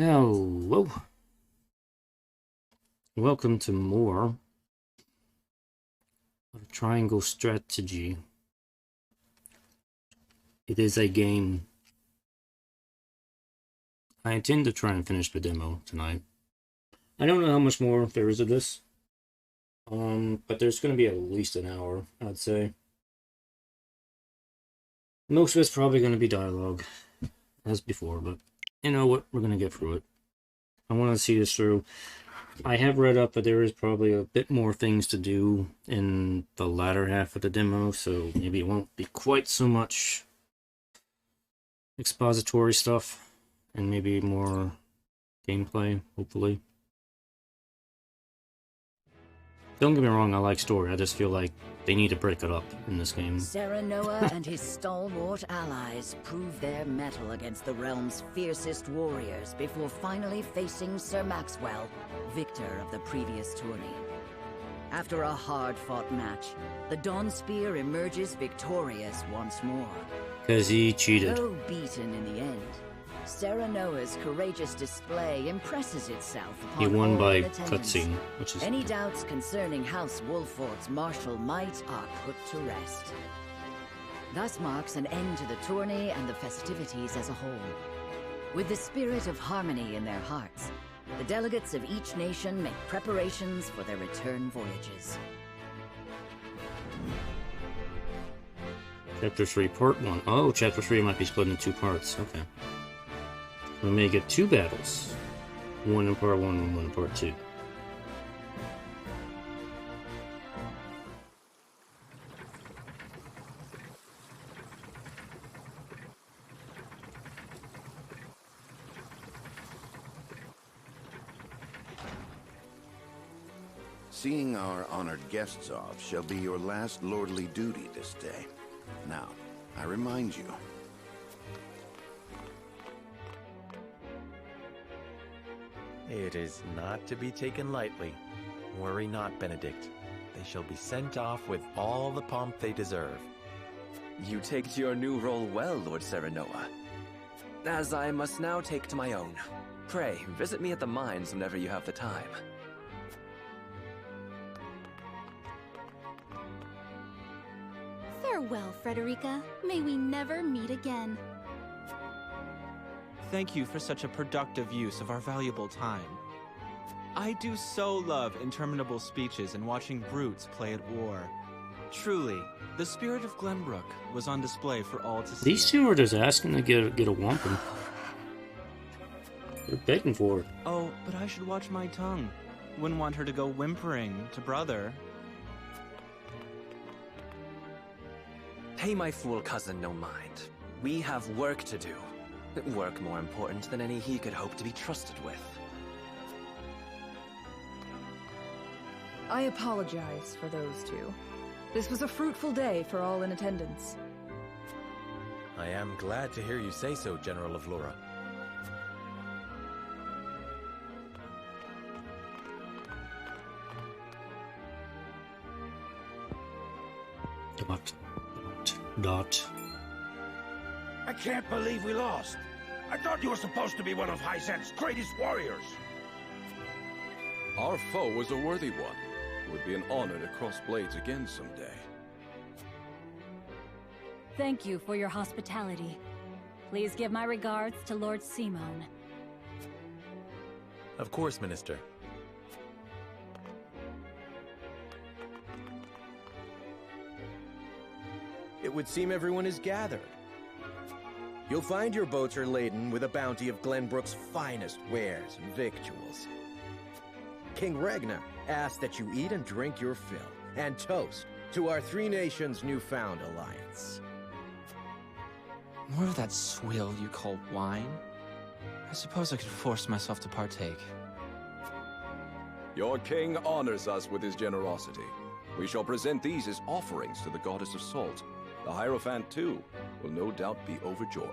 Hello. Welcome to more of Triangle Strategy. It is a game. I intend to try and finish the demo tonight. I don't know how much more there is of this. But there's going to be at least an hour, I'd say. Most of it's probably going to be dialogue, as before, but you know what? We're going to get through it. I want to see this through. I have read up that there is probably a bit more things to do in the latter half of the demo, so maybe it won't be quite so much expository stuff, and maybe more gameplay, hopefully. Don't get me wrong, I like story, I just feel like they need to break it up in this game. Serenoa and his stalwart allies prove their mettle against the realm's fiercest warriors before finally facing Sir Maxwell, victor of the previous tourney. After a hard-fought match, the Dawnspear emerges victorious once more. Because he cheated. Though beaten in the end, Serenoa's courageous display impresses itself upon He won all by in attendance. cutscene, which is... Any doubts concerning House Wolfort's martial might are put to rest. Thus marks an end to the tourney and the festivities as a whole. With the spirit of harmony in their hearts, the delegates of each nation make preparations for their return voyages. Chapter 3, Part 1. Oh, Chapter 3 might be split into two parts. Okay. We may get two battles. One in Part 1 and one in Part 2. Seeing our honored guests off shall be your last lordly duty this day. Now, I remind you. It is not to be taken lightly. Worry not, Benedict. They shall be sent off with all the pomp they deserve. You take to your new role well, Lord Serenoa. As I must now take to my own. Pray, visit me at the mines whenever you have the time. Farewell, Frederica. May we never meet again. Thank you for such a productive use of our valuable time. I do so love interminable speeches and watching brutes play at war. Truly, the spirit of Glenbrook was on display for all to see. These two are just asking to get a wampum. They're begging for it. Oh, but I should watch my tongue. Wouldn't want her to go whimpering to brother. Pay my fool cousin no mind. We have work to do. Work more important than any he could hope to be trusted with. I apologize for those two. This was a fruitful day for all in attendance. I am glad to hear you say so, General of Laura. Dot. I can't believe we lost. I thought you were supposed to be one of Hyzant's greatest warriors. Our foe was a worthy one. It would be an honor to cross blades again someday. Thank you for your hospitality. Please give my regards to Lord Simone. Of course, Minister. It would seem everyone is gathered. You'll find your boats are laden with a bounty of Glenbrook's finest wares and victuals. King Regna asks that you eat and drink your fill, and toast to our three nations' newfound alliance. More of that swill you call wine? I suppose I could force myself to partake. Your king honors us with his generosity. We shall present these as offerings to the goddess of salt. The Hierophant, too, will no doubt be overjoyed.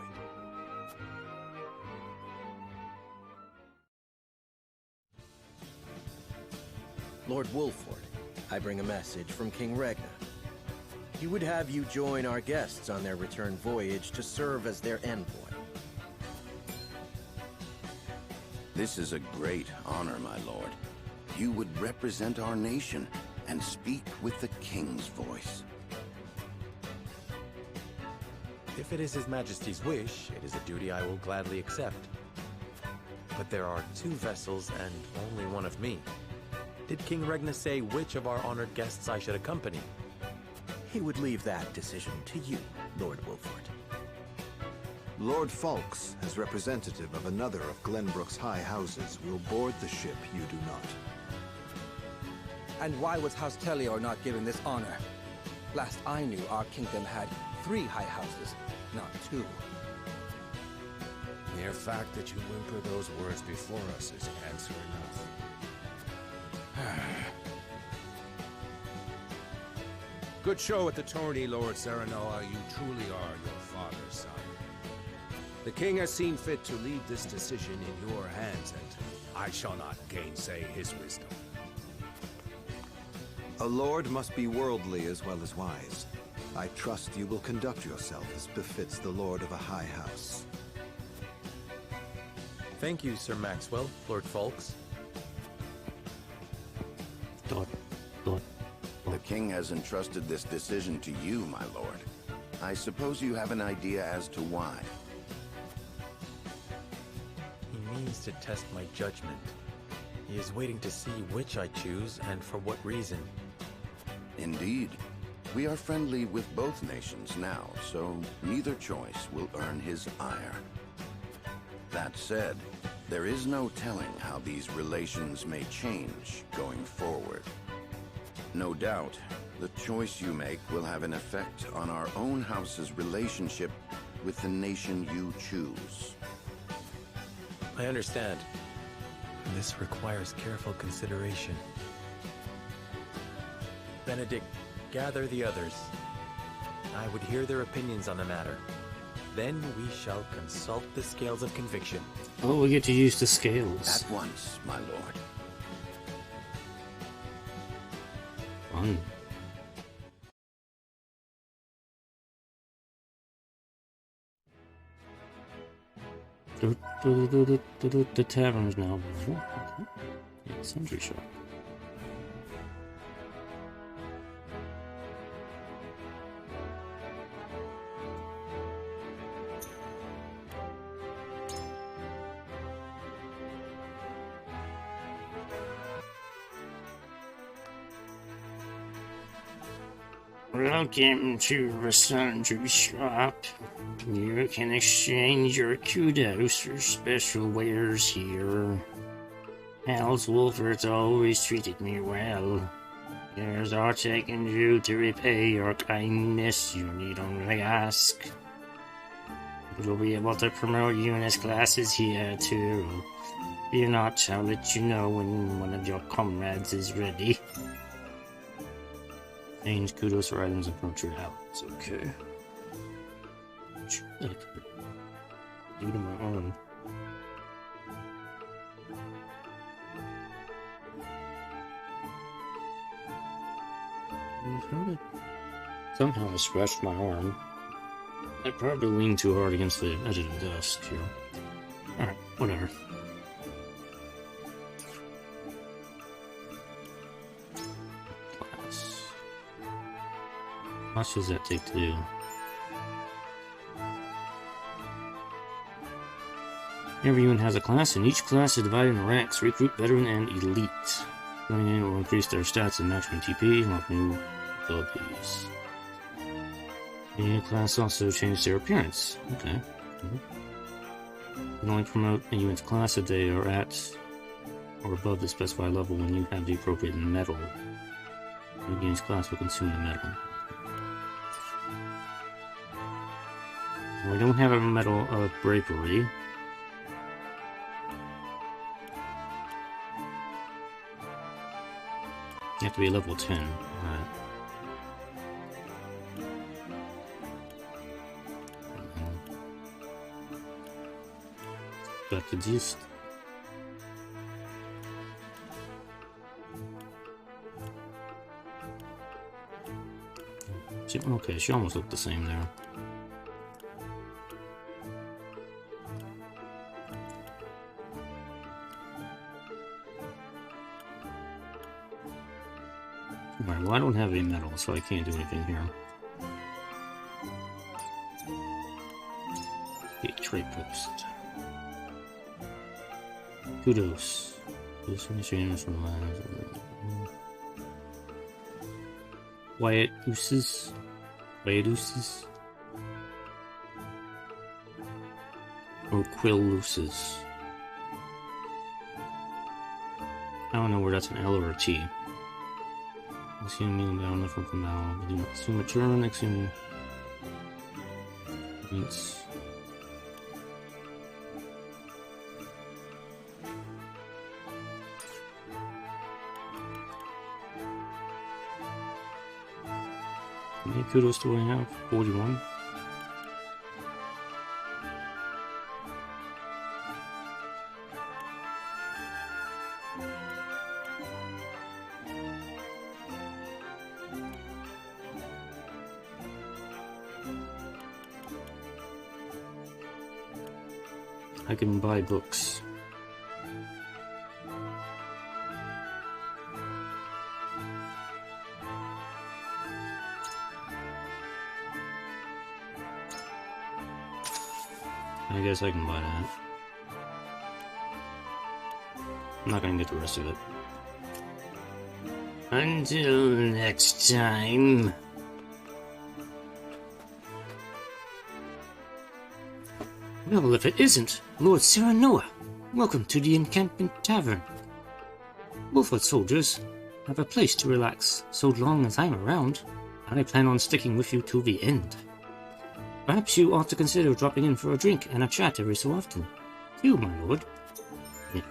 Lord Wolford, I bring a message from King Regna. He would have you join our guests on their return voyage to serve as their envoy. This is a great honor, my lord. You would represent our nation and speak with the king's voice. If it is His Majesty's wish, it is a duty I will gladly accept. But there are 2 vessels and only one of me. Did King Regna say which of our honored guests I should accompany? He would leave that decision to you, Lord Wilford. Lord Falks, as representative of another of Glenbrook's high houses, will board the ship you do not. And why was House Tellior not given this honor? Last I knew, our kingdom had 3 high houses, not 2. Mere fact that you whimper those words before us is answer enough. Good show at the tourney, Lord Serenoa. You truly are your father's son. The king has seen fit to leave this decision in your hands, and I shall not gainsay his wisdom. A lord must be worldly as well as wise. I trust you will conduct yourself as befits the lord of a high house. Thank you, Sir Maxwell, Lord Falks. The king has entrusted this decision to you, my lord. I suppose you have an idea as to why. He means to test my judgment. He is waiting to see which I choose and for what reason. Indeed. We are friendly with both nations now, so neither choice will earn his ire. That said, there is no telling how these relations may change going forward. No doubt, the choice you make will have an effect on our own house's relationship with the nation you choose. I understand. This requires careful consideration. Benedict, gather the others. I would hear their opinions on the matter. Then we shall consult the scales of conviction. Oh, we get to use the scales. At once, my lord. Fun. The tavern is now full. Yeah, sundry shop. Welcome to the sundry shop. You can exchange your kudos for special wares here. House Wolford's always treated me well. Here's all I can do to repay your kindness. You need only ask. We'll be able to promote you in his classes here too. Fear not, I'll let you know when one of your comrades is ready. Exchange kudos for items and approach your house. Okay. Do to my own. Somehow I scratched my arm. I probably leaned too hard against the edge of the desk here. Alright, whatever. Class. How much does that take to do? Everyone has a class, and each class is divided into ranks: recruit, veteran, and elite. Joining in will increase their stats and maximum TP, unlock new abilities. The class also changes their appearance. Okay. You can only promote a unit's class if they are at or above the specified level when you have the appropriate metal. The unit's class will consume the metal. We don't have a medal of bravery. You have to be level 10. Alright. Back to this. Okay, she almost looked the same there. Well, I don't have any metal, so I can't do anything here. Okay, trade post. Kudos. This machine from Wyatt Ooses. Or Quill Luces. I don't know where that's an L or a T. Assuming down the from now. I do not assume a turn, assume means how many kudos do I have? 41. I can buy books. I guess I can buy that. I'm not gonna get the rest of it. Until next time. Well, if it isn't, Lord Serenoa, welcome to the Encampment Tavern. Wolfwood soldiers have a place to relax so long as I'm around. I plan on sticking with you till the end. Perhaps you ought to consider dropping in for a drink and a chat every so often. You, my lord. Yeah.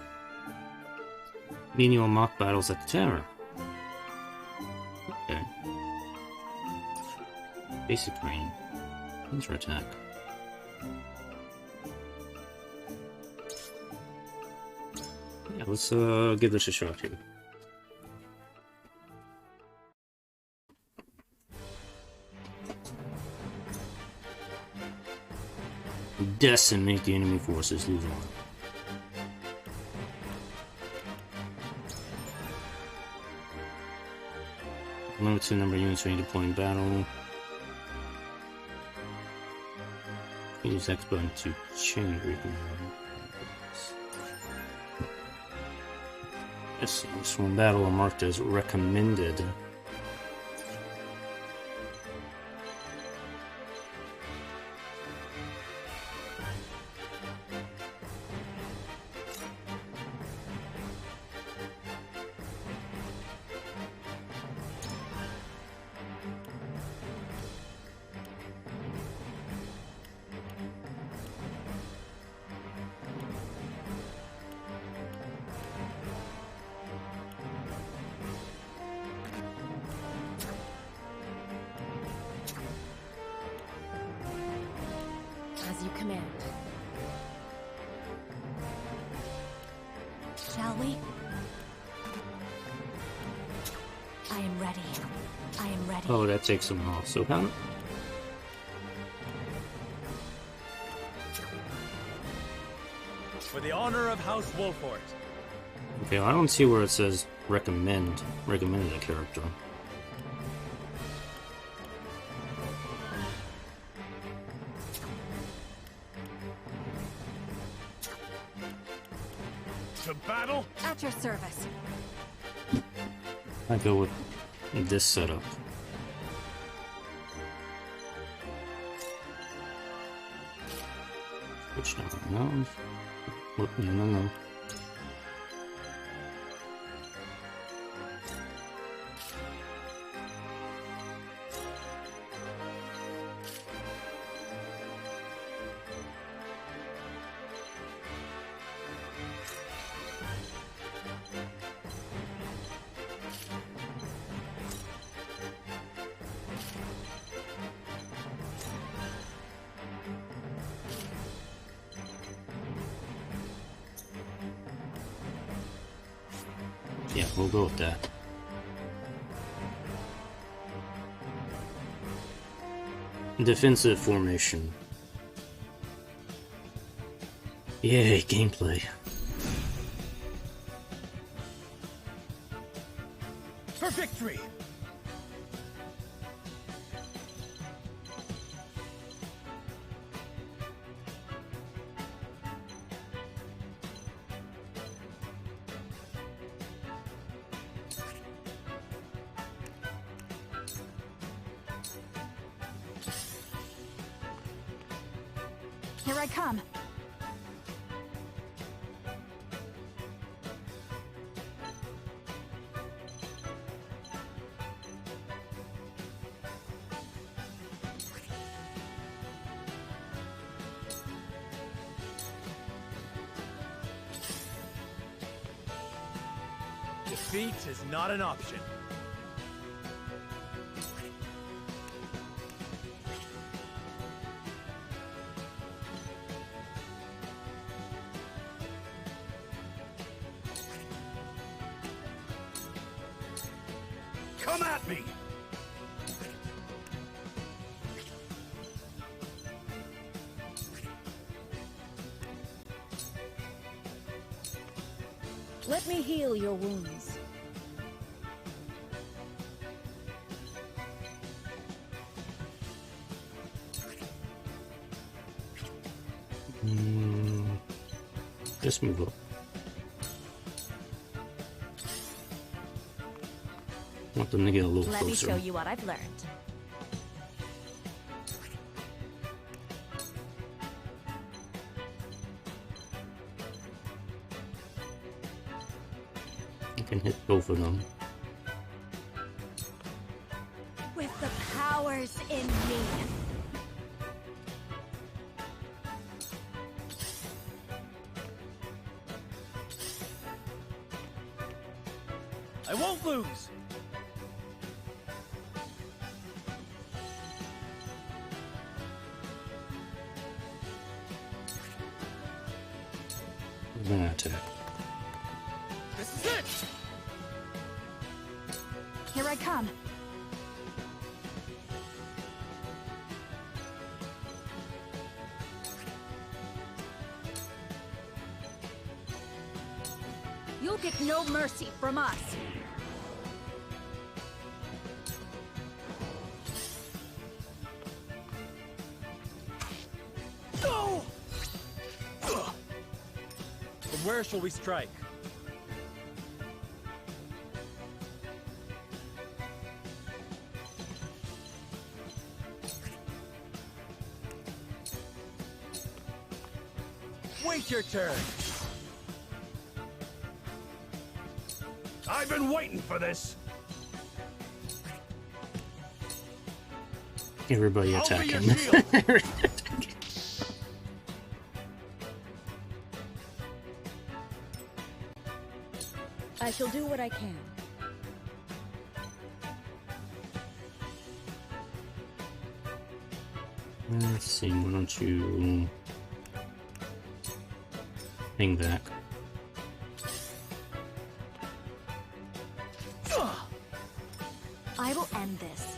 Menial mock battles at the tavern. Okay. Basic rain. Counter attack. Yeah, let's give this a shot here. Decimate the enemy forces, lose on. Limit to the number of units ready to deploy in battle. Use X button to change region. Yes, this one battle are marked as recommended. As you command. Shall we? I am ready. I am ready. Oh, that takes them off. So how? For the honor of House Wolfort. Okay, I don't see where it says recommended a character. To battle? At your service. I go with this setup. Which no. No. Yeah, we'll go with that. Defensive formation. Yay, gameplay. For victory! Here I come. Defeat is not an option. Come at me! Let me heal your wounds. Just move up. Want them to get a little Let me closer. show you what I've learned. You can hit both of them. With the powers in me. I won't lose! I'm gonna attack. This is it! Here I come. You'll get no mercy from us. Go! From where shall we strike? Wait your turn! I've been waiting for this! Everybody I'll be attack your him. shield. I shall do what I can. Let's see, why don't you hang back? I will end this.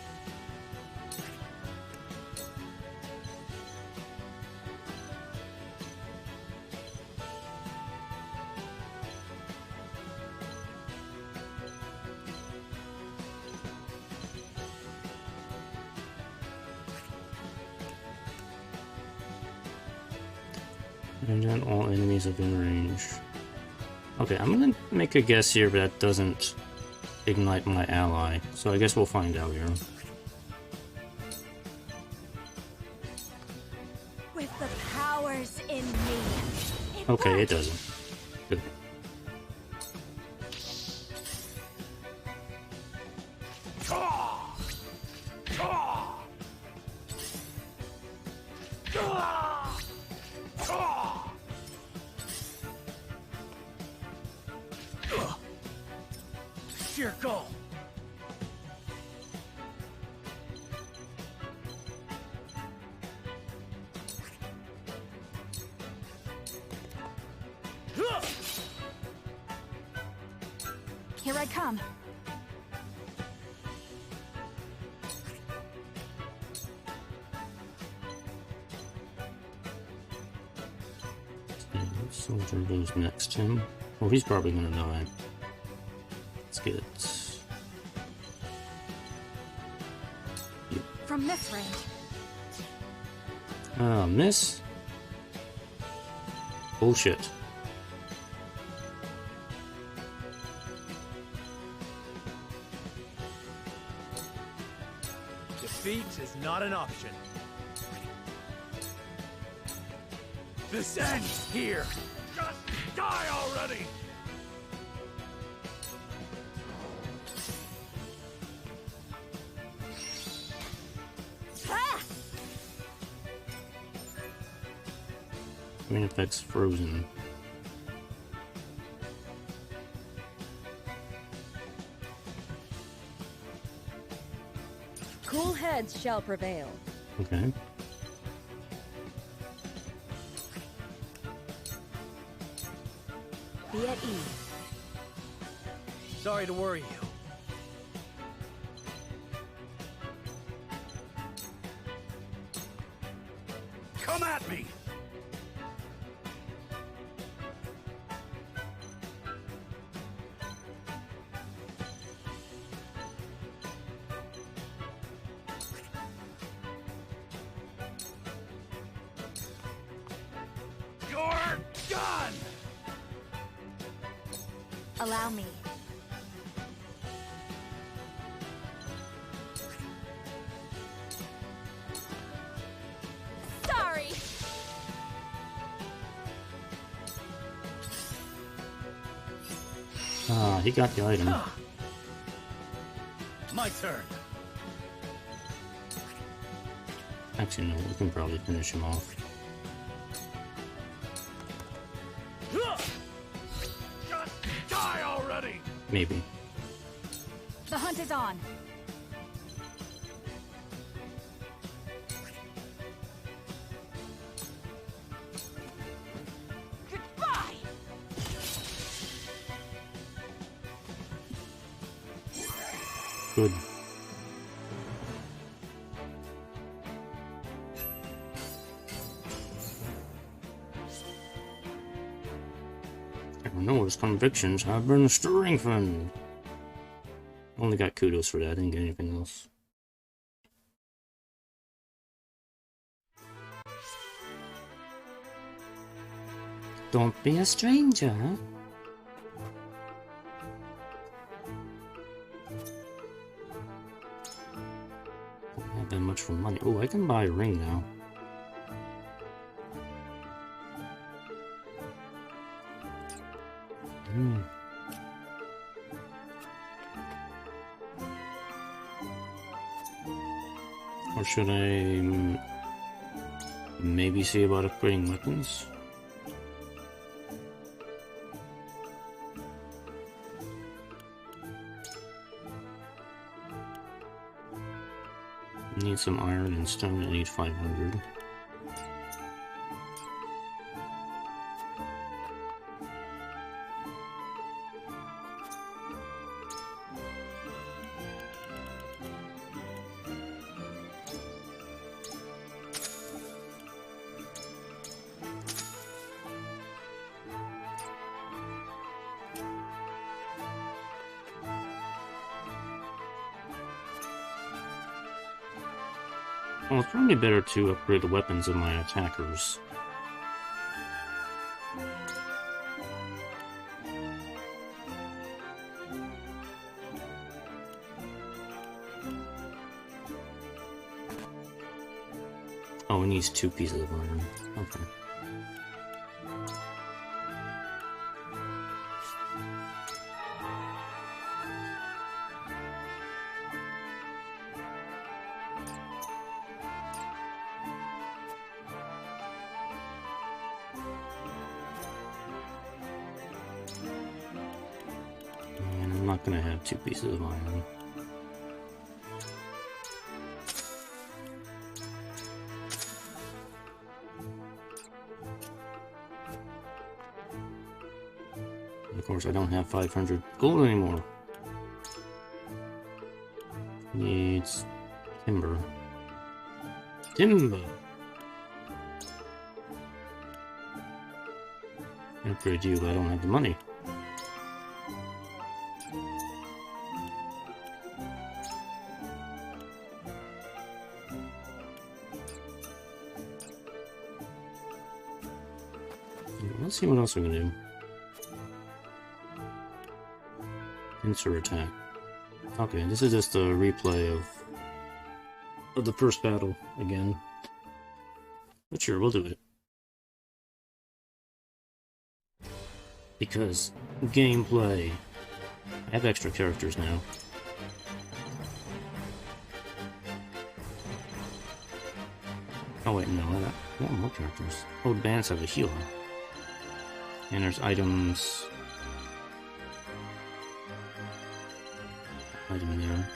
And then all enemies within range. Okay, I'm gonna make a guess here, but that doesn't ignite my ally. So I guess we'll find out here. With the powers in me. Okay, it doesn't. Good. Circle! Here I come. What soldier goes next to him? Well, he's probably gonna die. Let's get it. From this range. Miss? Bullshit. Defeat is not an option. This ends here! Just die already! Main effects frozen. Cool heads shall prevail. Okay. Be at ease. Sorry to worry you. Come at me! You're done! Allow me. Sorry! Ah, he got the item. My turn. Actually, no, we can probably finish him off. Just die already! Maybe. The hunt is on. Goodbye! Good. Noah's convictions have been strengthened. Only got kudos for that, I didn't get anything else. Don't be a stranger, huh? Don't have that much for money. Oh, I can buy a ring now. Or should I maybe see about upgrading weapons? Need some iron and stone. I need 500. Well, it's probably better to upgrade the weapons of my attackers. Oh, it needs 2 pieces of iron. Okay. And I'm not gonna have 2 pieces of iron. Of course, I don't have 500 gold anymore. Needs timber. Timber! I upgrade you, but I don't have the money. Let's see what else we can do. Insert attack. Okay, this is just a replay of the first battle again. But sure, we'll do it. Because gameplay. I have extra characters now. Oh wait, no, I got more characters. Oh, bands have a healer. And there's items. Item there.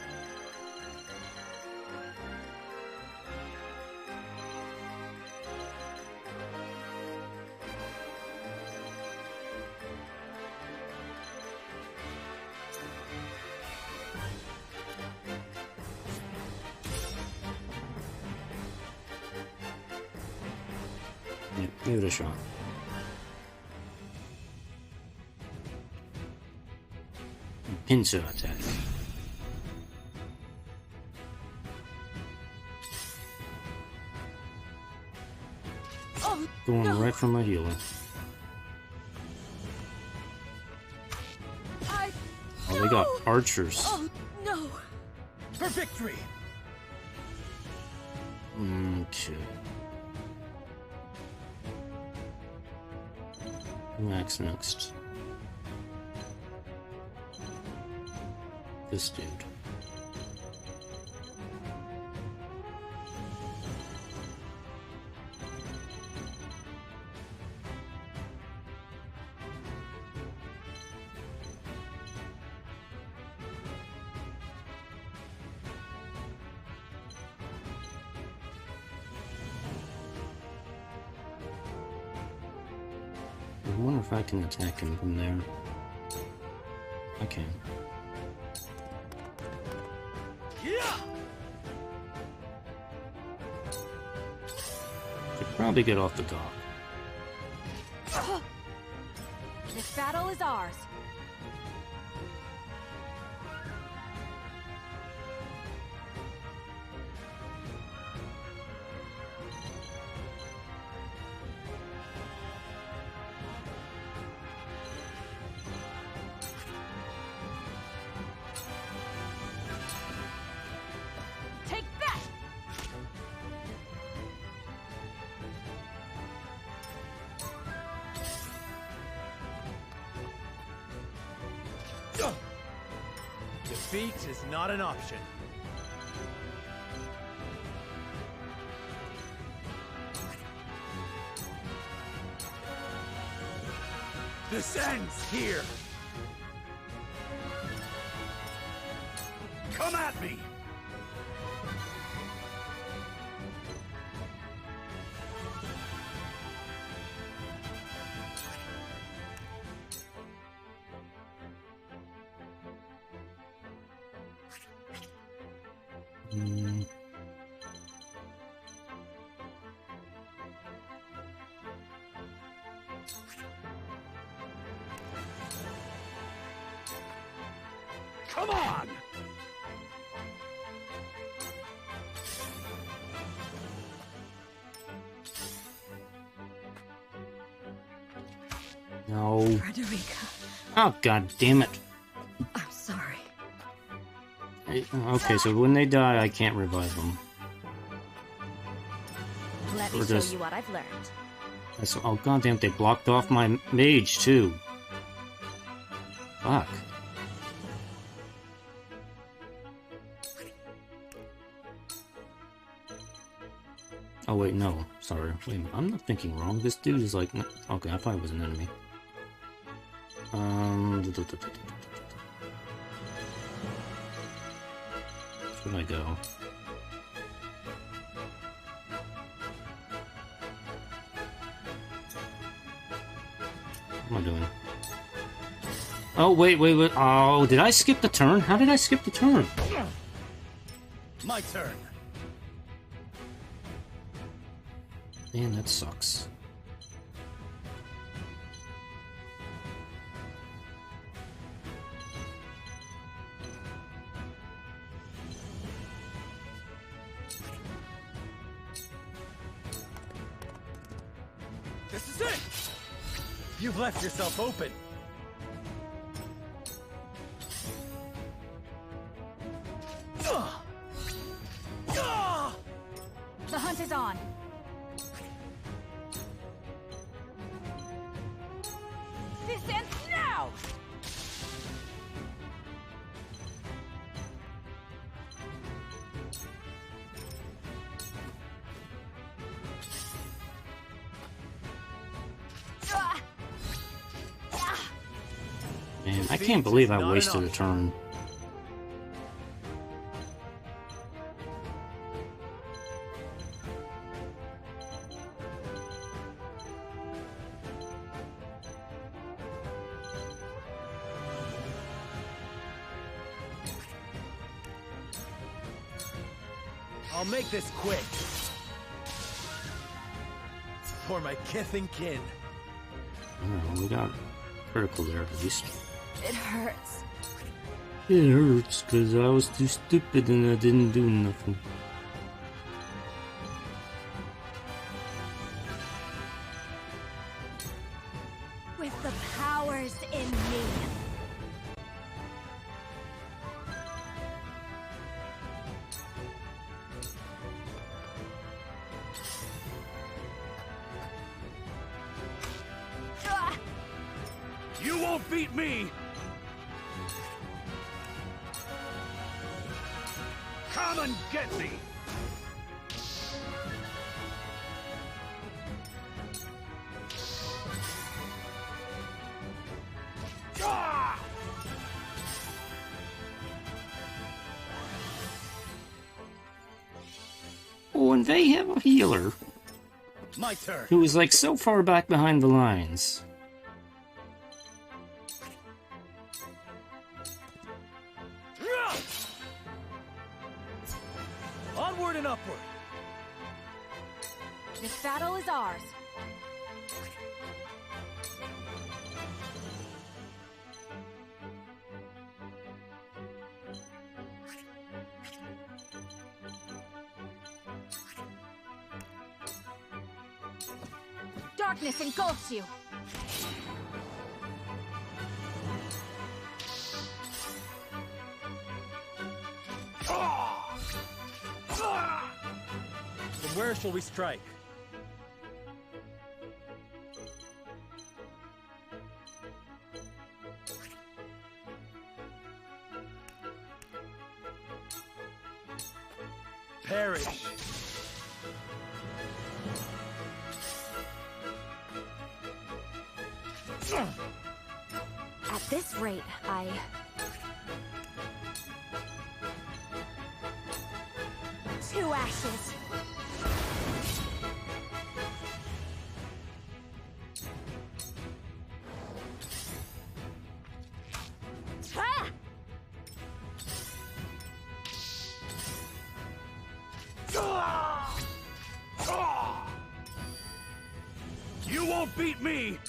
Yeah, give it a shot. Pincer attack. Going right for my healer. Oh, they got archers. Oh, no! For victory! Okay. Max next. This dude. I wonder if I can attack him from there. I can. Should probably get off the dock. This battle is ours. Take that! Defeat is not an option. This ends here. Come at me. Come on! No. Frederica, Oh, god damn it. I'm sorry. Okay, so when they die, I can't revive them. Let Or me show just- you what I've learned. Oh, goddamn, they blocked off my mage, too. Fuck. Oh, wait, no. Sorry. Wait a minute. I'm not thinking wrong. This dude is like... Okay, I thought he was an enemy. Where'd I go? What am I doing? Oh, wait. Oh, did I skip the turn? How did I skip the turn? My turn. Man, that sucks. This is it! You've left yourself open. The hunt is on. This ends Man, I can't believe I wasted a turn. I'll make this quick. For my kith and kin. Oh, we got critical there at least. It hurts. It hurts because I was too stupid and I didn't do nothing. With the powers in me. You won't beat me! Come and get me! Ah! Oh, and they have a healer. My turn. Who is like so far back behind the lines. Onward and upward. This battle is ours. Darkness engulfs you. Then where shall we strike? Perish. At this rate, Two ashes. Ha! You won't beat me!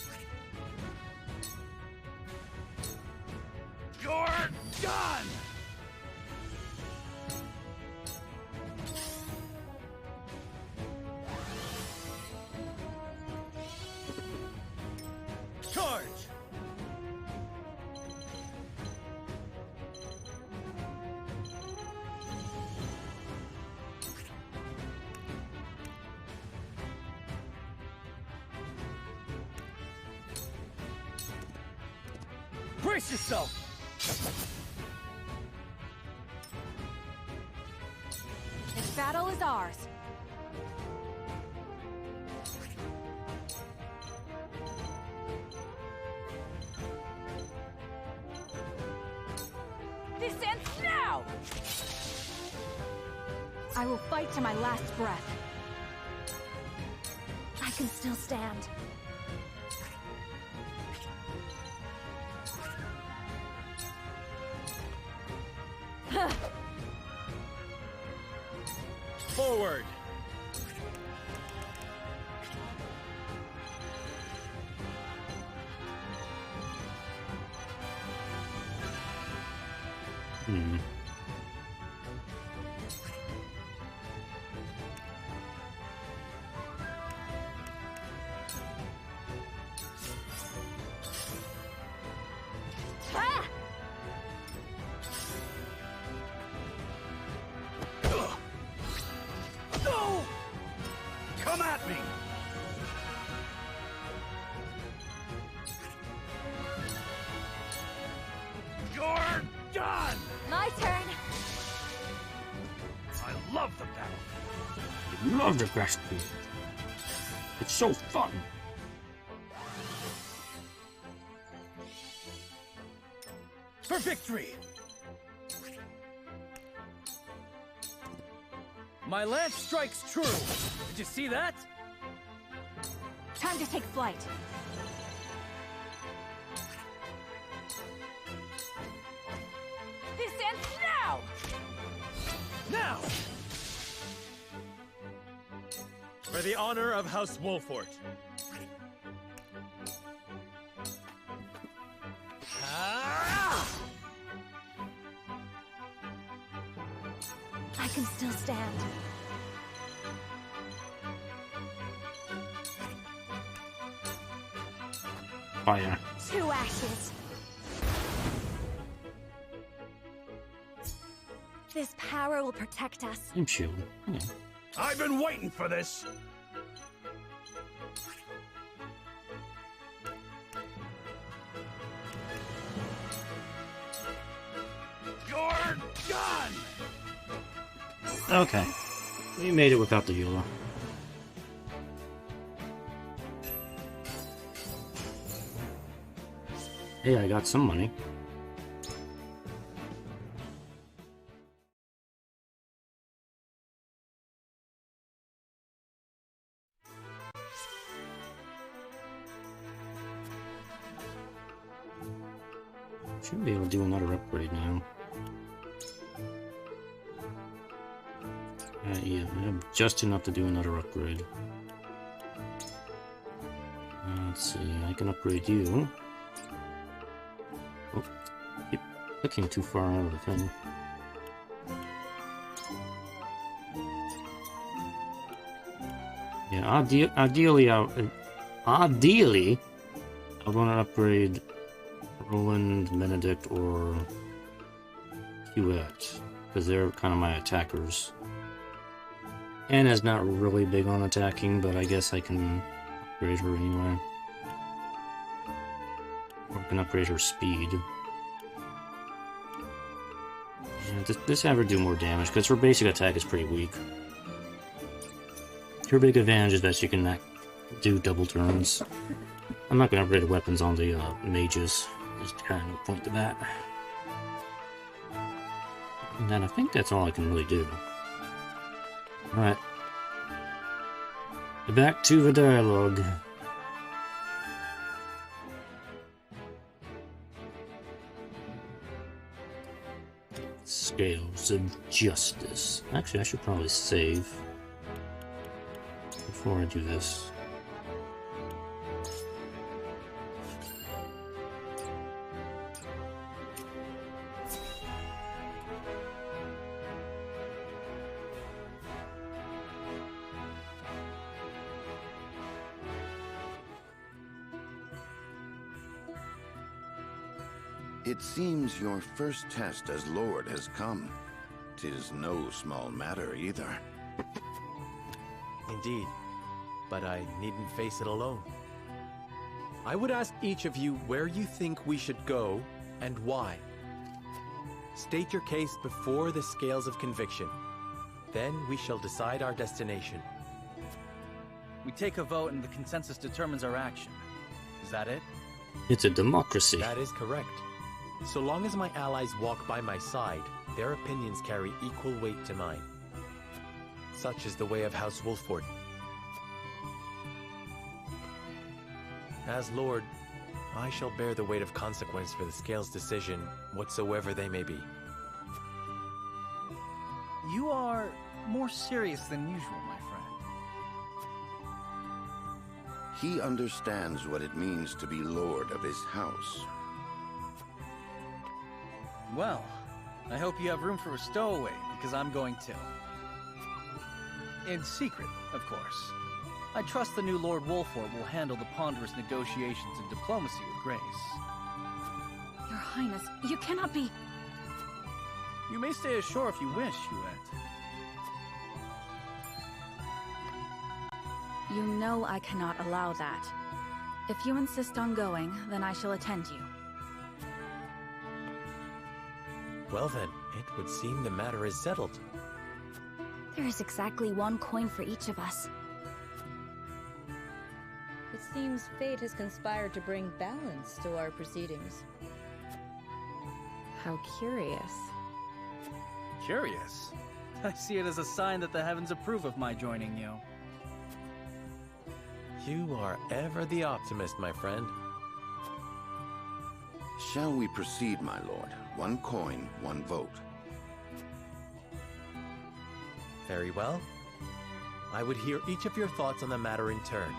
You're done! Charge! Brace yourself! This battle is ours. This ends now! I will fight to my last breath. I can still stand. Forward! Hmm. Ah! No! Come at me! You're done! My turn! I love the battle. I love the grass field. It's so fun. for victory! My lance strikes true! Did you see that? Time to take flight. This ends now! Now! For the honor of House Wolfort. I can still stand. Fire. 2 ashes. This power will protect us. I'm shield. Yeah. I've been waiting for this! You're done! Okay. We made it without the Eula. Hey, I got some money. Should be able to do another upgrade now. Yeah, I have just enough to do another upgrade. Let's see, I can upgrade you. Oh, keep looking too far out of the thing. Yeah, ideally, I want to upgrade Roland, Benedict, or Huette, because they're kind of my attackers. Anna's not really big on attacking, but I guess I can upgrade her anyway. Or I can upgrade her speed. Yeah, this have her do more damage, because her basic attack is pretty weak. Her big advantage is that she can do double turns. I'm not going to upgrade the weapons on the mages. Just kind of point to that. And then I think that's all I can really do. Alright. Back to the dialogue. Scales of Justice. Actually, I should probably save before I do this. It seems your first test as Lord has come. 'Tis no small matter either. Indeed, but I needn't face it alone. I would ask each of you where you think we should go and why. State your case before the scales of conviction. Then we shall decide our destination. We take a vote and the consensus determines our action. Is that it? It's a democracy. That is correct. So long as my allies walk by my side, their opinions carry equal weight to mine. Such is the way of House Wolford. As Lord, I shall bear the weight of consequence for the Scales' decision, whatsoever they may be. You are more serious than usual, my friend. He understands what it means to be Lord of his house. Well, I hope you have room for a stowaway, because I'm going to. In secret, of course. I trust the new Lord Wolfort will handle the ponderous negotiations and diplomacy with grace. Your Highness, you cannot be... You may stay ashore if you wish, Huette. You know I cannot allow that. If you insist on going, then I shall attend you. Well then, it would seem the matter is settled. There is exactly 1 coin for each of us. It seems fate has conspired to bring balance to our proceedings. How curious. Curious? I see it as a sign that the heavens approve of my joining you. You are ever the optimist, my friend. Shall we proceed, my lord? One coin, one vote. Very well. I would hear each of your thoughts on the matter in turn.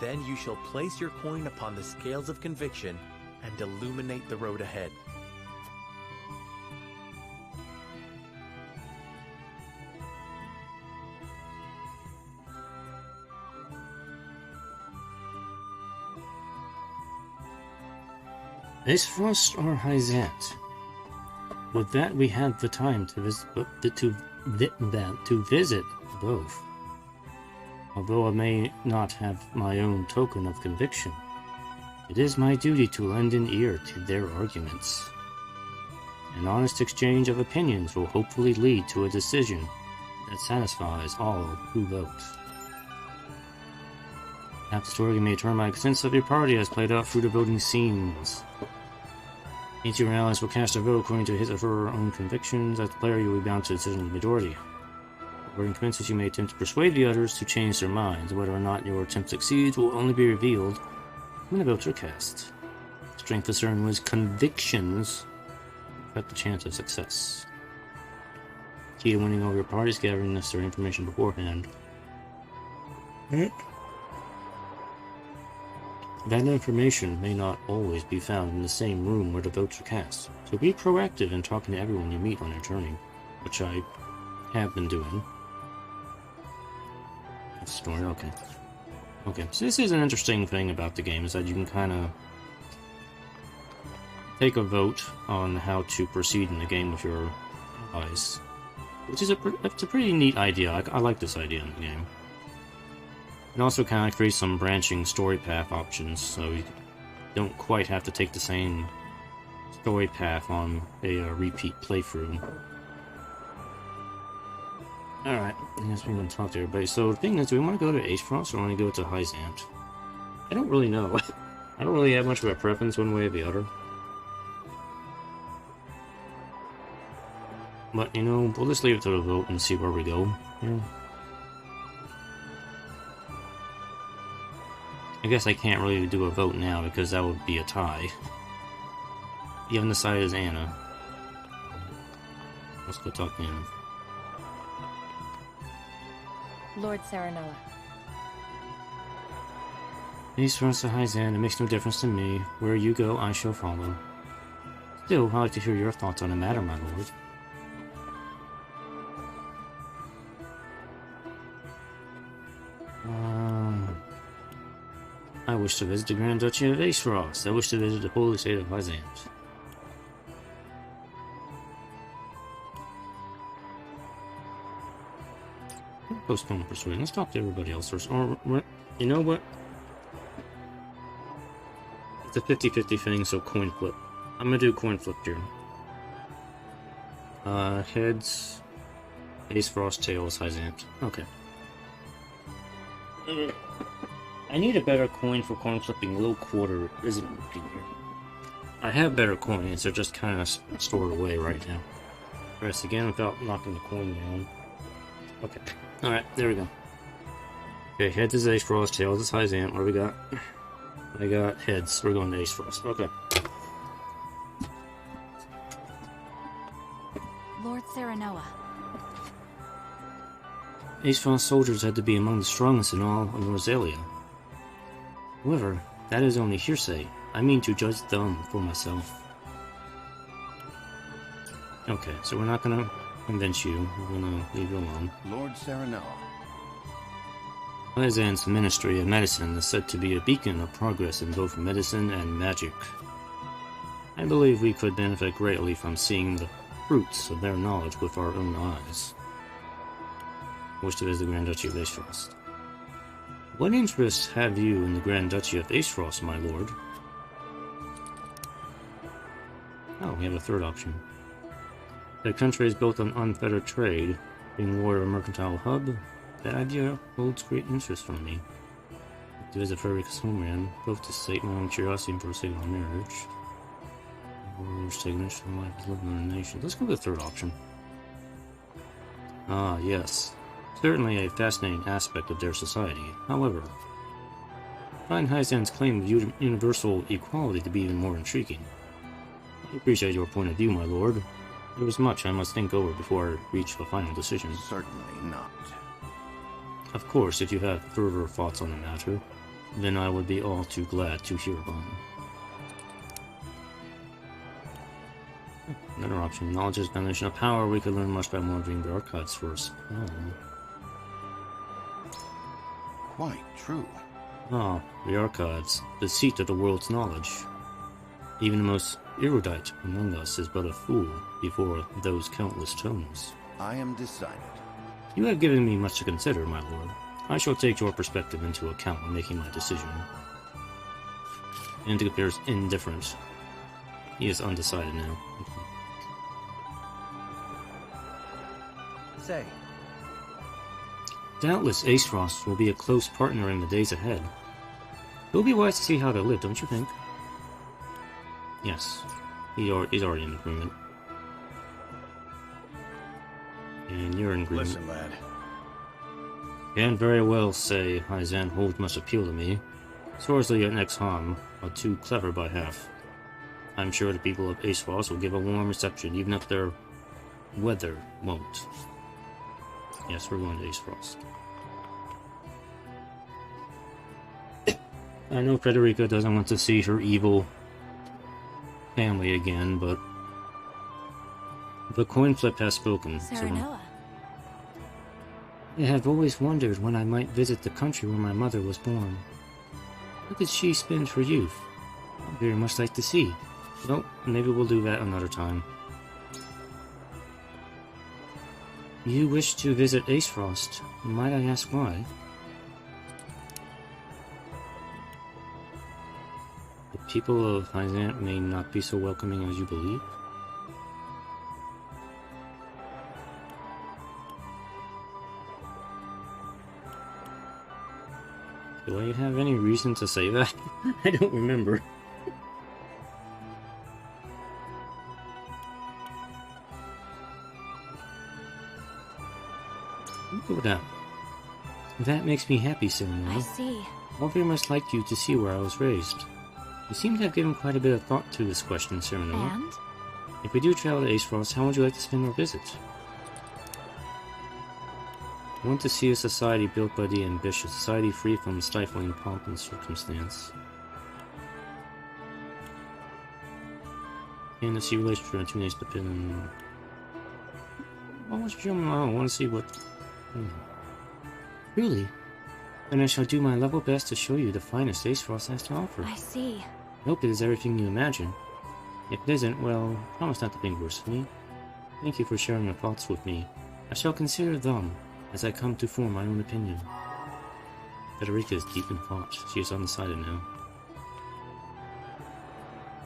Then you shall place your coin upon the scales of conviction and illuminate the road ahead. Aesfrost or Hyzant? With that, we had the time to visit both. Although I may not have my own token of conviction, it is my duty to lend an ear to their arguments. An honest exchange of opinions will hopefully lead to a decision that satisfies all who vote. After the story, you may turn my sense of your party as played out through the voting scenes. Each of your allies will cast a vote according to his or her own convictions. As the player, you will be bound to the decision of the majority. Voting commences, you may attempt to persuade the others to change their minds. Whether or not your attempt succeeds will only be revealed when the votes are cast. Strength of certain one's convictions affect the chance of success. Key to winning over your party is gathering necessary information beforehand. That information may not always be found in the same room where the votes are cast, so be proactive in talking to everyone you meet on your journey, which I have been doing. Story, okay. Okay, so this is an interesting thing about the game, is that you can kind of take a vote on how to proceed in the game with your allies, which is it's a pretty neat idea. I like this idea in the game. It also kind of creates some branching story path options, so you don't quite have to take the same story path on a repeat playthrough. Alright, I guess we're going to talk to everybody. So the thing is, do we want to go to Aesfrost or want to go to Hyzant? I don't really know. I don't really have much of a preference one way or the other. But, you know, we'll just leave it to the vote and see where we go. Yeah. I guess I can't really do a vote now because that would be a tie. The other side is Anna. Let's go talk to Anna. Lord Serenoa. Aesfrost to Hyzant, it makes no difference to me. Where you go, I shall follow. Still, I'd like to hear your thoughts on the matter, my lord. I wish to visit the Grand Duchy of Aesfrost. I wish to visit the holy state of Hyzant. Postpone persuasion. Let's talk to everybody else first. Or, you know what? It's a 50-50 thing, so coin flip. I'm gonna do coin flip here. Heads, Aesfrost, tails, Hyzant. Okay. I need a better coin for coin flipping. Low quarter isn't working here. I have better coins, they're just kind of stored away right now. Press again without knocking the coin down. Okay. Alright, there we go. Okay, heads is Aesfrost, tails is Hyzant. What do we got? I got heads. We're going to Aesfrost. Okay. Lord Serenoa. Aesfrost soldiers had to be among the strongest in all of Rosalia. However, that is only hearsay. I mean to judge them for myself. Okay, so we're not gonna convince you. We're gonna leave you alone. Lord Serenoa. Hyzant's Ministry of Medicine is said to be a beacon of progress in both medicine and magic. I believe we could benefit greatly from seeing the fruits of their knowledge with our own eyes. I wish to visit the Grand Duchy of Aesfrost. What interest have you in the Grand Duchy of Aesfrost, my lord? Oh, we have a third option. The country is built on unfettered trade, being lord of a mercantile hub. That idea holds great interest for me. To visit Frederick's homeland, both to sate my own curiosity and for the sake of my marriage. Warriors take initial life as living in a nation. Let's go with the third option. Ah, yes. Certainly a fascinating aspect of their society. However, I find Hyzan's claim of universal equality to be even more intriguing. I appreciate your point of view, my lord. There is much I must think over before I reach a final decision. Certainly not. Of course, if you have further thoughts on the matter, then I would be all too glad to hear them. Another option. Knowledge is foundation of power. We could learn much by monitoring the archives for a spell. Quite true. Ah, the archives. The seat of the world's knowledge. Even the most erudite among us is but a fool before those countless tomes. I am decided. You have given me much to consider, my lord. I shall take your perspective into account when making my decision. And appears indifferent. He is undecided now. Say. Doubtless Aesfrost will be a close partner in the days ahead. It will be wise to see how they live, don't you think? Yes. He's already in agreement. And you're in agreement. Listen, lad. Can't very well say Hyzan holds much appeal to me. Sorcery and Exham are too clever by half. I'm sure the people of Aesfrost will give a warm reception, even if their weather won't. Yes, we're going to Aesfrost. I know Frederica doesn't want to see her evil family again, but the coin flip has spoken. Serenoa. I have always wondered when I might visit the country where my mother was born. How did she spend her youth? I'd very much like to see. Well, maybe we'll do that another time. You wish to visit Aesfrost. Might I ask why? The people of Hyzant may not be so welcoming as you believe. Do I have any reason to say that? I don't remember. Look at that. That makes me happy, Serenoa. I see. I very much like you to see where I was raised. You seem to have given quite a bit of thought to this question, Serenoa. And? If we do travel to Aesfrost, how would you like to spend our visit? I want to see a society built by the ambitious, a society free from stifling pomp and circumstance. And to see relationship between two nations depending. I want to see what. Really? Then I shall do my level best to show you the finest Aesfrost has to offer. I see. I hope it is everything you imagine. If it isn't, well, promise not to think worse of me. Thank you for sharing your thoughts with me. I shall consider them as I come to form my own opinion. Federica is deep in thought. She is undecided now.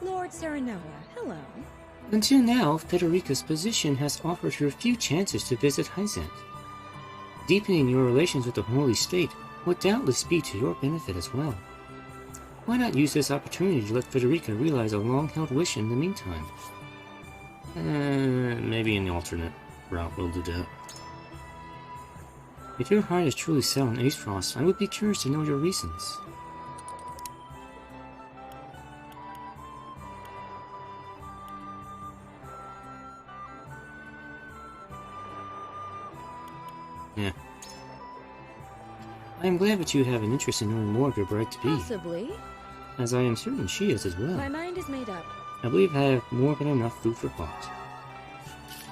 Lord Serenoa, hello. Until now, Federica's position has offered her few chances to visit Hyzant. Deepening your relations with the Holy State would doubtless be to your benefit as well. Why not use this opportunity to let Federica realize a long-held wish in the meantime? Maybe an alternate route will do that. If your heart is truly set on Aesfrost, I would be curious to know your reasons. Yeah. I am glad that you have an interest in knowing more of your bride-to-be. Possibly. As I am certain she is as well. My mind is made up. I believe I have more than enough food for thought.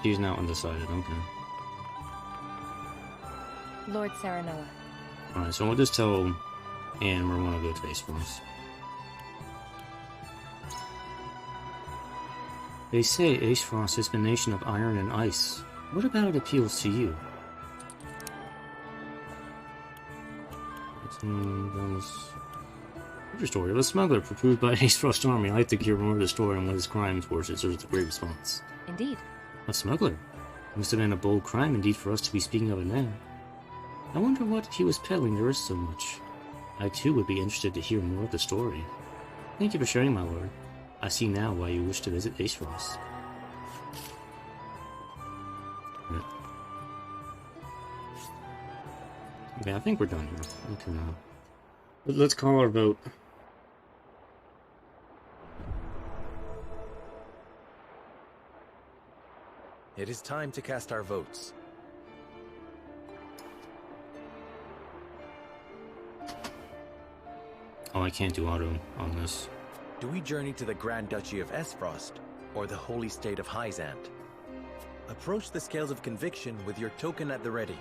She is now undecided, okay. Lord Serenoa. Alright, so we'll just tell Anne we want to go to Aesfrost. They say Aesfrost is the nation of iron and ice. What about it appeals to you? The story of a smuggler pursued by Aesfrost army. I like to hear more of the story and what his crimes were. It deserves a great response. Indeed. A smuggler? It must have been a bold crime indeed for us to be speaking of it now. I wonder what he was peddling there is so much. I too would be interested to hear more of the story. Thank you for sharing, my lord. I see now why you wish to visit Aesfrost. Okay, I think we're done here. We can, let's call our vote. It is time to cast our votes. Oh, I can't do auto on this. Do we journey to the Grand Duchy of Aesfrost, or the Holy State of Hyzant? Approach the scales of conviction with your token at the ready.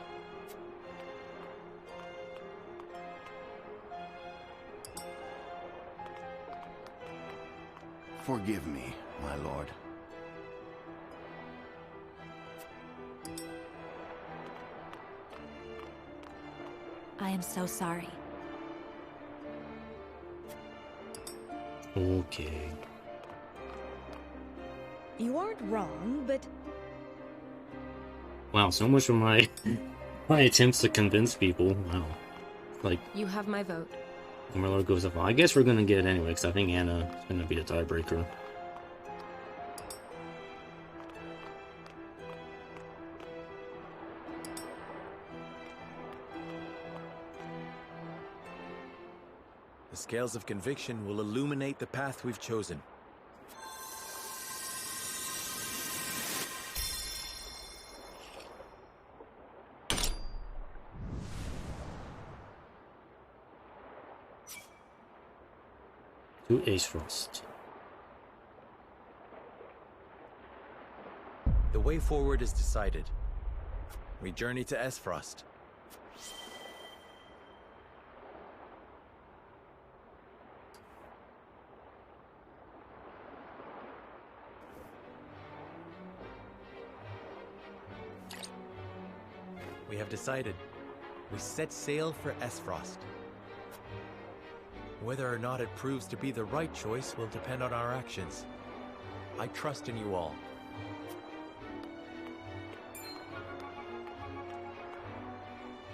Forgive me, my lord. I am so sorry. Okay. You aren't wrong, but Wow, so much for my my attempts to convince people. Wow. Like, you have my vote. my lord goes up. Well, I guess we're gonna get it anyway, because I think Anna is gonna be the tiebreaker. The scales of conviction will illuminate the path we've chosen. To Aesfrost. The way forward is decided. We journey to Aesfrost. We have decided. We set sail for Aesfrost. Whether or not it proves to be the right choice will depend on our actions. I trust in you all.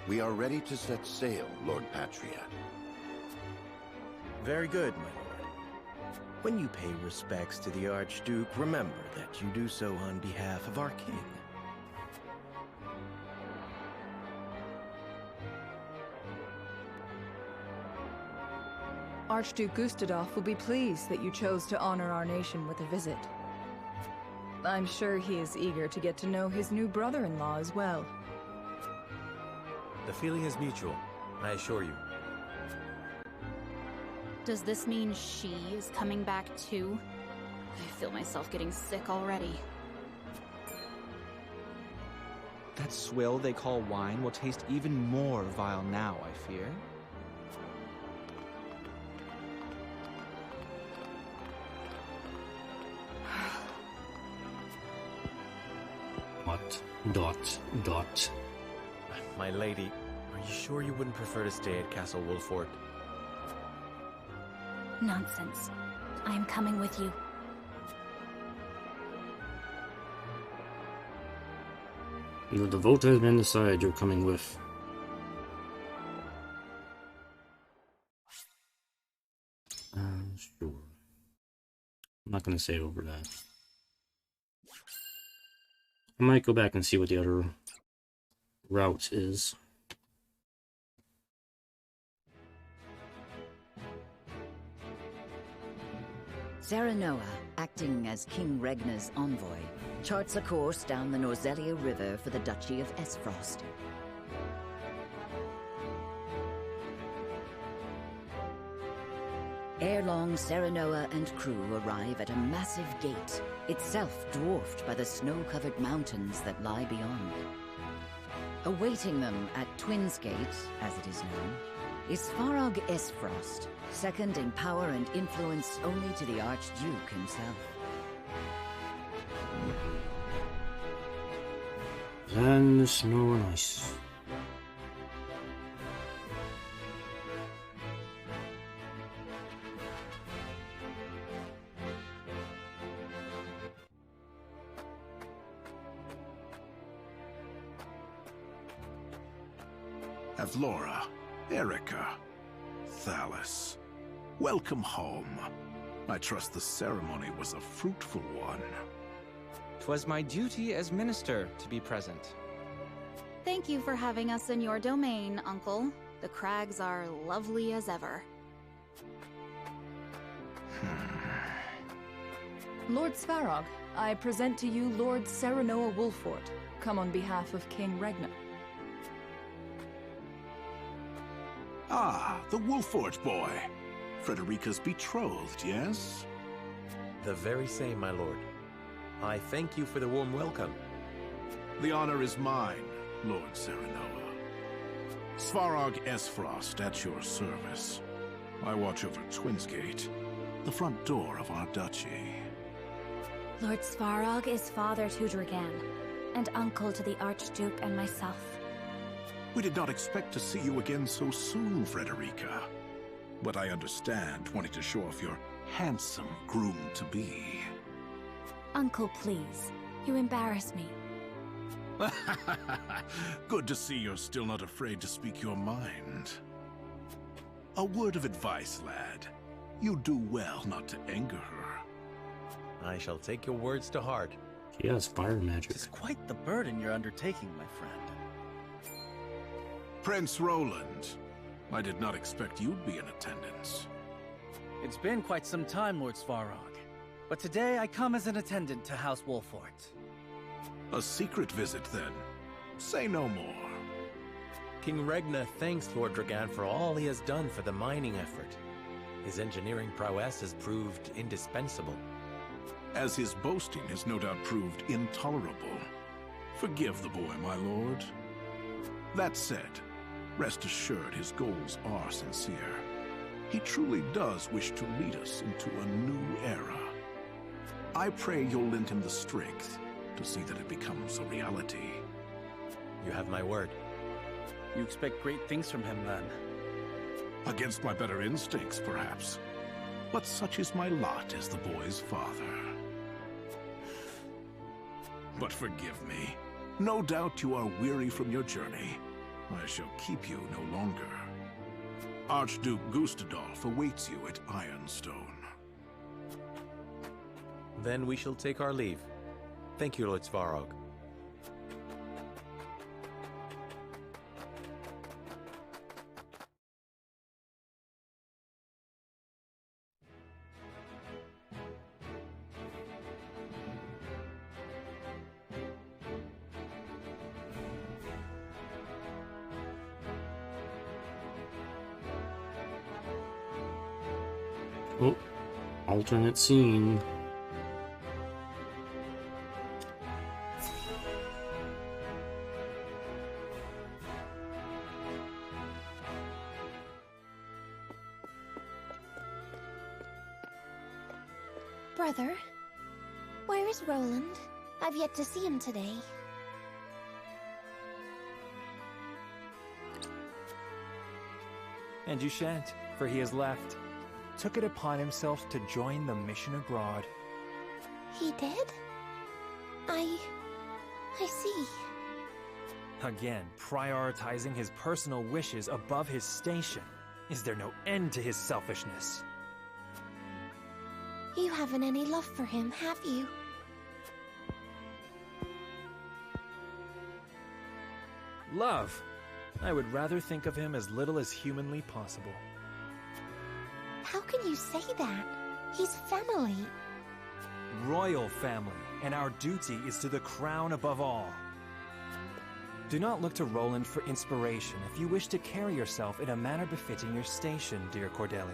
We are ready to set sail, Lord Patria. Very good, my lord. When you pay respects to the Archduke, remember that you do so on behalf of our king. Archduke Gustadolf will be pleased that you chose to honor our nation with a visit. I'm sure he is eager to get to know his new brother-in-law as well. The feeling is mutual, I assure you. Does this mean she is coming back too? I feel myself getting sick already. That swill they call wine will taste even more vile now, I fear. Dot. My lady, are you sure you wouldn't prefer to stay at Castle Wolfort? Nonsense. I am coming with you. The vote has been decided. You're coming with. Sure. I'm not gonna say over that. I might go back and see what the other route is. Serenoa, acting as King Regna's envoy, charts a course down the Norzelia River for the Duchy of Aesfrost. Ere long, Serenoa and crew arrive at a massive gate, itself dwarfed by the snow-covered mountains that lie beyond. Awaiting them at Twins Gate, as it is known, is Farog Aesfrost, second in power and influence only to the Archduke himself. And the snow and ice. Avlora, Erica, Thalas, welcome home. I trust the ceremony was a fruitful one. 'Twas my duty as minister to be present. Thank you for having us in your domain, Uncle. The crags are lovely as ever. Lord Svarog, I present to you Lord Serenoa Wolfort, come on behalf of King Regna. Ah, the Wolfort boy. Frederica's betrothed, yes? The very same, my lord. I thank you for the warm welcome. The honor is mine, Lord Serenoa. Svarog Esfrost at your service. I watch over Twinsgate, the front door of our duchy. Lord Svarog is father to Dragan, and uncle to the Archduke and myself. We did not expect to see you again so soon, Frederica. But I understand wanting to show off your handsome groom-to-be. Uncle, please. You embarrass me. Good to see you're still not afraid to speak your mind. A word of advice, lad. You do well not to anger her. I shall take your words to heart. She has fire magic. It's quite the burden you're undertaking, my friend. Prince Roland, I did not expect you'd be in attendance. It's been quite some time, Lord Svarog. But today I come as an attendant to House Wolfort. A secret visit, then. Say no more. King Regna thanks Lord Dragan for all he has done for the mining effort. His engineering prowess has proved indispensable. As his boasting has no doubt proved intolerable. Forgive the boy, my lord. That said, rest assured his goals are sincere. He truly does wish to lead us into a new era. I pray you'll lend him the strength to see that it becomes a reality. You have my word. You expect great things from him, then? Against my better instincts, perhaps. But such is my lot as the boy's father. But forgive me. No doubt you are weary from your journey. I shall keep you no longer. Archduke Gustadolf awaits you at Ironstone. Then we shall take our leave. Thank you, Lord Svarog. Oh, alternate scene. Brother, where is Roland? I've yet to see him today. And you shan't, for he has left. Took it upon himself to join the mission abroad. He did? I see. Again, prioritizing his personal wishes above his station. Is there no end to his selfishness? You haven't any love for him, have you? Love? I would rather think of him as little as humanly possible. How can you say that? He's family. Royal family, and our duty is to the crown above all. Do not look to Roland for inspiration if you wish to carry yourself in a manner befitting your station, dear Cordelia.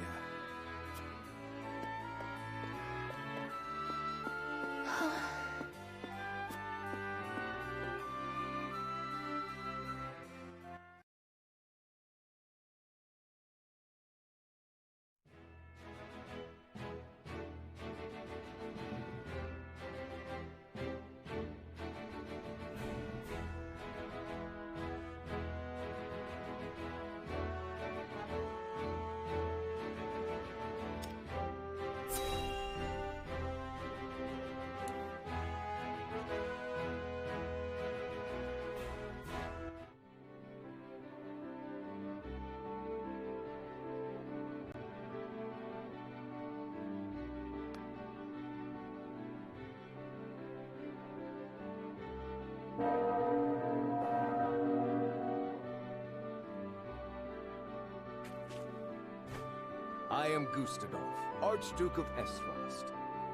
I am Gustadolf, Archduke of Esfrost.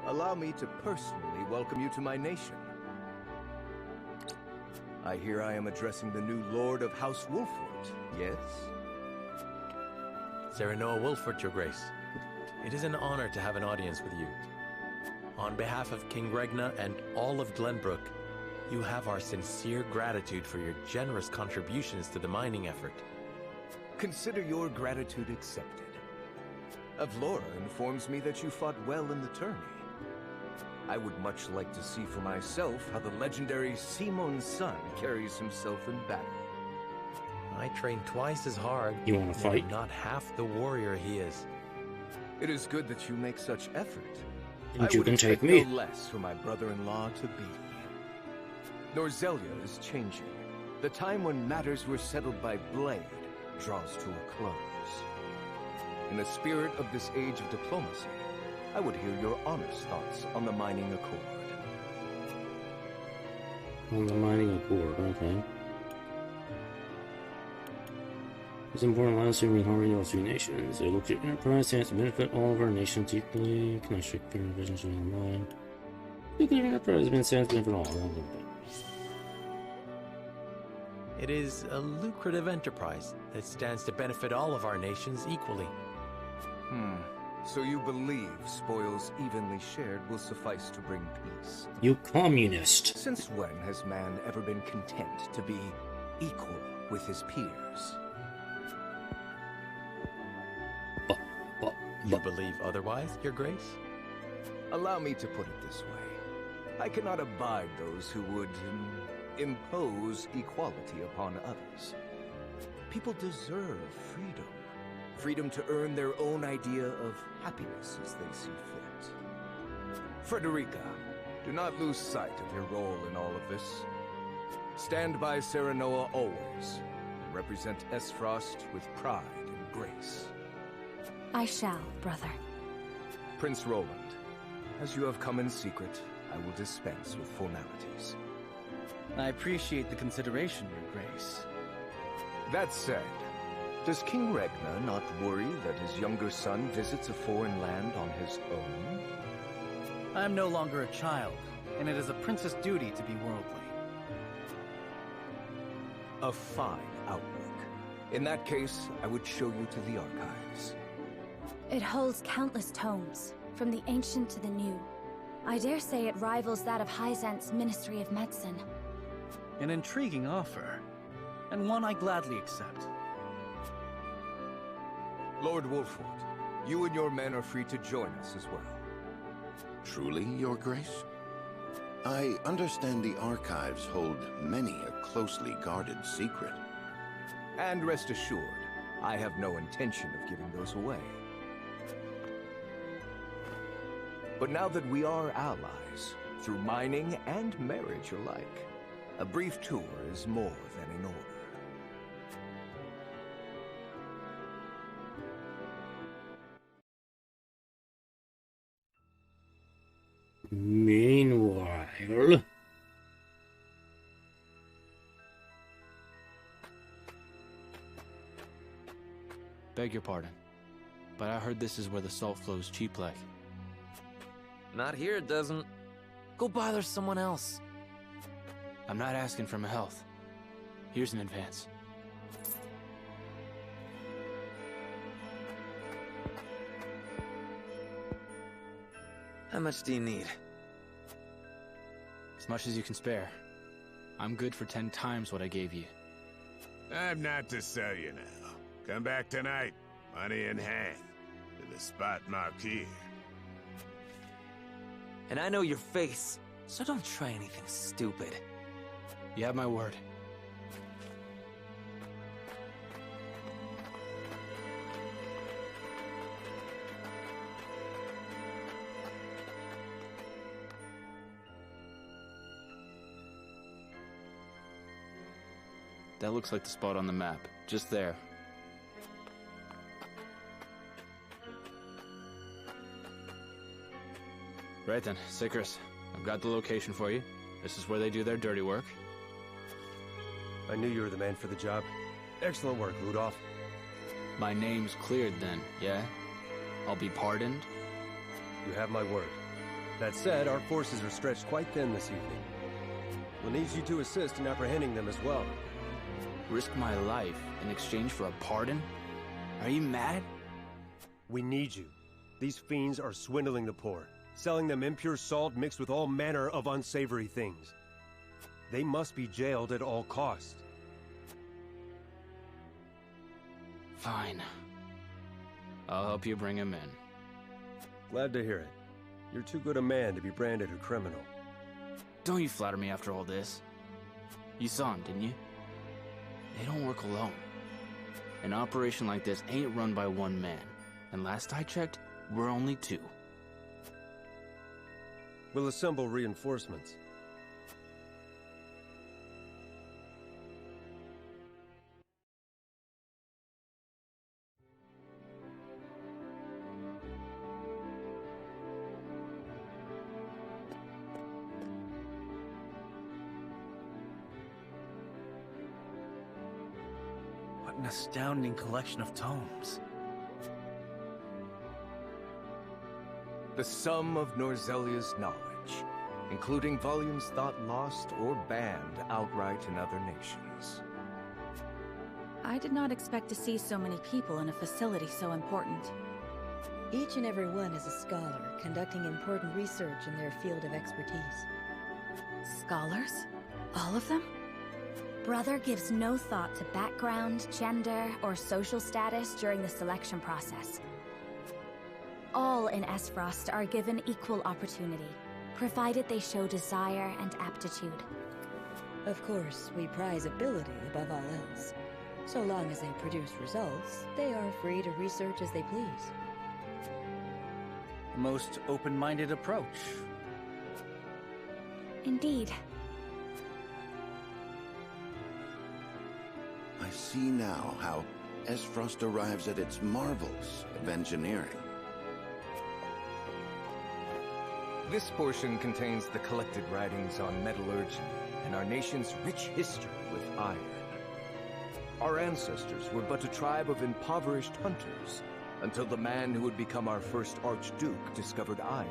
Allow me to personally welcome you to my nation. I hear I am addressing the new Lord of House Wolford, yes? Serenoa Wolford, Your Grace. It is an honor to have an audience with you. On behalf of King Regna and all of Glenbrook, you have our sincere gratitude for your generous contributions to the mining effort. Consider your gratitude accepted. Avlora informs me that you fought well in the tourney. I would much like to see for myself how the legendary Simon's son carries himself in battle. I train twice as hard. You want to fight? I'm not half the warrior he is. It is good that you make such effort. And you can take no me. less for my brother-in-law to be. Norzelia is changing. The time when matters were settled by blade draws to a close. In the spirit of this age of diplomacy, I would hear your honest thoughts on the mining accord. On the mining accord, okay. It's important alliance between harmony of all two nations. They look at enterprise stands to benefit all of our nations equally. Can I strike fair visions on the line? Nuclear enterprise has been sent to benefit all. It is a lucrative enterprise that stands to benefit all of our nations equally. So you believe spoils evenly shared will suffice to bring peace? You communist! Since when has man ever been content to be equal with his peers? You believe otherwise, Your Grace? Allow me to put it this way. I cannot abide those who would impose equality upon others. People deserve freedom. Freedom to earn their own idea of happiness as they see fit. Frederica, do not lose sight of your role in all of this. Stand by Serenoa always, and represent Esfrost with pride and grace. I shall, brother. Prince Roland, as you have come in secret, I will dispense with formalities. I appreciate the consideration, Your Grace. That said, does King Regna not worry that his younger son visits a foreign land on his own? I am no longer a child, and it is a prince's duty to be worldly. A fine outlook. In that case, I would show you to the archives. It holds countless tomes, from the ancient to the new. I dare say it rivals that of Hyzant's Ministry of Medicine. An intriguing offer, and one I gladly accept. Lord Wolford, you and your men are free to join us as well. Truly, Your Grace? I understand the archives hold many a closely guarded secret. And rest assured, I have no intention of giving those away. But now that we are allies, through mining and marriage alike, a brief tour is more than in order. Meanwhile... Beg your pardon, but I heard this is where the salt flows cheap like. Not here, it doesn't. Go bother someone else. I'm not asking for my health. Here's an advance. How much do you need? As much as you can spare. I'm good for 10 times what I gave you. I'm not to sell you now. Come back tonight, money in hand, to the spot marked here. And I know your face, so don't try anything stupid. You have my word. That looks like the spot on the map. Just there. Right then, Sickers. I've got the location for you. This is where they do their dirty work. I knew you were the man for the job. Excellent work, Rudolph. My name's cleared then, yeah? I'll be pardoned? You have my word. That said, our forces are stretched quite thin this evening. We'll need you to assist in apprehending them as well. Risk my life in exchange for a pardon? Are you mad? We need you. These fiends are swindling the poor, selling them impure salt mixed with all manner of unsavory things. They must be jailed at all costs. Fine. I'll help you bring him in. Glad to hear it. You're too good a man to be branded a criminal. Don't you flatter me after all this. You saw him, didn't you? They don't work alone. An operation like this ain't run by one man. And last I checked, we're only two. We'll assemble reinforcements. What an astounding collection of tomes. The sum of Norzelia's knowledge, including volumes thought lost or banned outright in other nations. I did not expect to see so many people in a facility so important. Each and every one is a scholar, conducting important research in their field of expertise. Scholars? All of them? Brother gives no thought to background, gender, or social status during the selection process. All in Esfrost are given equal opportunity, provided they show desire and aptitude. Of course, we prize ability above all else. So long as they produce results, they are free to research as they please. Most open-minded approach. Indeed. I see now how Esfrost arrives at its marvels of engineering. This portion contains the collected writings on metallurgy and our nation's rich history with iron. Our ancestors were but a tribe of impoverished hunters until the man who would become our first Archduke discovered iron.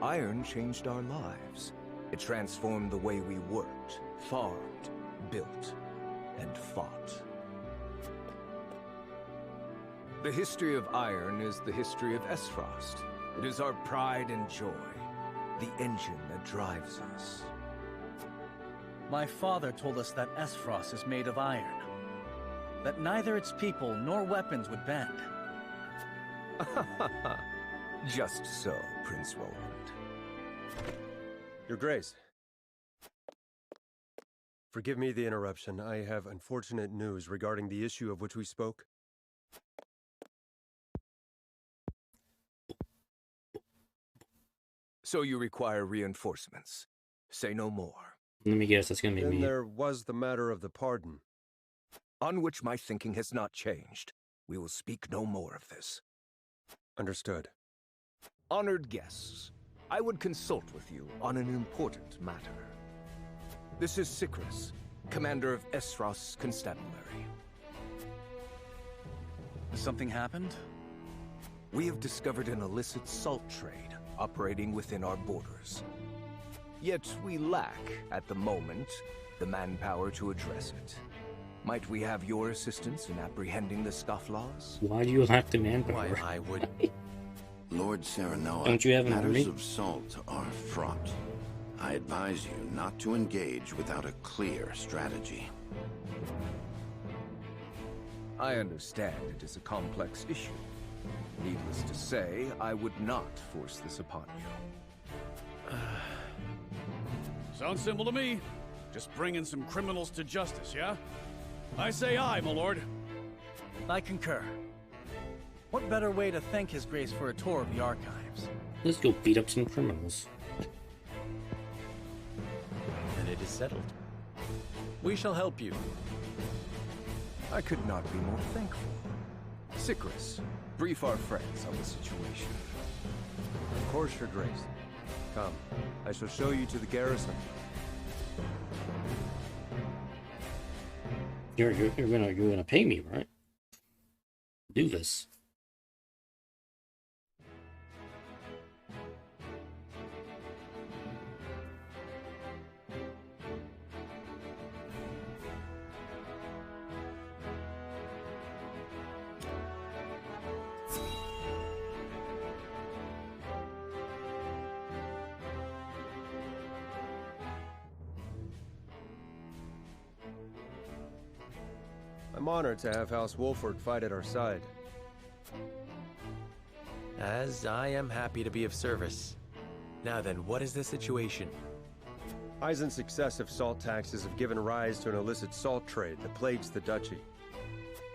Iron changed our lives. It transformed the way we worked, farmed, built, and fought. The history of iron is the history of Esfrost. It is our pride and joy, the engine that drives us. My father told us that Esfrost is made of iron, that neither its people nor weapons would bend. Just so, Prince Roland. Your Grace. Forgive me the interruption. I have unfortunate news regarding the issue of which we spoke. So you require reinforcements. Say no more. Let me guess, that's gonna be Then me. there was the matter of the pardon. On which my thinking has not changed. We will speak no more of this. Understood. Honored guests, I would consult with you on an important matter. This is Sikris, commander of Esfrost's constabulary. Has something happened? We have discovered an illicit salt trade operating within our borders. Yet we lack, at the moment, the manpower to address it. Might we have your assistance in apprehending the scofflaws? Why do you lack the manpower? Why, I would... Lord Serenoa, Don't you have an matters army? of salt are fraught. I advise you not to engage without a clear strategy. I understand it is a complex issue. Needless to say, I would not force this upon you. Sounds simple to me. Just bringing some criminals to justice, yeah? I say aye, my lord. I concur. What better way to thank His Grace for a tour of the archives? Let's go beat up some criminals. And it is settled. We shall help you. I could not be more thankful. Sikris, brief our friends on the situation. Of course, Your Grace. Come, I shall show you to the garrison. You're gonna pay me, right? Do this. I'm honored to have House Wolford fight at our side. As I am happy to be of service. Now then, what is the situation? Eisen's excessive salt taxes have given rise to an illicit salt trade that plagues the duchy.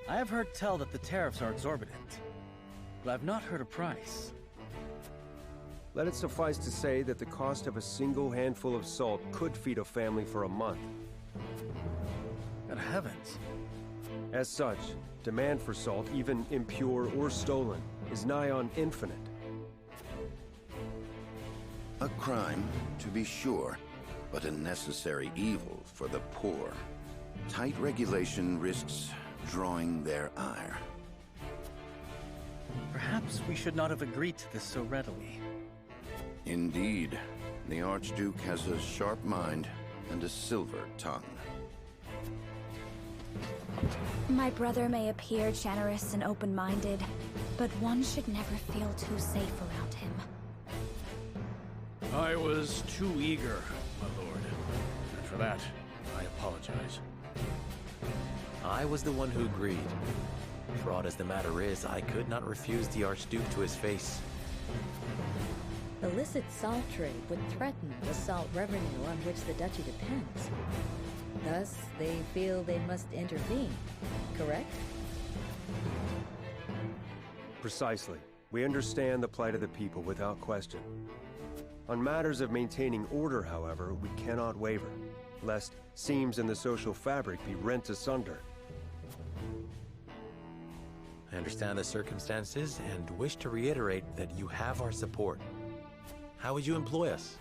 I have heard tell that the tariffs are exorbitant, but I've not heard a price. Let it suffice to say that the cost of a single handful of salt could feed a family for a month. Good heavens. As such, demand for salt, even impure or stolen, is nigh on infinite. A crime, to be sure, but a necessary evil for the poor. Tight regulation risks drawing their ire. Perhaps we should not have agreed to this so readily. Indeed. The Archduke has a sharp mind and a silver tongue. My brother may appear generous and open-minded, but one should never feel too safe around him. I was too eager, my lord. And for that, I apologize. I was the one who agreed. Fraught as the matter is, I could not refuse the Archduke to his face. Illicit salt trade would threaten the salt revenue on which the duchy depends. Thus, they feel they must intervene, correct? Precisely. We understand the plight of the people without question. On matters of maintaining order, however, we cannot waver, lest seams in the social fabric be rent asunder. I understand the circumstances and wish to reiterate that you have our support. How would you employ us?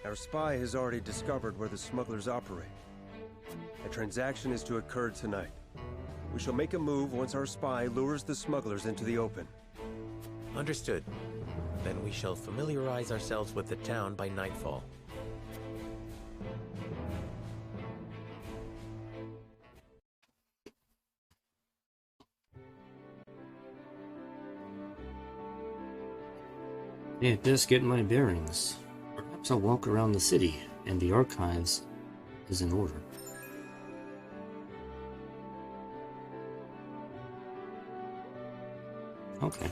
Our spy has already discovered where the smugglers operate. A transaction is to occur tonight. We shall make a move once our spy lures the smugglers into the open. Understood. Then we shall familiarize ourselves with the town by nightfall. Yeah, best get my bearings. Perhaps I'll walk around the city, and the archives is in order. Okay.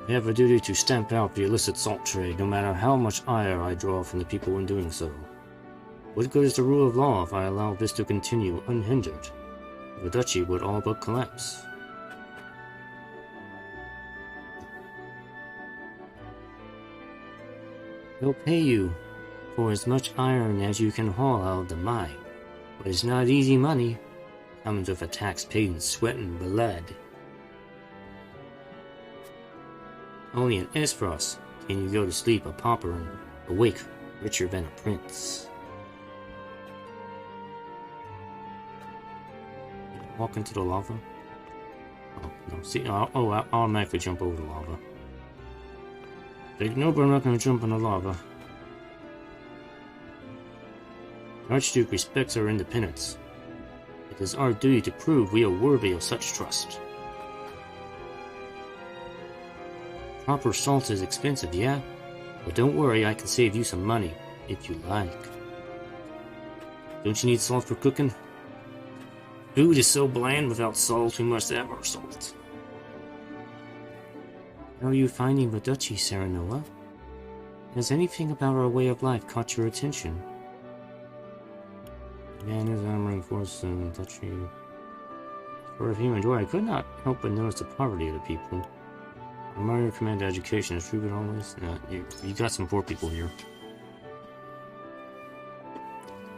I have a duty to stamp out the illicit salt trade, no matter how much ire I draw from the people in doing so. What good is the rule of law if I allow this to continue unhindered? The duchy would all but collapse. They'll pay you for as much iron as you can haul out of the mine, but it's not easy money. It comes with a tax paid in sweat and blood. Only in Esfrost can you go to sleep a pauper and awake richer than a prince. Walk into the lava? Oh, no, see, I automatically jump over the lava. Like, nope, I'm not gonna jump in the lava. The Archduke respects our independence. It is our duty to prove we are worthy of such trust. Proper salt is expensive, yeah? But don't worry, I can save you some money, if you like. Don't you need salt for cooking? Food is so bland without salt, we must have our salt. How are you finding the duchy, Serenoa? Has anything about our way of life caught your attention? Man is armoring force in the duchy. For a human joy, I could not help but notice the poverty of the people. I admire your command to education, is true but always? You got some poor people here.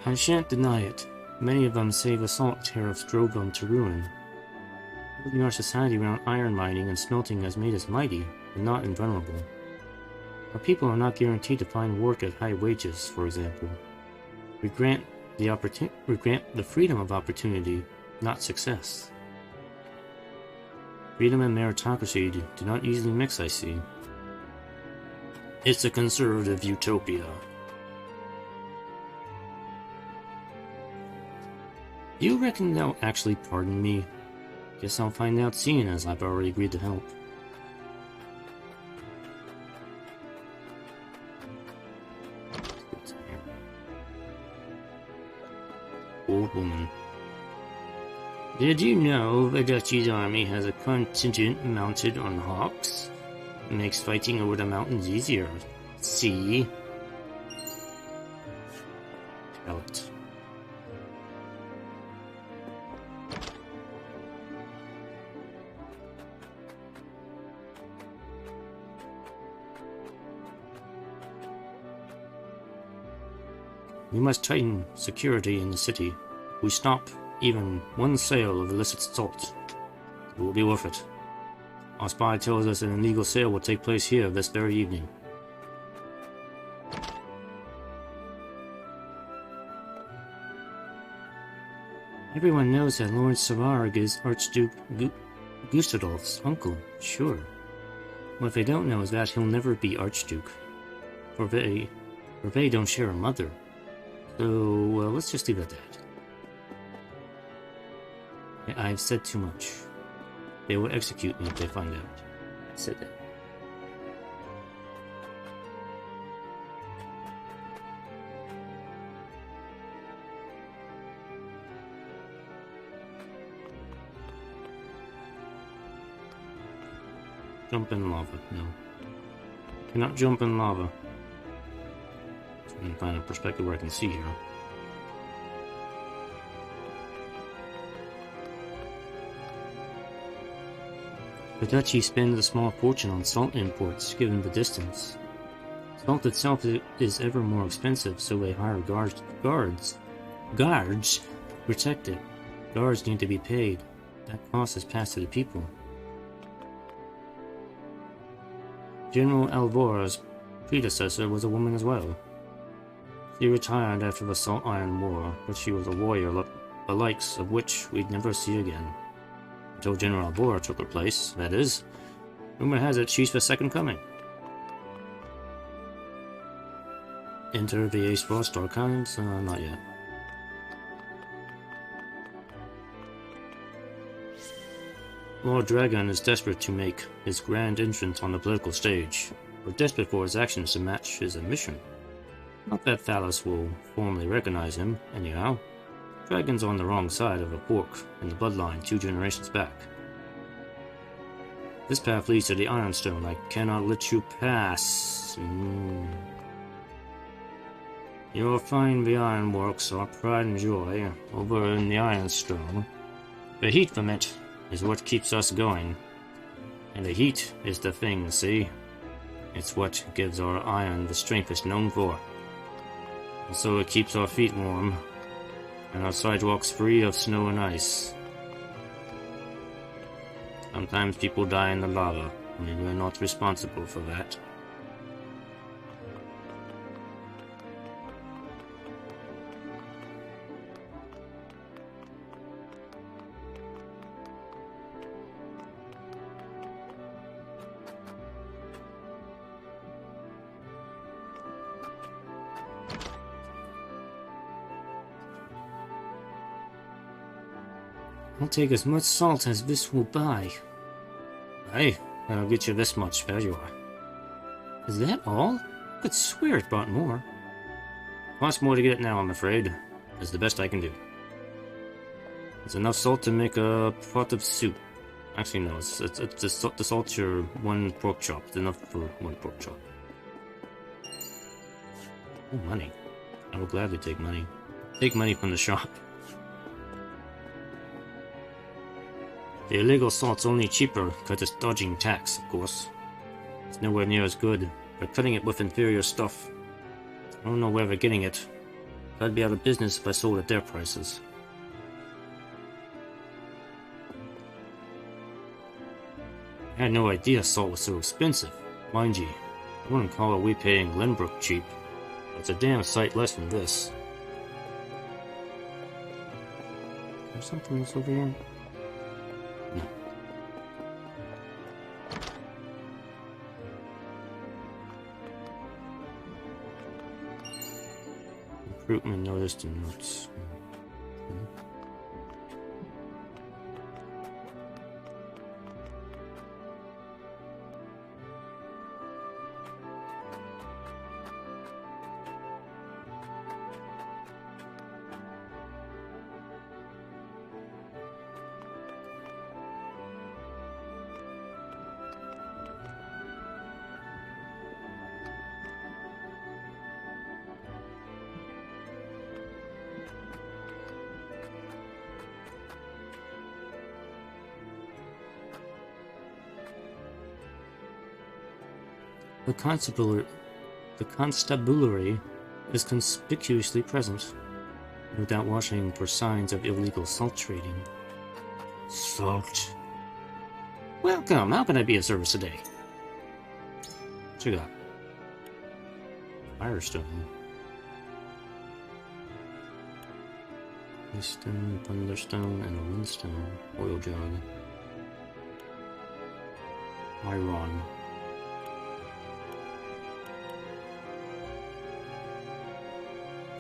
I shan't deny it. Many of them say the salt tariffs drove them to ruin. Building our society around iron mining and smelting has made us mighty, but not invulnerable. Our people are not guaranteed to find work at high wages, for example. We grant the freedom of opportunity, not success. Freedom and meritocracy do not easily mix, I see. It's a conservative utopia. You reckon they'll actually pardon me? Guess I'll find out soon, as I've already agreed to help. Old woman. Did you know the Duchy's army has a contingent mounted on hawks? It makes fighting over the mountains easier. See? Tell it. We must tighten security in the city. If we stop even one sale of illicit salt, it will be worth it. Our spy tells us an illegal sale will take place here this very evening. Everyone knows that Lord Sararg is Archduke Gustadolf's uncle, sure. What they don't know is that he'll never be Archduke. For they don't share a mother. So, let's just leave it at that. I've said too much. They will execute me if they find out. I said that. Jump in lava. No. Cannot jump in lava. Trying to find a perspective where I can see here. The Duchy spends a small fortune on salt imports, given the distance. Salt itself is ever more expensive, so they hire guards to protect it. Guards need to be paid. That cost is passed to the people. General Alvora's predecessor was a woman as well. She retired after the Salt Iron War, but she was a warrior the likes of which we'd never see again. Until General Alvora took her place, that is. Rumor has it she's the second coming. Enter the Ace Frost Archives? Not yet. Lord Dragon is desperate to make his grand entrance on the political stage, but desperate for his actions to match his ambition. Not that Thalos will formally recognize him, anyhow. Dragon's on the wrong side of a fork in the bloodline 2 generations back. This path leads to the Ironstone. I cannot let you pass. You'll find the ironworks, our pride and joy, over in the Ironstone. The heat from it is what keeps us going. And the heat is the thing, see? It's what gives our iron the strength it's known for. And so it keeps our feet warm, and our sidewalks free of snow and ice. Sometimes people die in the lava, and we're not responsible for that. I'll take as much salt as this will buy. Hey, I'll get you this much. There you are. Is that all? I could swear it bought more. Costs more to get it now, I'm afraid. It's the best I can do. It's enough salt to make a pot of soup. Actually, no, it's the salt's your 1 pork chop. It's enough for 1 pork chop. Oh, money. I will gladly take money. Take money from the shop. The illegal salt's only cheaper because it's dodging tax, of course. It's nowhere near as good. They're cutting it with inferior stuff. I don't know where they're getting it. I'd be out of business if I sold at their prices. I had no idea salt was so expensive. Mind you, I wouldn't call what we pay in Glenbrook cheap. It's a damn sight less than this. There's something else over here? No. Recruitment noticed and notes. The constabulary is conspicuously present, no doubt watching for signs of illegal salt trading. Salt. Welcome, how can I be of service today? What you got? Firestone. Stone, thunderstone, and a windstone. Oil jug. Iron.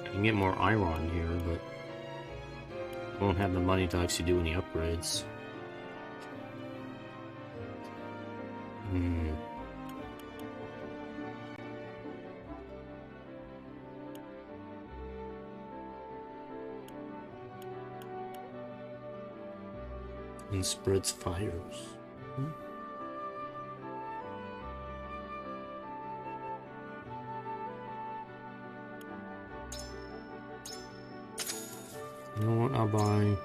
I can get more iron here, but I won't have the money to actually do any upgrades. And spreads fires. You know what? I'll buy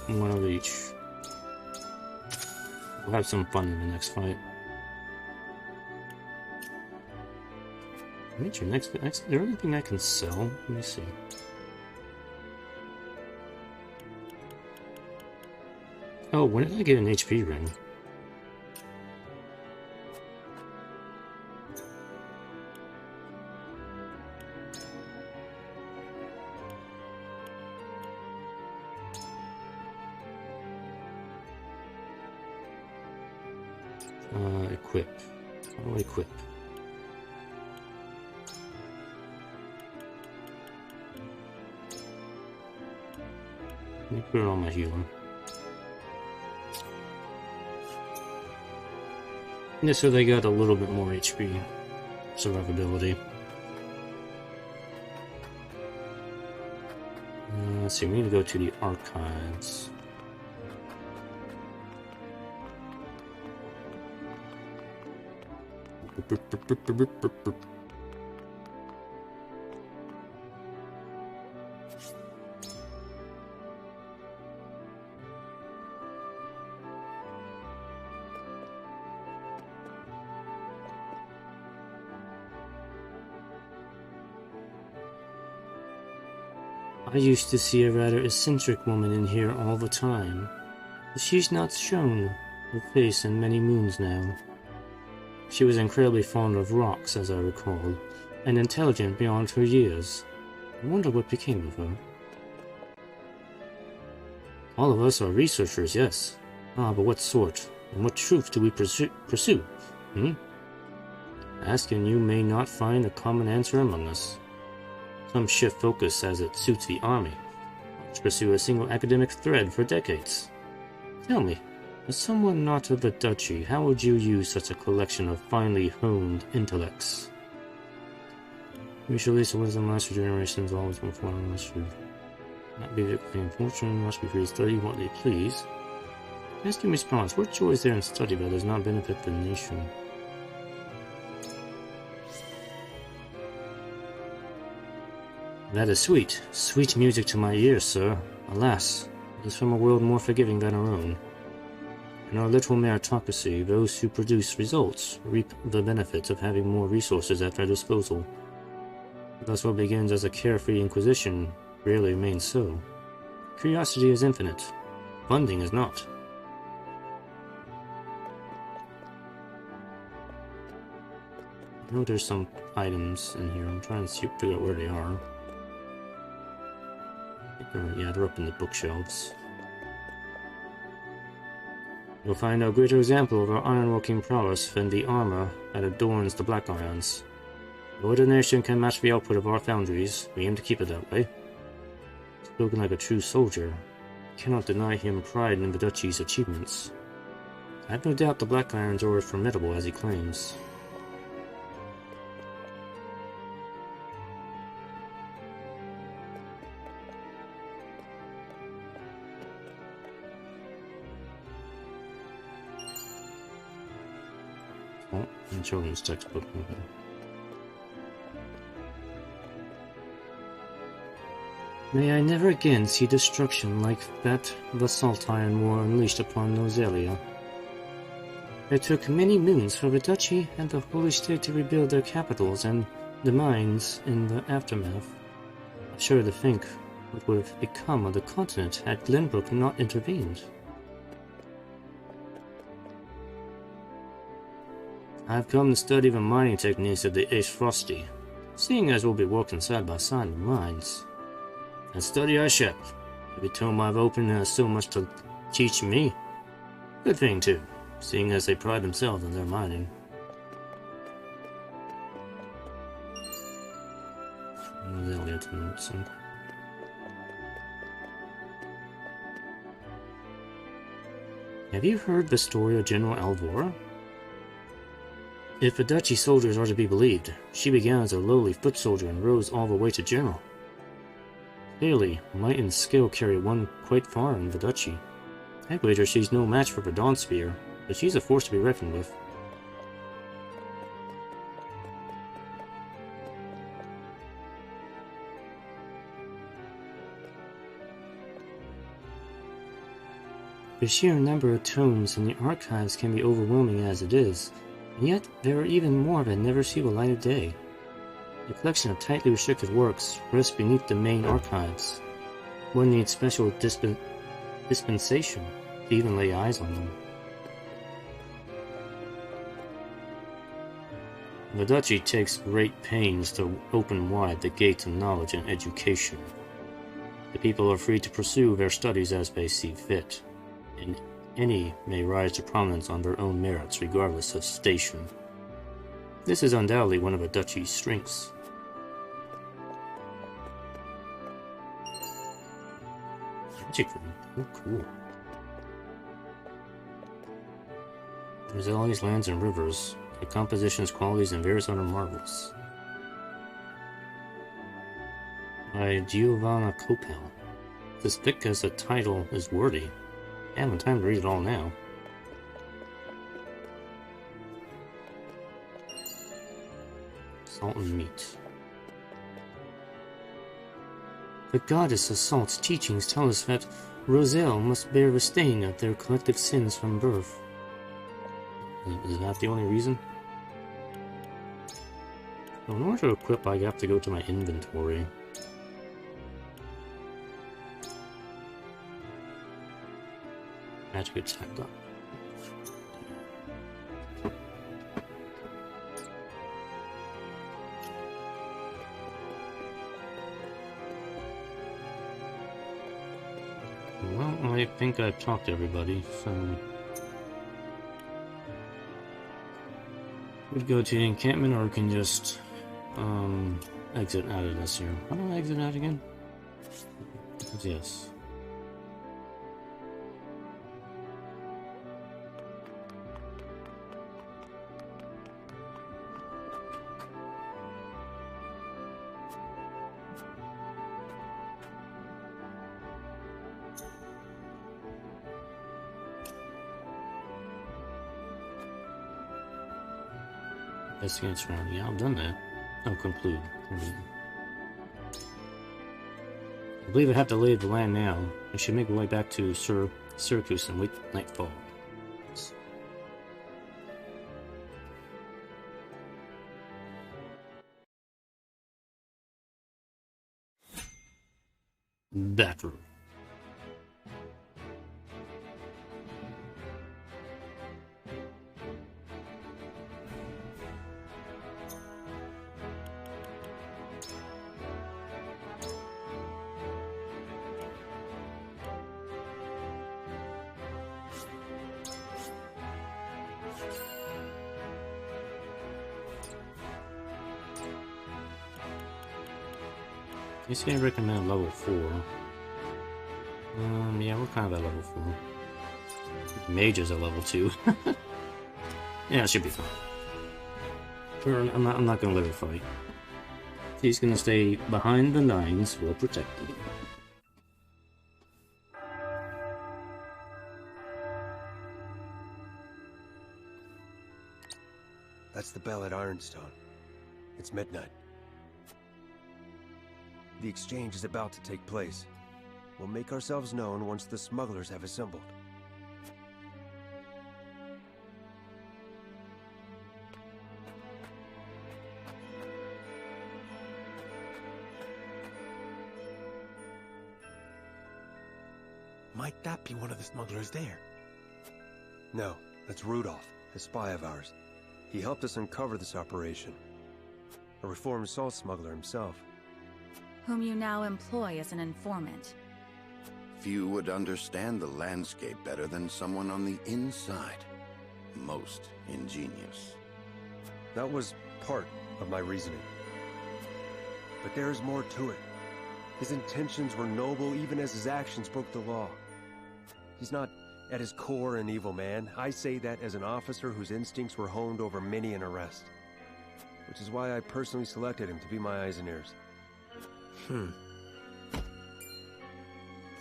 one of each. We'll have some fun in the next fight. Nature next. Is there anything I can sell? Let me see. Oh, when did I get an HP ring? Equip. How do I equip? Let me put it on my healer. Yeah, so they got a little bit more HP survivability. Let's see, we need to go to the archives. I used to see a rather eccentric woman in here all the time, but she's not shown her face in many moons now. She was incredibly fond of rocks, as I recall, and intelligent beyond her years. I wonder what became of her. All of us are researchers, yes. Ah, but what sort, and what truth do we pursue? Ask and you may not find a common answer among us. Some shift focus as it suits the army, others pursue a single academic thread for decades. Tell me, as someone not of the duchy, how would you use such a collection of finely honed intellects? Usually, so wisdom master generations always before us should not be victim of fortune, must be free to study what they please. Ask in response, what joy is there in study that does not benefit the nation? That is sweet, sweet music to my ears, sir. Alas, it is from a world more forgiving than our own. In our little meritocracy, those who produce results reap the benefits of having more resources at their disposal. Thus what begins as a carefree inquisition rarely remains so. Curiosity is infinite. Funding is not. I know there's some items in here. I'm trying to figure out where they are. Yeah, they're up in the bookshelves. You'll find no greater example of our ironworking prowess than the armor that adorns the Black Irons. No other nation can match the output of our foundries. We aim to keep it that way. Spoken like a true soldier, I cannot deny him pride in the Duchy's achievements. I have no doubt the Black Irons are as formidable as he claims. Oh, and children's textbook. Okay. May I never again see destruction like that the Salt Iron War unleashed upon Noselia. It took many moons for the duchy and the Holy State to rebuild their capitals and the mines in the aftermath. I shudder to think what would have become of the continent had Glenbrook not intervened. I've come to study the mining techniques of the Ace Frosty, seeing as we'll be working side by side in the mines. And study I shall. Every tome I've opened has so much to teach me. Good thing, too, seeing as they pride themselves on their mining. Have you heard the story of General Alvora? If the duchy soldiers are to be believed, she began as a lowly foot soldier and rose all the way to general. Clearly, might and skill carry one quite far in the duchy. I wager she's no match for the Dawn Spear, but she's a force to be reckoned with. The sheer number of tomes in the archives can be overwhelming as it is, and yet there are even more that never see the light of day. The collection of tightly restricted works rests beneath the main archives. One needs special dispensation to even lay eyes on them. The duchy takes great pains to open wide the gates of knowledge and education. The people are free to pursue their studies as they see fit, and any may rise to prominence on their own merits regardless of station. This is undoubtedly one of the duchy's strengths. Magic room. Oh, cool. There's all these lands and rivers, their compositions, qualities, and various other marvels. By Giovanna Copel. This thick as the title is wordy. I haven't time to read it all now. Salt and meat. The goddess of salt's teachings tell us that Roselle must bear the stain of their collective sins from birth. Is that the only reason? So in order to equip, I have to go to my inventory. Magic attack up. Well, I think I've talked to everybody, so we'd go to the encampment, or we can just exit out of this here. How do I exit out again? Yes. Investigate surrounding. Yeah, I've done that. I'll conclude. I believe I have to leave the land now. I should make my way back to Syracuse and wait nightfall. Bathroom. You see, I recommend level 4. Yeah, we're kind of at level 4. Mage is at level 2. Yeah, it should be fine. I'm not gonna let her fight. She's gonna stay behind the lines, well protected. That's the bell at Ironstone. It's midnight. The exchange is about to take place. We'll make ourselves known once the smugglers have assembled. Might that be one of the smugglers there? No, that's Rudolph, a spy of ours. He helped us uncover this operation. A reformed salt smuggler himself. Whom you now employ as an informant. Few would understand the landscape better than someone on the inside. Most ingenious. That was part of my reasoning. But there is more to it. His intentions were noble even as his actions broke the law. He's not at his core an evil man. I say that as an officer whose instincts were honed over many an arrest. Which is why I personally selected him to be my eyes and ears. The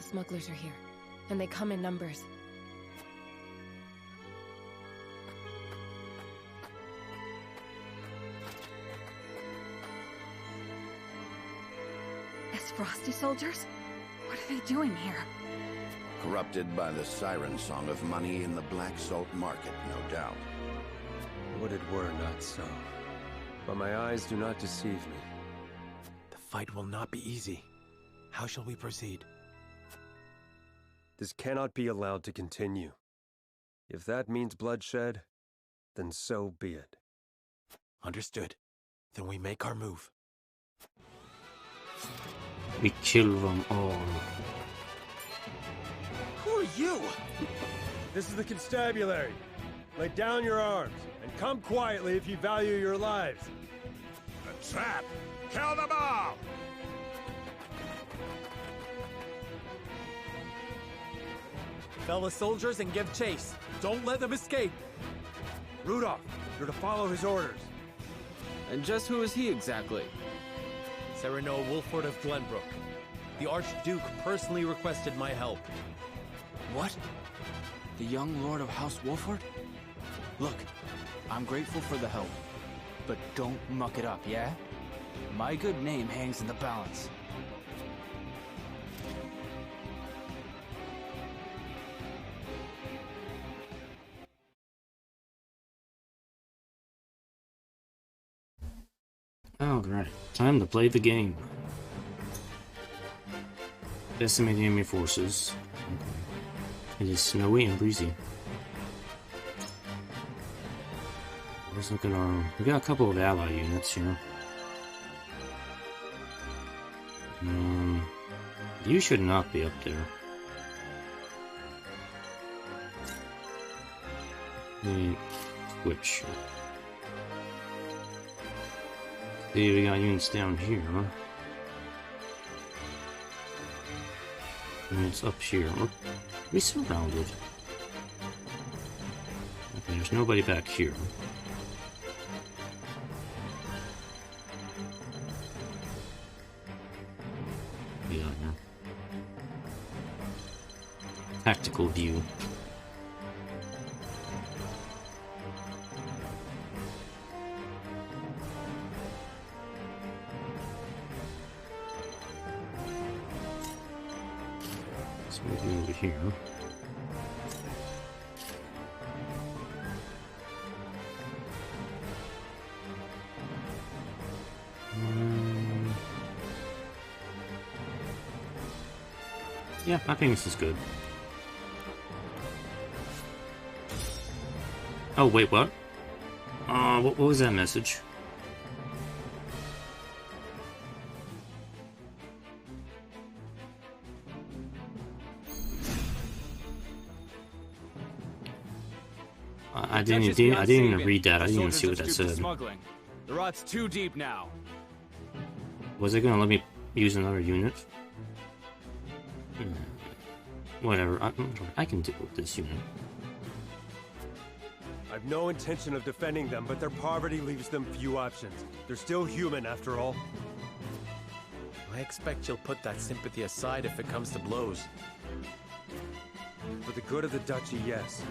smugglers are here, and they come in numbers. Frosty soldiers? What are they doing here? Corrupted by the siren song of money in the black salt market, no doubt. Would it were not so. But my eyes do not deceive me. The fight will not be easy. How shall we proceed? This cannot be allowed to continue. If that means bloodshed, then so be it. Understood. Then we make our move. We kill them all. Who are you? This is the constabulary. Lay down your arms, and come quietly if you value your lives. A trap! Kill them all! Fellow soldiers, and give chase. Don't let them escape. Rudolph, you're to follow his orders. And just who is he exactly? Sereno Wolford of Glenbrook. The Archduke personally requested my help. What? The young Lord of House Wolford? Look, I'm grateful for the help, but don't muck it up, yeah? My good name hangs in the balance. Alright, time to play the game. Decimating enemy forces. It is snowy and breezy. Let's look at our... We got a couple of ally units here. You should not be up there. Switch. See, we got units down here. Units up here. We surrounded. Okay, there's nobody back here. Yeah. Tactical view. So we'll go over here. Yeah, I think this is good. Oh, wait, what? What was that message? I didn't even read that. I didn't even see what that said. The rot's too deep now. Was it gonna let me use another unit? Whatever. I can deal with this unit. I've no intention of defending them, but their poverty leaves them few options. They're still human, after all. I expect you'll put that sympathy aside if it comes to blows. For the good of the duchy, yes.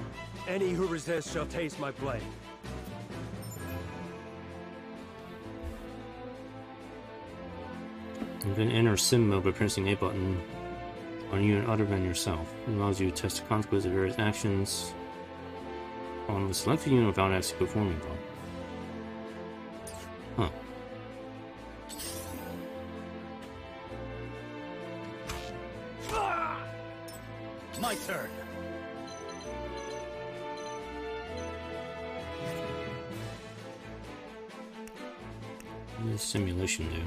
Any who resist shall taste my blade. You can enter sim mode by pressing A button on a unit other than yourself. It allows you to test the consequences of various actions on the selected unit without actually performing them. Huh. My turn. What does simulation do?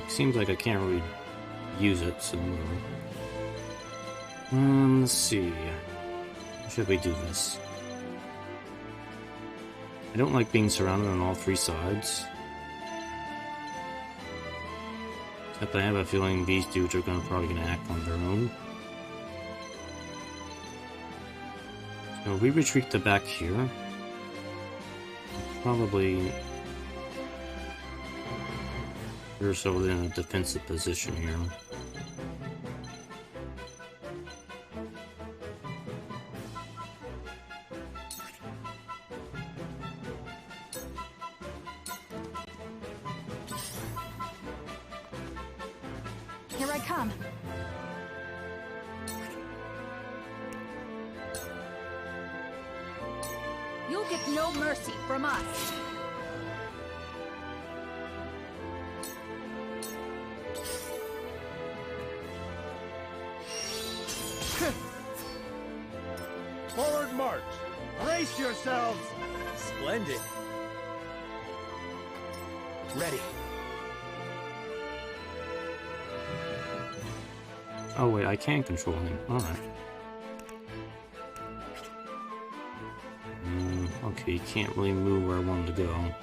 Seems like I can't really use it, so let's see. How should we do this? I don't like being surrounded on all three sides. Except I have a feeling these dudes are probably gonna act on their own. So if we retreat to back here, probably we're so in a defensive position here. Here I come. You'll get no mercy from us. Forward march! Brace yourselves! Splendid. Ready. Oh wait, I can control him. Alright. Okay, he can't really move where I want him to go.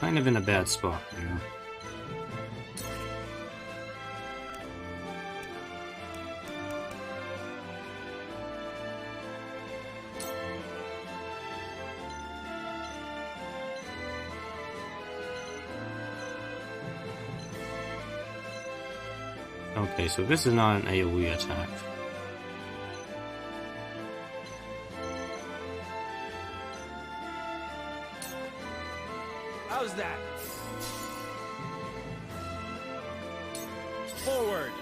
Kind of in a bad spot here. Okay, so this is not an AoE attack. How's that? Forward!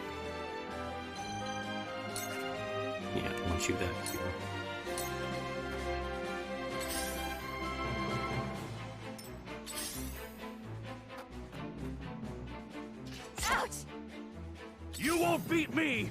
Yeah, I want you back here. Ouch! You won't beat me!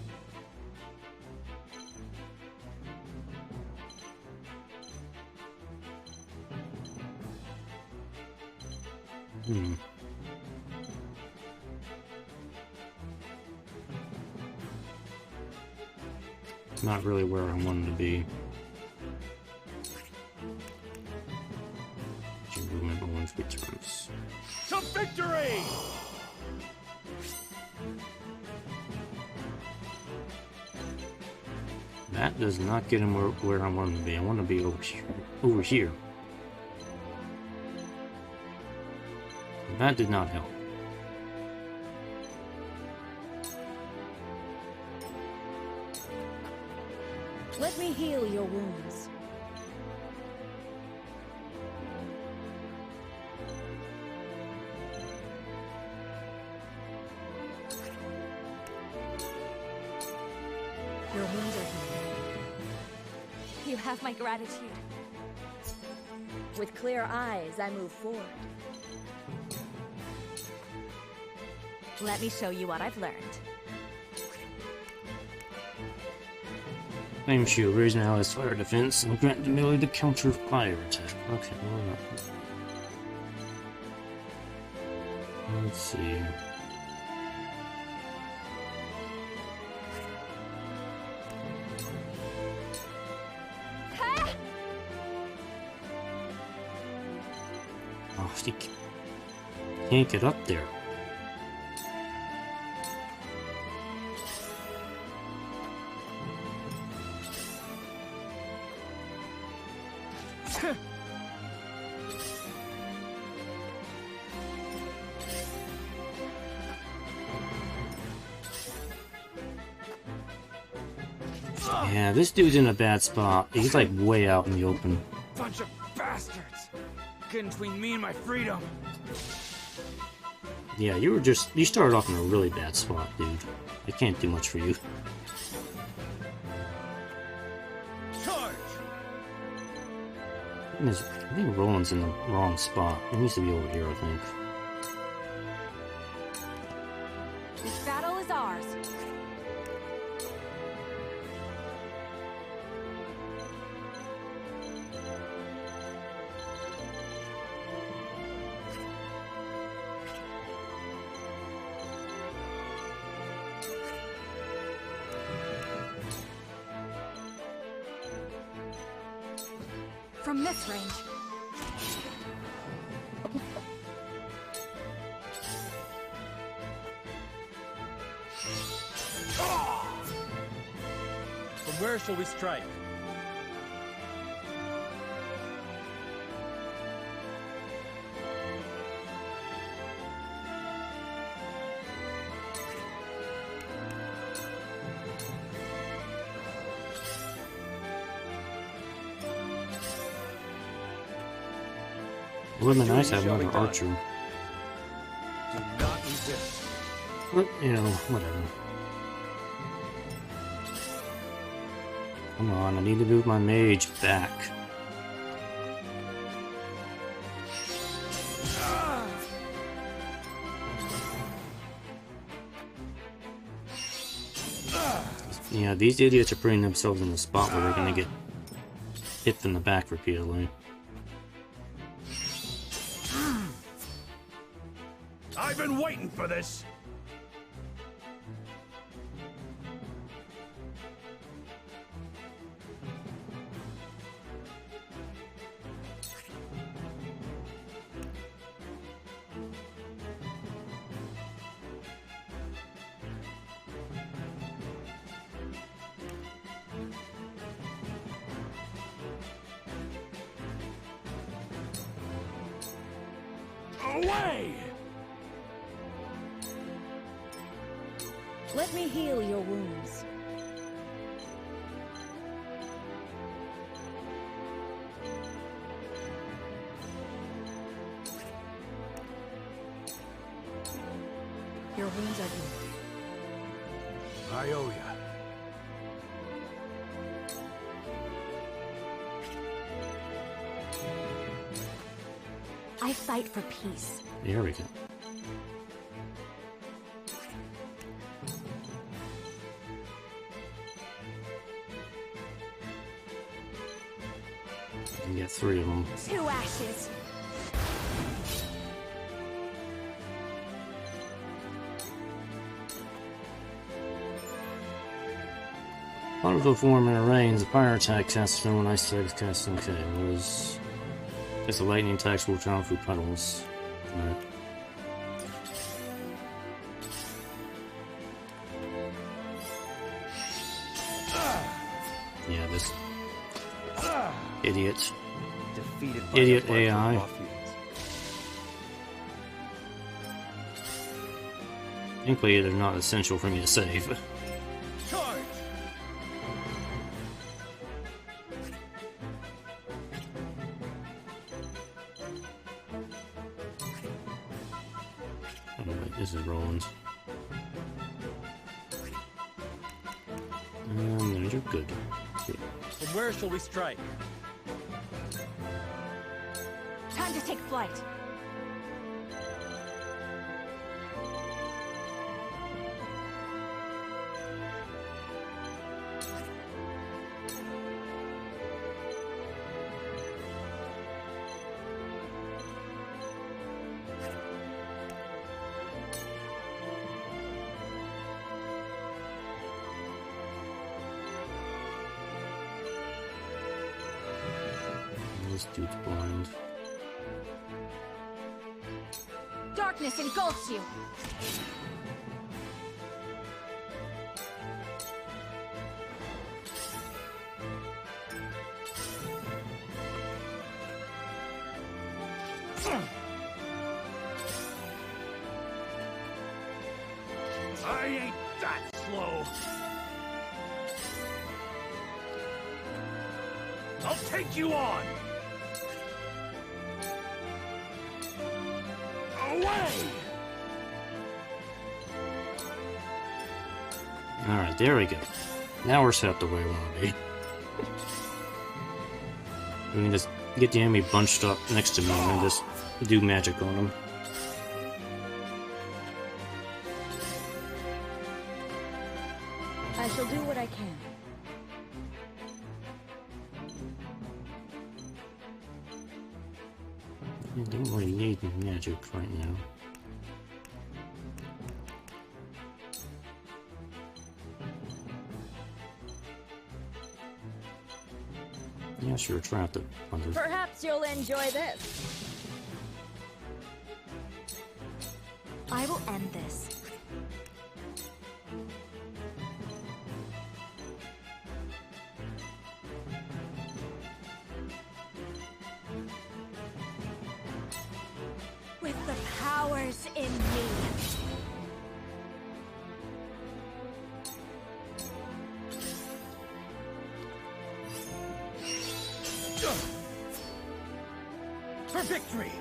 Not really where I wanted to be. Movement once returns. To victory! That does not get him where I want him to be. I want to be over here. That did not help. Let me heal your wounds. Your wounds are healed. You have my gratitude. With clear eyes, I move forward. Let me show you what I've learned. Flame shield, raising allies' fire defense and grant the ability to counter fire attack. Okay, well, let's see. Oh, he can't get up there. Yeah, this dude's in a bad spot. He's like way out in the open. Bunch of bastards! getting between me and my freedom. Yeah, you started off in a really bad spot, dude. I can't do much for you. Charge! I think Roland's in the wrong spot. He needs to be over here, I think. This battle is ours. From this range. From where shall we strike? It would have been nice to have another archer. Do not resist. But, you know, whatever. Come on, I need to move my mage back. Yeah, these idiots are putting themselves in the spot where they're gonna get hit from the back repeatedly. I've been waiting for this! Away! Let me heal your wounds. Your wounds are healed. I owe ya. I fight for peace. There we go. I can get 3 of them. 2 ashes. Part of the form in rains, the fire attack casts stone when ice attack casts okay. Was it's the lightning attacks will travel through puddles. Alright. Yeah, this idiot. Defeated by Idiot the AI. Thankfully, they're not essential for me to save. Charge! Oh, wait, this is Roland's. You're good. From where shall we strike? Time to take flight. This dude's blind. Darkness engulfs you. I ain't that slow! I'll take you on! Alright, there we go. Now we're set up the way we want to be. We can just get the enemy bunched up next to me and then just do magic on them. I shall do what I can. I don't really need magic right now. Yeah, sure, try out the others. Perhaps you'll enjoy this. I will end this. With the powers in me. For victory!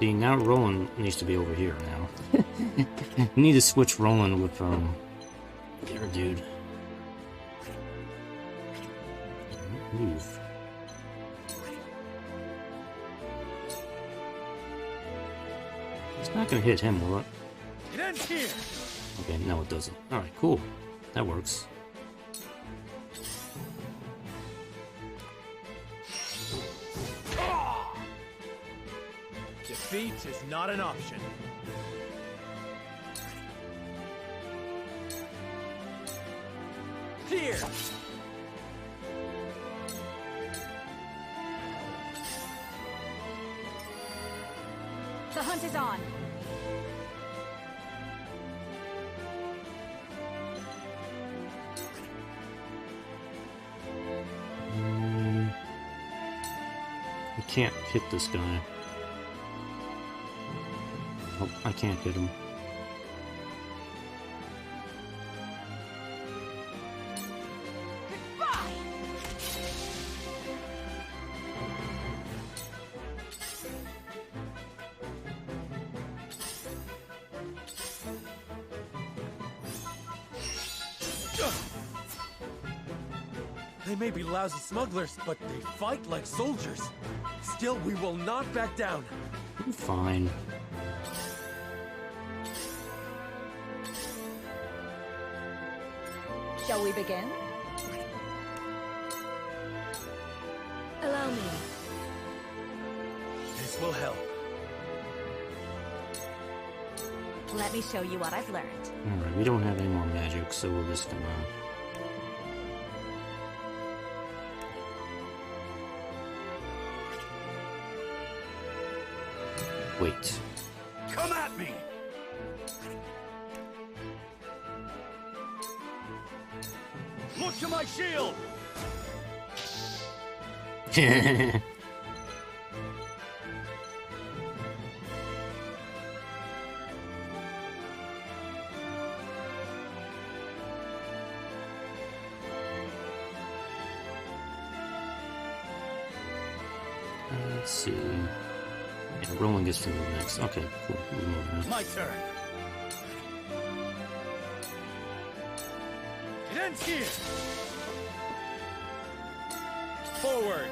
See, now Roland needs to be over here now. We need to switch Roland with, your dude. Move. It's not gonna hit him, will it? It ends here! Okay, no it doesn't. Alright, cool. That works. Defeat is not an option. Here! The hunt is on. I can't hit this guy. Oh, I can't hit him. They may be lousy smugglers, but they fight like soldiers. Still, we will not back down. I'm fine. Shall we begin? Allow me. This will help. Let me show you what I've learned. Alright, we don't have any more magic, so we're just gonna... wait. Come at me! Look to my shield! Let's see. Yeah, Roland gets to move next. Okay, cool. We'll move now. My turn. It ends here. Forward.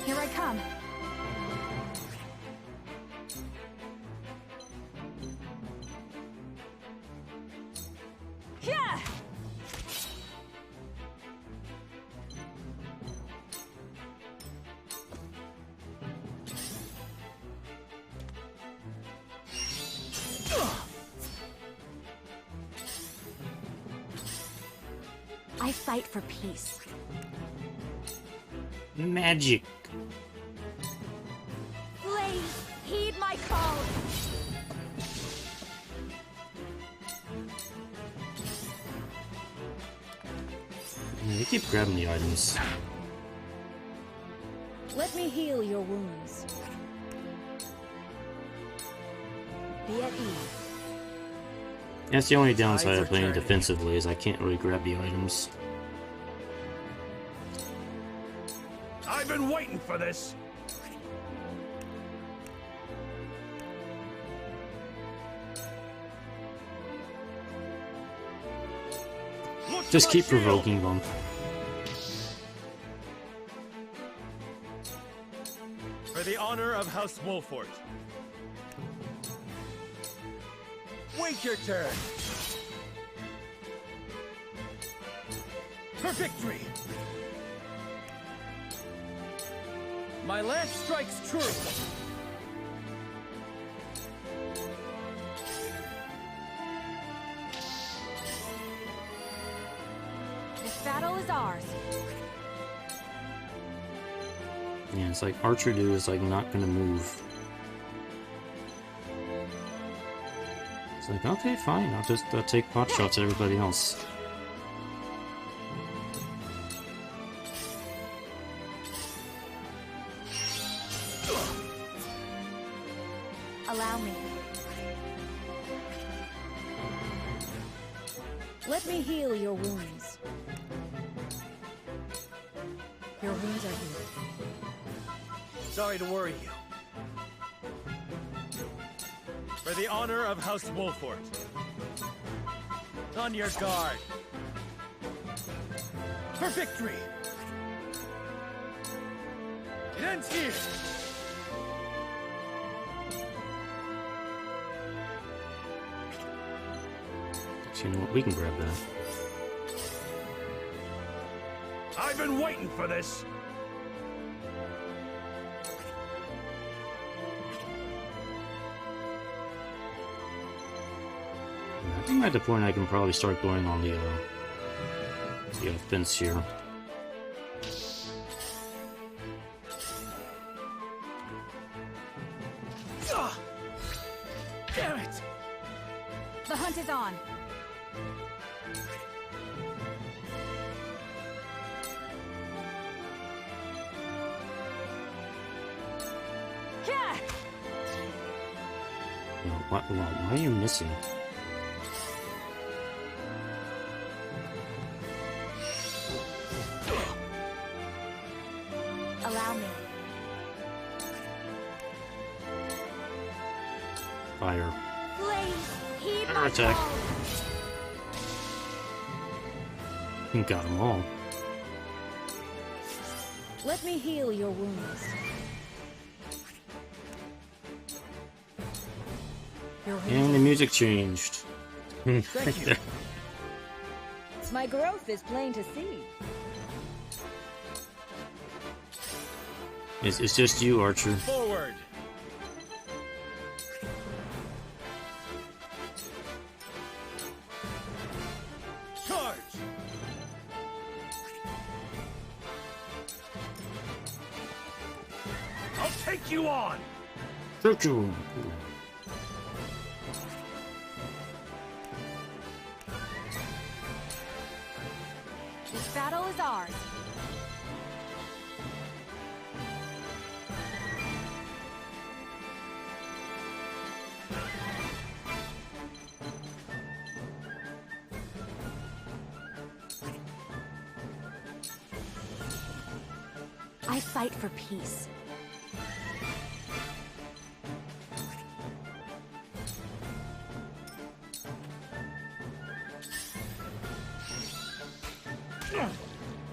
Here I come. Yeah! I fight for peace. Magic. Please, heed my call. Yeah, they keep grabbing the items. Let me heal your wounds. Be at ease. That's the only downside Tides of are playing turning. defensively, is I can't really grab the items. I've been waiting for this. Just keep provoking them. For the honor of House Wolfort. Wait your turn. For victory. My lance strikes true. This battle is ours. Yeah, it's like Archer Dude is like not gonna move. It's like, okay, fine, I'll just take pot shots at everybody else. Allow me. Let me heal your wounds. Your wounds are healed. Sorry to worry you. For the honor of House Wolfort. On your guard. For victory. It ends here. So you know what, we can grab that. I've been waiting for this. I think at the point I can probably start going on the offense here. Damn it! The hunt is on. Yeah. No, why are you missing? Allow me. Fire. Blaze, heed Air my attack. call. You got them all. Let me heal your wounds. Your wounds And the music changed. Right Thank you. there. My growth is plain to see. It's just you, Archer. Forward. Charge. I'll take you on. Shoot you. This battle is ours. I fight for peace.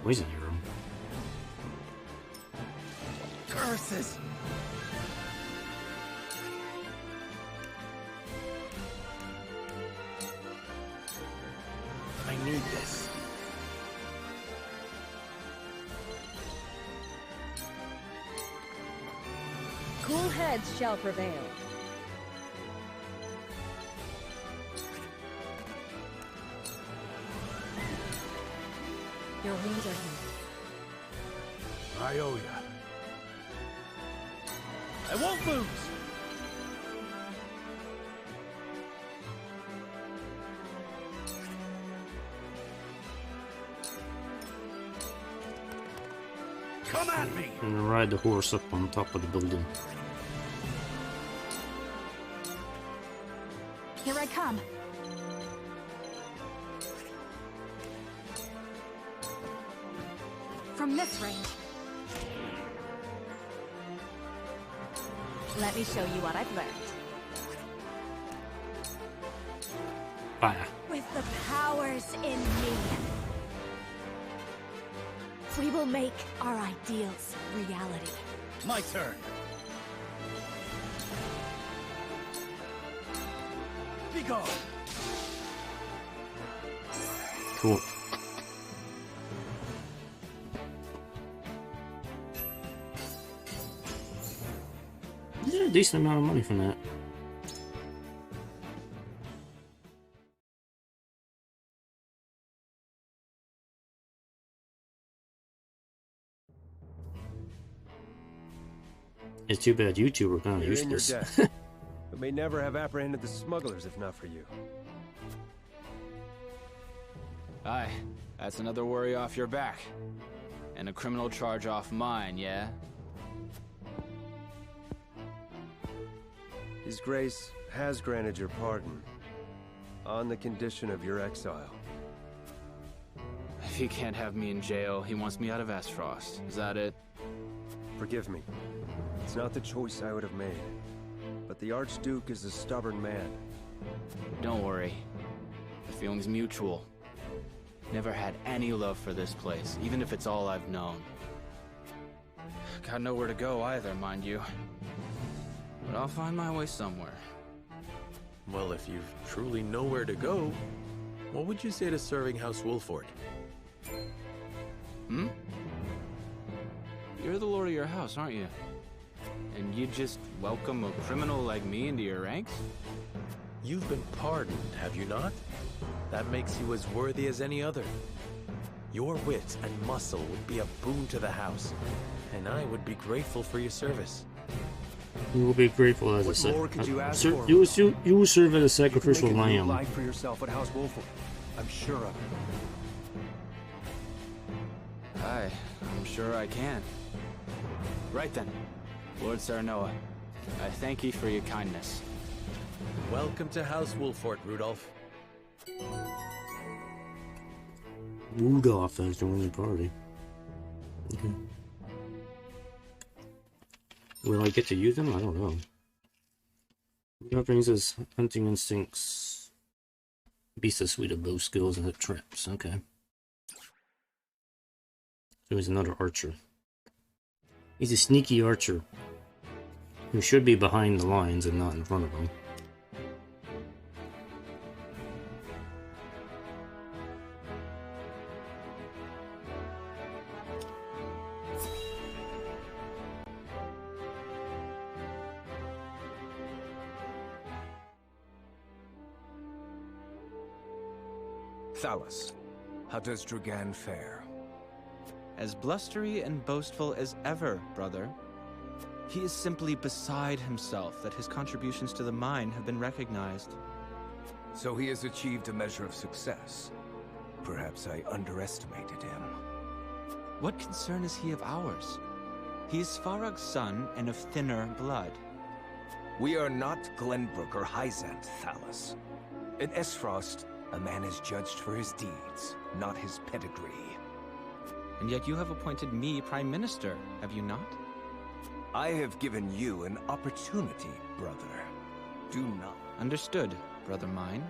Poison arrow. Curses. I need this. Cool heads shall prevail. Your wounds are healed. I owe ya. I won't lose. Come at me. I'm gonna ride the horse up on top of the building. Here I come. this range. Let me show you what I've learned. Fire. With the powers in me, we will make our ideals reality. My turn. Be gone. Cool. You get a decent amount of money from that. It's too bad you two were kind of You're in your useless. debt, but may never have apprehended the smugglers if not for you. Aye, that's another worry off your back. And a criminal charge off mine, yeah? His Grace has granted your pardon, on the condition of your exile. If he can't have me in jail, he wants me out of Aesfrost. Is that it? Forgive me. It's not the choice I would have made. But the Archduke is a stubborn man. Don't worry. The feeling's mutual. Never had any love for this place, even if it's all I've known. Got nowhere to go either, mind you. But I'll find my way somewhere. Well, if you've truly nowhere to go, what would you say to serving House Wolford? Hmm? You're the lord of your house, aren't you? And you just welcome a criminal like me into your ranks? You've been pardoned, have you not? That makes you as worthy as any other. Your wit and muscle would be a boon to the house, and I would be grateful for your service. You will be grateful as What more could you ask for? You will serve as a You sacrificial can make a new lamb. life for yourself at House Wolford. I'm sure of it. Aye, I'm sure I can. Right then, Lord Serenoa, I thank ye for your kindness. Welcome to House Wolford, Rudolph. Rudolph has joined the party. Okay. Will I get to use them? I don't know. Rudolph brings his hunting instincts. Beast of suite of bow skills and hip traps. Okay. So he's another archer. He's a sneaky archer who should be behind the lines and not in front of them. Thalus, how does Dragan fare? As blustery and boastful as ever, brother. He is simply beside himself that his contributions to the mine have been recognized. So he has achieved a measure of success. Perhaps I underestimated him. What concern is he of ours? He is Farag's son and of thinner blood. We are not Glenbrook or Hyzant, Thalus. In Aesfrost, a man is judged for his deeds, not his pedigree. And yet you have appointed me Prime Minister, have you not? I have given you an opportunity, brother. Do not... Understood, brother mine.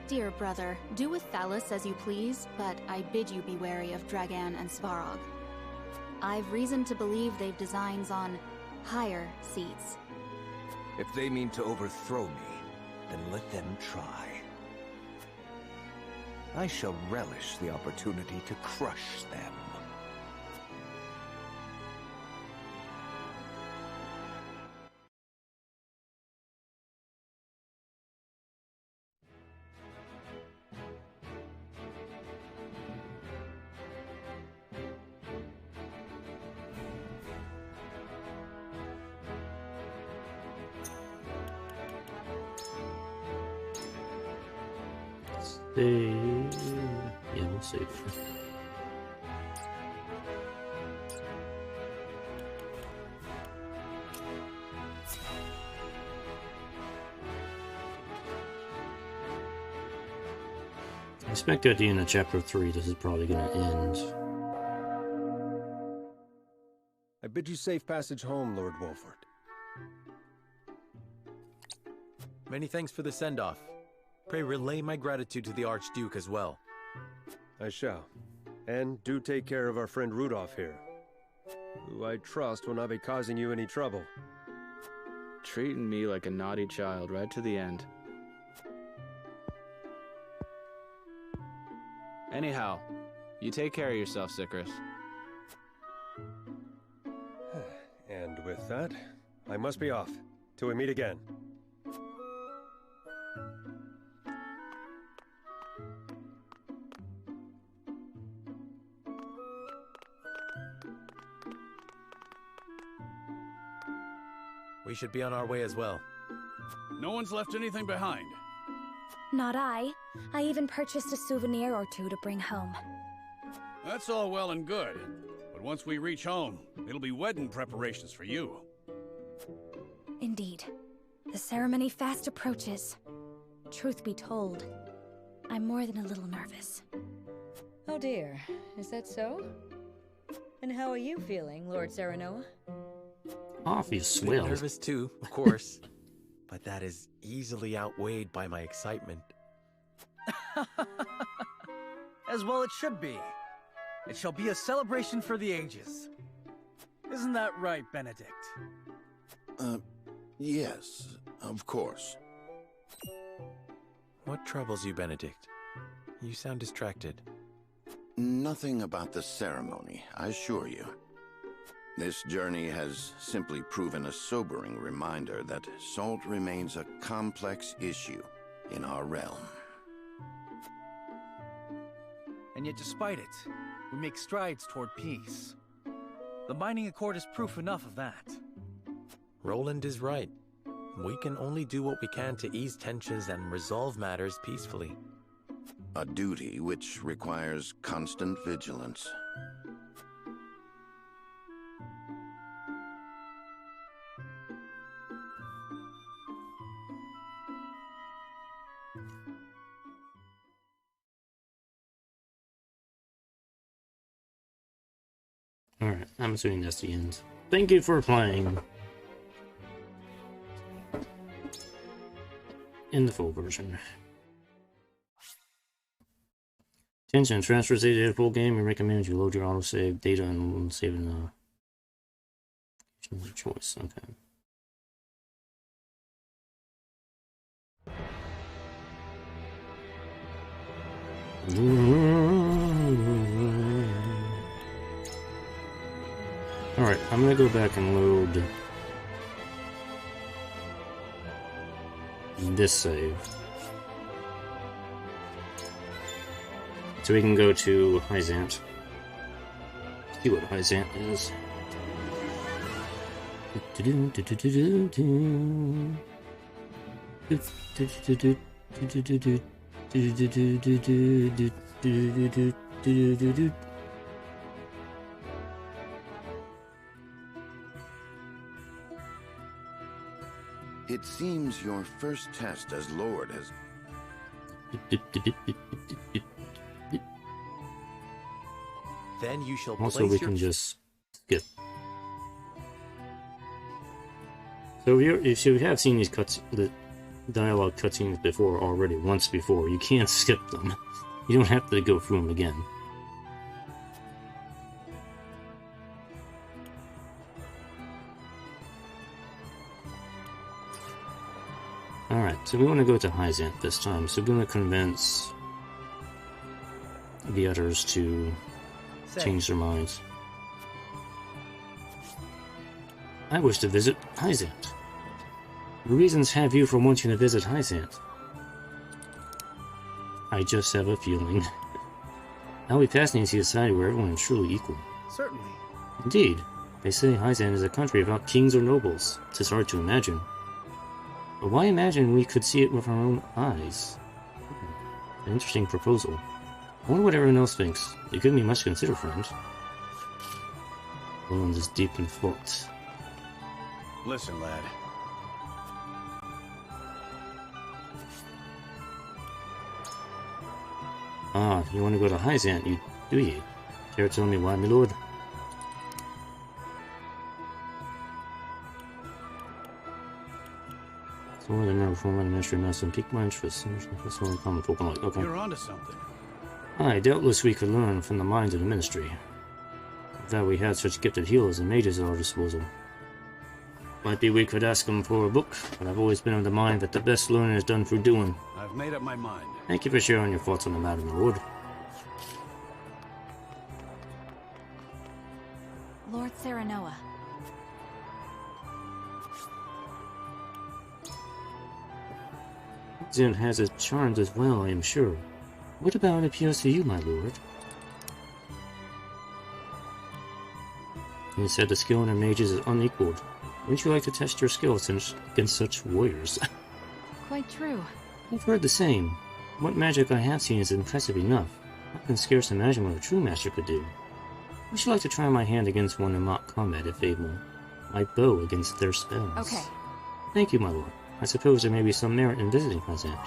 Dear brother, do with Thalus as you please, but I bid you be wary of Dragan and Svarog. I've reason to believe they've designs on higher seats. If they mean to overthrow me, then let them try. I shall relish the opportunity to crush them. Yeah, we'll save. I expect at the end of chapter 3 this is probably going to end. bid you safe passage home, Lord Wolford. Many thanks for the send-off. Pray relay my gratitude to the Archduke as well. I shall. And do take care of our friend Rudolph here, who I trust will not be causing you any trouble. Treating me like a naughty child right to the end. Anyhow, you take care of yourself, Sicrus. And with that, I must be off. Till we meet again. We should be on our way as well. No one's left anything behind. Not I. I even purchased a souvenir or two to bring home. That's all well and good. But once we reach home, it'll be wedding preparations for you. Indeed. The ceremony fast approaches. Truth be told, I'm more than a little nervous. Oh dear, is that so? And how are you feeling, Lord Serenoa? Off you swell. Nervous too, of course. But that is easily outweighed by my excitement. As well it should be. It shall be a celebration for the ages. Isn't that right, Benedict? Yes, of course. What troubles you, Benedict? You sound distracted. Nothing about the ceremony, I assure you. This journey has simply proven a sobering reminder that salt remains a complex issue in our realm. And yet despite it, we make strides toward peace. The Binding Accord is proof enough of that. Roland is right. We can only do what we can to ease tensions and resolve matters peacefully. A duty which requires constant vigilance. Alright, I'm assuming that's the end. Thank you for playing. In the full version. Attention, transfer data to full game. We recommend you load your autosave data and save in the choice. Okay. Alright, I'm gonna go back and load this save. So we can go to Hyzant. See what Hyzant is. It seems your first test as Lord has... Then you shall Also, place we your... can just skip. So if you have seen these the dialogue cutscenes before already, once before, you can't skip them. You don't have to go through them again. Alright, so we want to go to Hyzant this time, so we're going to convince the others to change their minds. I wish to visit Hyzant. What reasons have you for wanting to visit Hyzant? I just have a feeling. I'll be fascinated to see a society where everyone is truly equal. Certainly. Indeed. They say Hyzant is a country without kings or nobles. It's hard to imagine. But why imagine we could see it with our own eyes? An interesting proposal. I wonder what everyone else thinks. It couldn't be much to consider, friend. Roland is deep in thought. Listen, lad. Ah, you want to go to Hyzant, do you? Care to tell me why, my lord? Some of the member form of the ministry must pique my interest. That's only common folk like. Okay. You're onto something. Aye, doubtless we could learn from the minds of the ministry. That we had such gifted healers and mages at our disposal. Might be we could ask them for a book, but I've always been of the mind that the best learning is done through doing. I've made up my mind. Thank you for sharing your thoughts on the matter, my lord. Lord Serenoa. Zen has its charms as well, I am sure. What about it appeals to you, my lord? You said the skill in our mages is unequaled. Wouldn't you like to test your skills against such warriors? Quite true. I've heard the same. What magic I have seen is impressive enough. I can scarce imagine what a true master could do. I should like to try my hand against one in mock combat if able. My bow against their spells. Okay. Thank you, my lord. I suppose there may be some merit in visiting Hazant.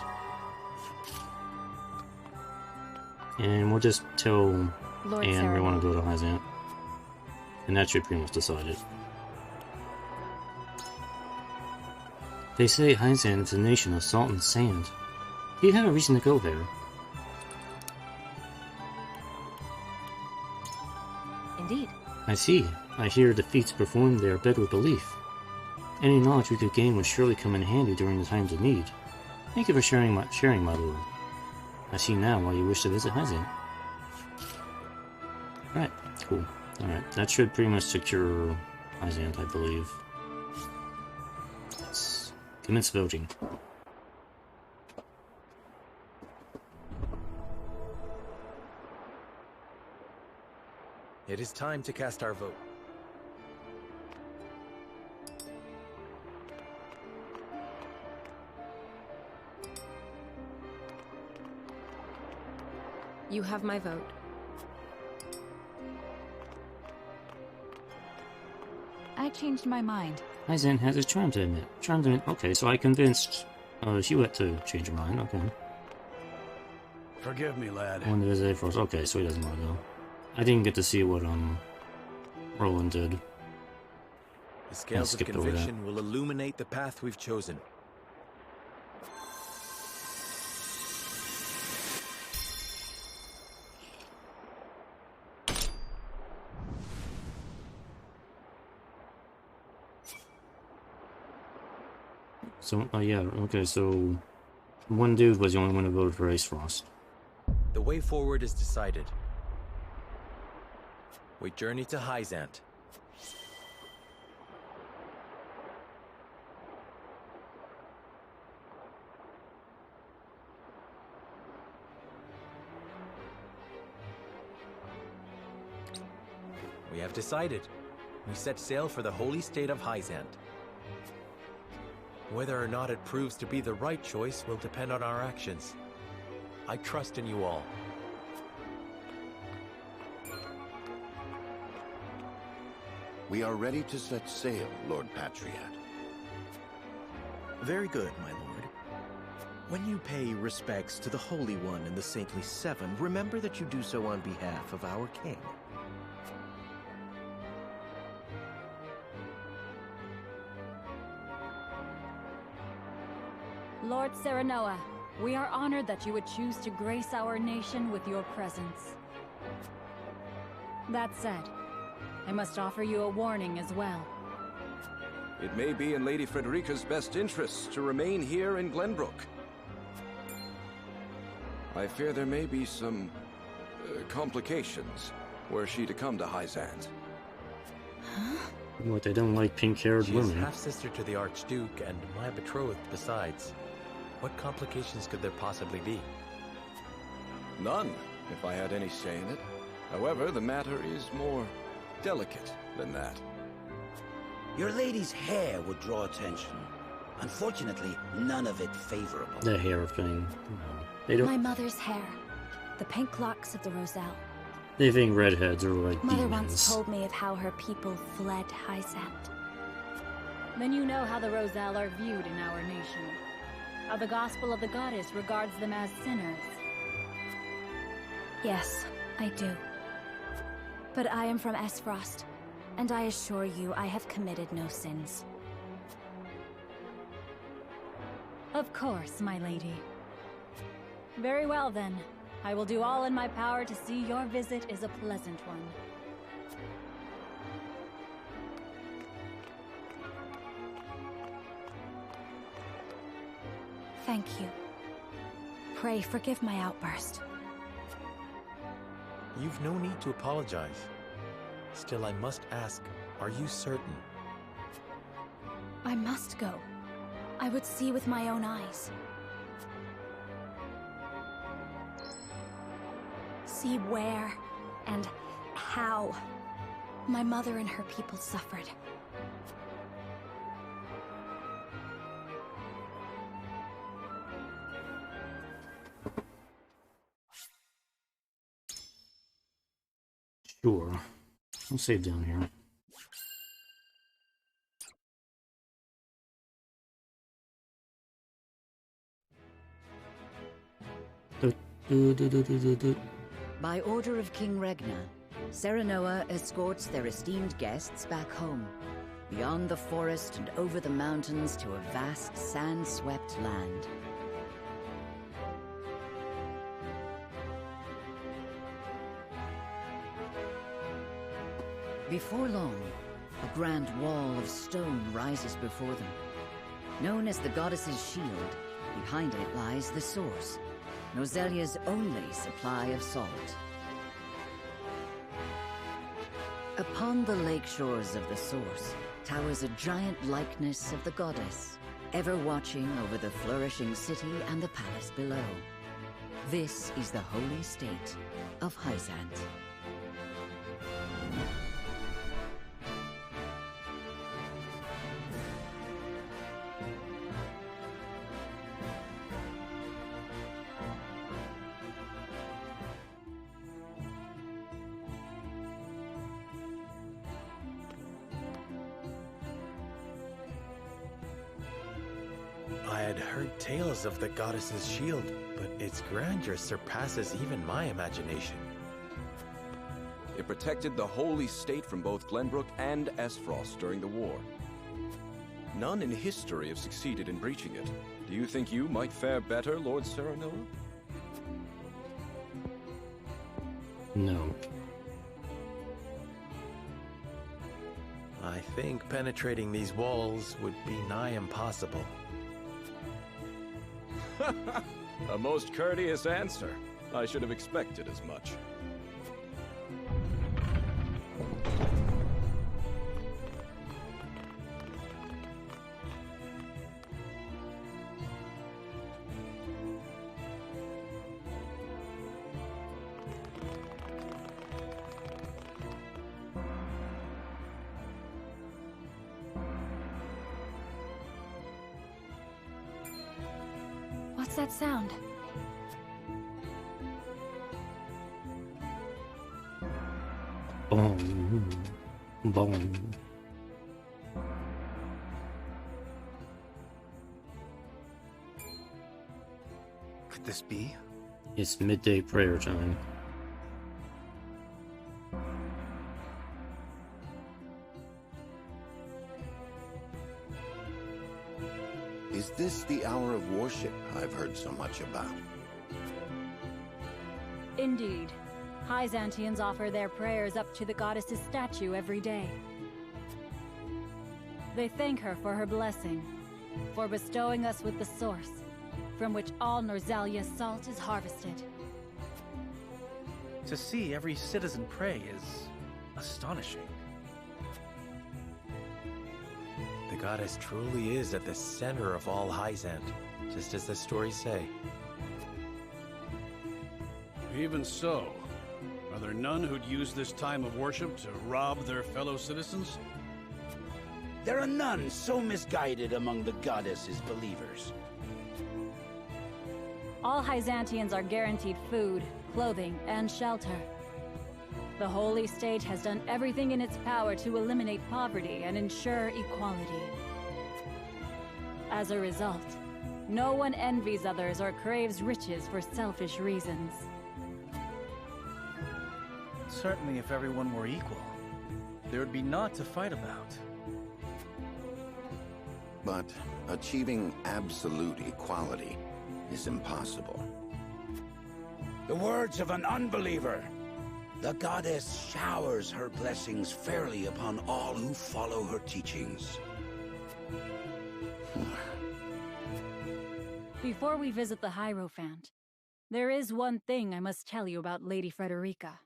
And we'll just tell Lord Anne we want to go to Hazant. And that should pretty much decide it. They say Hazant is a nation of salt and sand. Do you have a reason to go there? Indeed. I see. I hear the feats performed there beg with belief. Any knowledge we could gain would surely come in handy during the times of need. Thank you for sharing, my lord. I see now why you wish to visit Hazant. Right, cool. Alright, that should pretty much secure Hazant, I believe. Let's commence voting. It is time to cast our vote. You have my vote. I changed my mind. Hazant has its charm to admit. Okay, so I convinced Hewitt to change her mind, okay. Forgive me, lad. I wanted to visit first. Okay, so he doesn't want to go. I didn't get to see what Roland did. The scales of conviction will illuminate the path we've chosen. So, yeah, okay, so one dude was the only one who voted for Ace Frost. The way forward is decided. We journey to Hazant. We have decided. We set sail for the holy state of Hazant. Whether or not it proves to be the right choice will depend on our actions. I trust in you all. We are ready to set sail, Lord Patriot. Very good, my lord. When you pay respects to the Holy One and the Saintly Seven, remember that you do so on behalf of our king. Lord Serenoa, we are honored that you would choose to grace our nation with your presence. That said, I must offer you a warning as well. It may be in Lady Frederica's best interests to remain here in Glenbrook. I fear there may be some complications were she to come to Hazant. What, they don't like pink-haired She is women. half-sister to the Archduke and my betrothed besides. What complications could there possibly be? None, if I had any say in it. However, the matter is more delicate than that. Your lady's hair would draw attention. Unfortunately, none of it favorable. The hair thing. They don't. My mother's hair. The pink locks of the Roselle. They think redheads are like Mother demons. once told me of how her people fled Hazant. Then you know how the Roselle are viewed in our nation. How the Gospel of the Goddess regards them as sinners. Yes, I do. But I am from Esfrost, and I assure you I have committed no sins. Of course, my lady. Very well then. I will do all in my power to see your visit is a pleasant one. Thank you. Pray forgive my outburst. You've no need to apologize. Still, I must ask, are you certain? I must go. I would see with my own eyes. See where and how my mother and her people suffered. Sure. I'll save down here. By order of King Regna, Serenoa escorts their esteemed guests back home, beyond the forest and over the mountains to a vast sand-swept land. Before long, a grand wall of stone rises before them. Known as the Goddess's Shield, behind it lies the source, Nozelia's only supply of salt. Upon the lake shores of the source towers a giant likeness of the goddess, ever watching over the flourishing city and the palace below. This is the holy state of Hyzant. I had heard tales of the goddess's shield, but its grandeur surpasses even my imagination. It protected the holy state from both Glenbrook and Esfrost during the war. None in history have succeeded in breaching it. Do you think you might fare better, Lord Serenoa? No. I think penetrating these walls would be nigh impossible. A most courteous answer. I should have expected as much. What's that sound? Boom. Boom. Could this be? It's midday prayer time. Is this the hour of worship I've heard so much about? Indeed. Hyzantians offer their prayers up to the goddess's statue every day. They thank her for her blessing, for bestowing us with the source, from which all Norzalia's salt is harvested. To see every citizen pray is astonishing. The goddess truly is at the center of all Hyzant, just as the stories say. Even so, are there none who'd use this time of worship to rob their fellow citizens? There are none so misguided among the goddess's believers. All Hyzantians are guaranteed food, clothing, and shelter. The Holy State has done everything in its power to eliminate poverty and ensure equality. As a result, no one envies others or craves riches for selfish reasons. Certainly if everyone were equal, there would be naught to fight about. but achieving absolute equality is impossible. The words of an unbeliever. The goddess showers her blessings fairly upon all who follow her teachings. Before we visit the Hierophant, there is one thing I must tell you about Lady Frederica.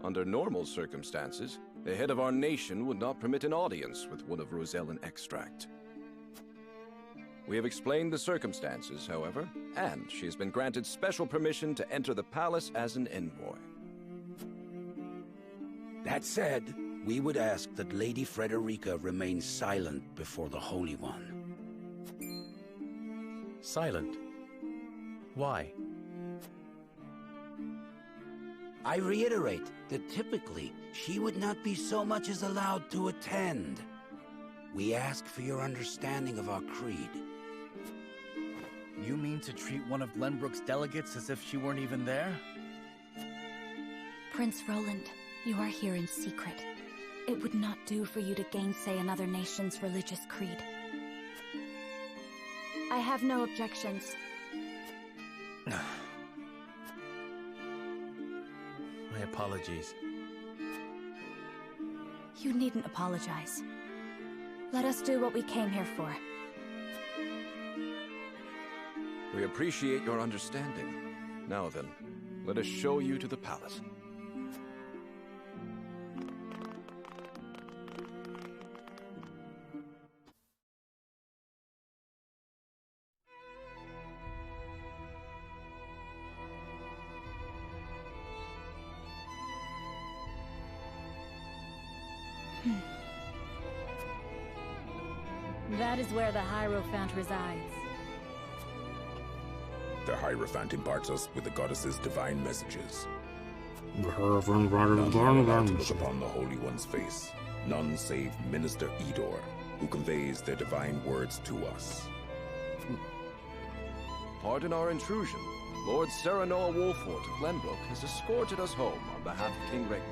Under normal circumstances, the head of our nation would not permit an audience with one of Rosellan extract. We have explained the circumstances, however, and she has been granted special permission to enter the palace as an envoy. That said, we would ask that Lady Frederica remain silent before the Holy One. Silent? Why? I reiterate that typically, she would not be so much as allowed to attend. We ask for your understanding of our creed. You mean to treat one of Glenbrook's delegates as if she weren't even there? Prince Roland, you are here in secret. It would not do for you to gainsay another nation's religious creed. I have no objections. My apologies. You needn't apologize. Let us do what we came here for. We appreciate your understanding. Now then, let us show you to the palace. That is where the Hierophant resides. The Hierophant imparts us with the goddess's divine messages. None allowed to look upon the Holy One's face. None save Minister Edor, who conveys their divine words to us. Pardon our intrusion. Lord Serenoa Wolfort of Glenbrook has escorted us home on behalf of King Regna.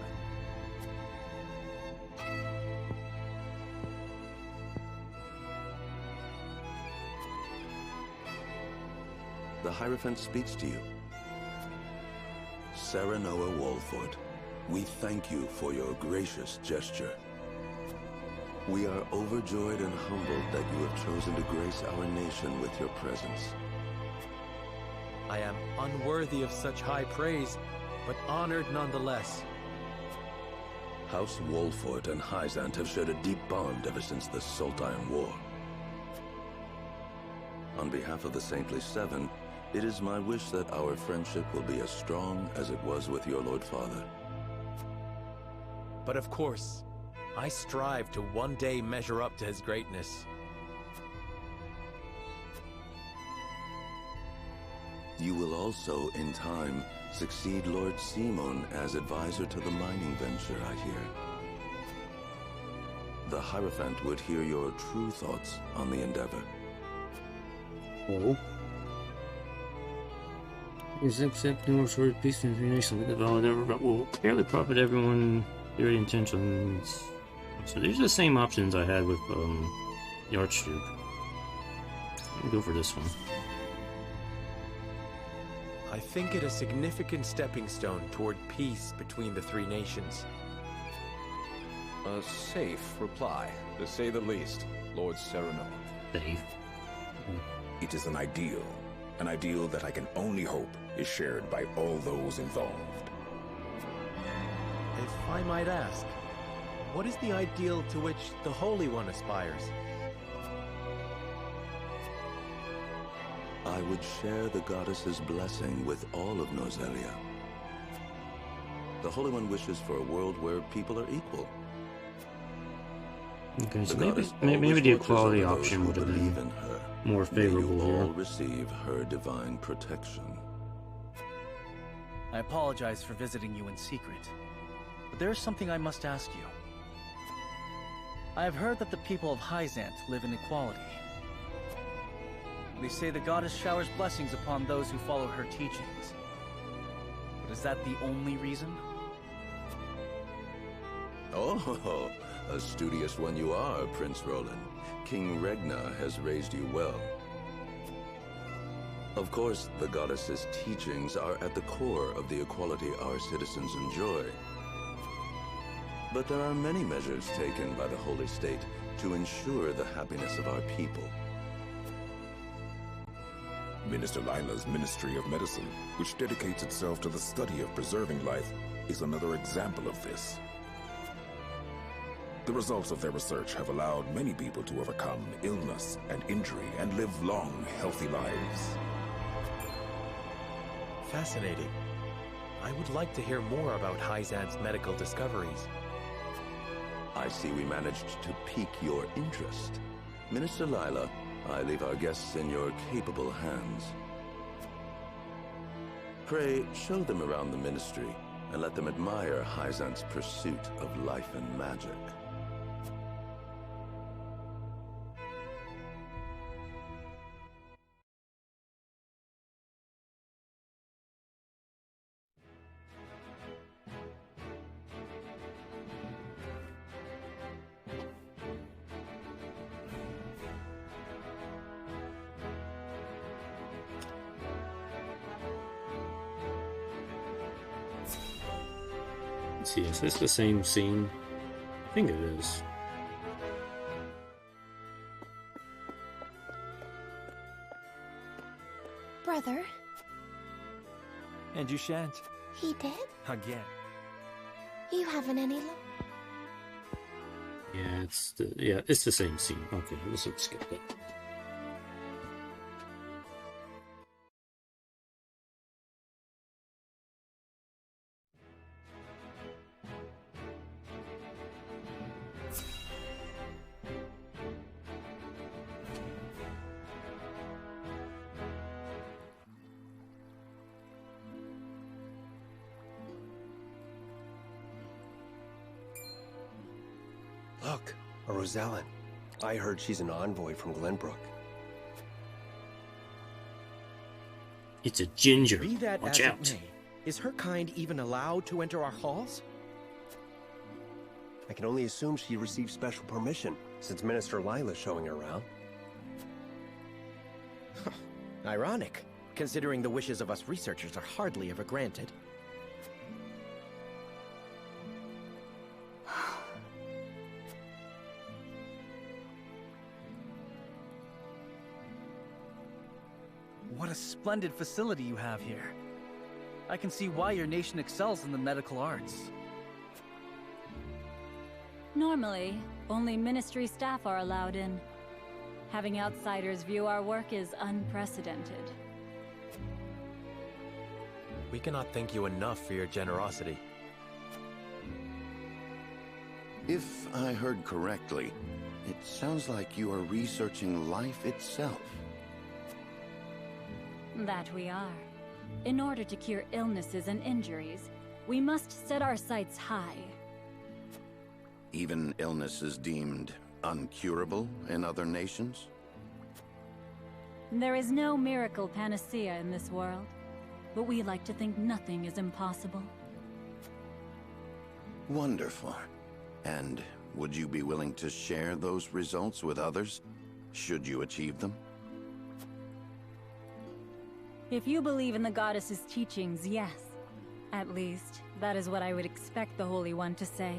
The Hierophant speaks to you. Serenoa Wolfort, we thank you for your gracious gesture. We are overjoyed and humbled that you have chosen to grace our nation with your presence. I am unworthy of such high praise, but honored nonetheless. House Wolfort and Hyzant have shared a deep bond ever since the Sultan War. On behalf of the Saintly Seven, it is my wish that our friendship will be as strong as it was with your Lord Father. But of course, I strive to one day measure up to his greatness. You will also, in time, succeed Lord Simon as advisor to the mining venture, I hear. The Hierophant would hear your true thoughts on the endeavor. Oh. Is accepting or sort of peace and nation with the valid ever, but will barely profit everyone their intentions. So these are the same options I had with the Archduke. Let me go for this one. I think it a significant stepping stone toward peace between the three nations. A safe reply, to say the least, Lord Serenoa. Safe. It is an ideal that I can only hope is shared by all those involved. If I might ask, what is the ideal to which the Holy One aspires? I would share the goddess's blessing with all of Norzelia. The Holy One wishes for a world where people are equal. Okay, so maybe the equality option would have been more favorable May you all here. receive her divine protection. I apologize for visiting you in secret, but there is something I must ask you. I have heard that the people of Hyzant live in equality. They say the goddess showers blessings upon those who follow her teachings. But is that the only reason? Oh, A studious one you are, Prince Roland. King Regna has raised you well. Of course, the goddess's teachings are at the core of the equality our citizens enjoy. But there are many measures taken by the Holy State to ensure the happiness of our people. Minister Lila's Ministry of Medicine, which dedicates itself to the study of preserving life, is another example of this. The results of their research have allowed many people to overcome illness and injury and live long, healthy lives. Fascinating. I would like to hear more about Hyzant's medical discoveries. I see we managed to pique your interest. Minister Lila, I leave our guests in your capable hands. Pray, show them around the ministry, and let them admire Hyzant's pursuit of life and magic. Let's see, is this the same scene? I think it is. Brother? And you shan't. He did? Again. You haven't any luck? Yeah, it's the same scene. Okay, let's skip it. Look, a Rosellan. I heard she's an envoy from Glenbrook. It's a ginger. Be that Watch as out. it may, is her kind even allowed to enter our halls? I can only assume she received special permission, since Minister Lila's showing her around. Ironic, considering the wishes of us researchers are hardly ever granted. What a splendid facility you have here. I can see why your nation excels in the medical arts. Normally, only ministry staff are allowed in. Having outsiders view our work is unprecedented. We cannot thank you enough for your generosity. If I heard correctly, it sounds like you are researching life itself. That we are. In order to cure illnesses and injuries, we must set our sights high. Even illnesses deemed uncurable in other nations? There is no miracle panacea in this world, but we like to think nothing is impossible. Wonderful. And would you be willing to share those results with others, should you achieve them? If you believe in the goddess's teachings, yes. At least, that is what I would expect the Holy One to say.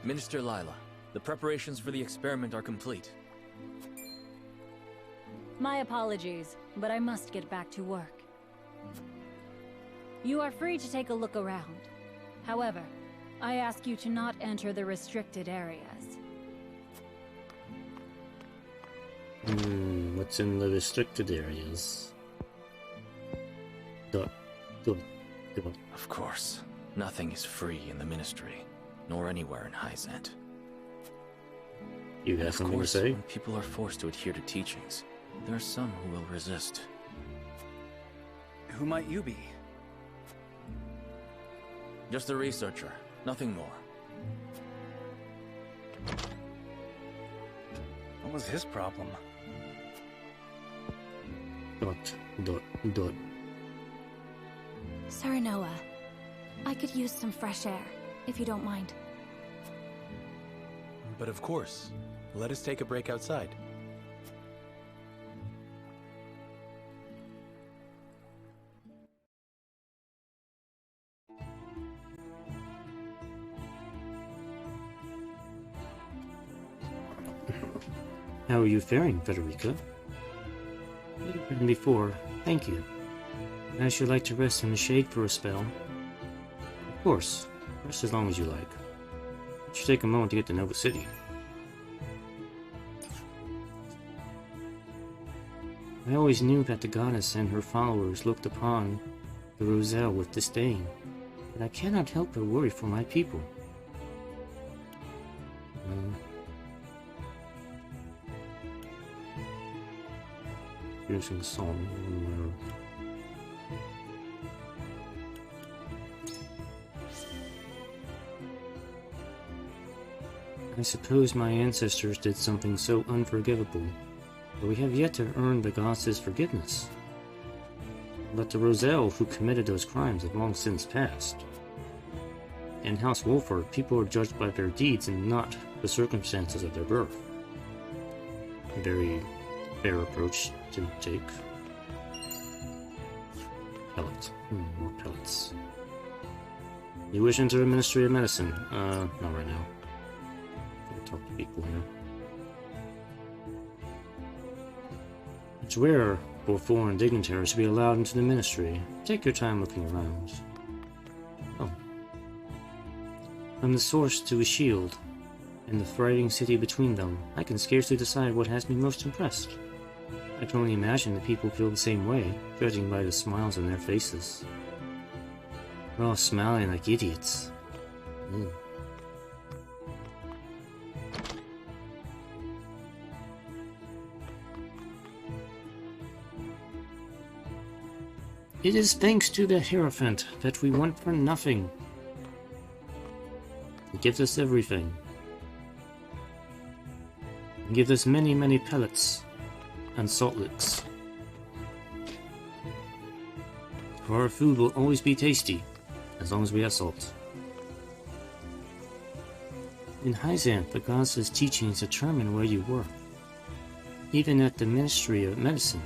Minister Lila, the preparations for the experiment are complete. My apologies, but I must get back to work. You are free to take a look around. However, I ask you to not enter the restricted areas. What's in the restricted areas? Of course. Nothing is free in the Ministry, nor anywhere in Hyzant. You have something to say? When people are forced to adhere to teachings, there are some who will resist. Who might you be? Just a researcher, nothing more. What was his problem? Sir Noah, I could use some fresh air. if you don't mind. But of course. Let us take a break outside. How are you faring, Federica? Better than before, thank you. I should like to rest in the shade for a spell. Of course, rest as long as you like. It should take a moment to get to Nova City. I always knew that the goddess and her followers looked upon the Roselle with disdain, but I cannot help but worry for my people. Using song. I suppose my ancestors did something so unforgivable, but we have yet to earn the goddess's forgiveness. But the Roselle who committed those crimes have long since passed. In House Wolford, people are judged by their deeds and not the circumstances of their birth. A very fair approach to take. Pellets. More pellets. You wish to enter the Ministry of Medicine? Not right now. I'll talk to people here. It's rare for foreign dignitaries to be allowed into the ministry. Take your time looking around. Oh. From the source to the shield, and the thriving city between them, I can scarcely decide what has me most impressed. I can only imagine that people feel the same way, judging by the smiles on their faces. They're all smiling like idiots. It is thanks to the Hierophant that we want for nothing. He gives us everything. He gives us many, many pellets and salt licks. For our food will always be tasty, as long as we have salt. In Hyzanth, the goddess's teachings determine where you work. Even at the Ministry of Medicine,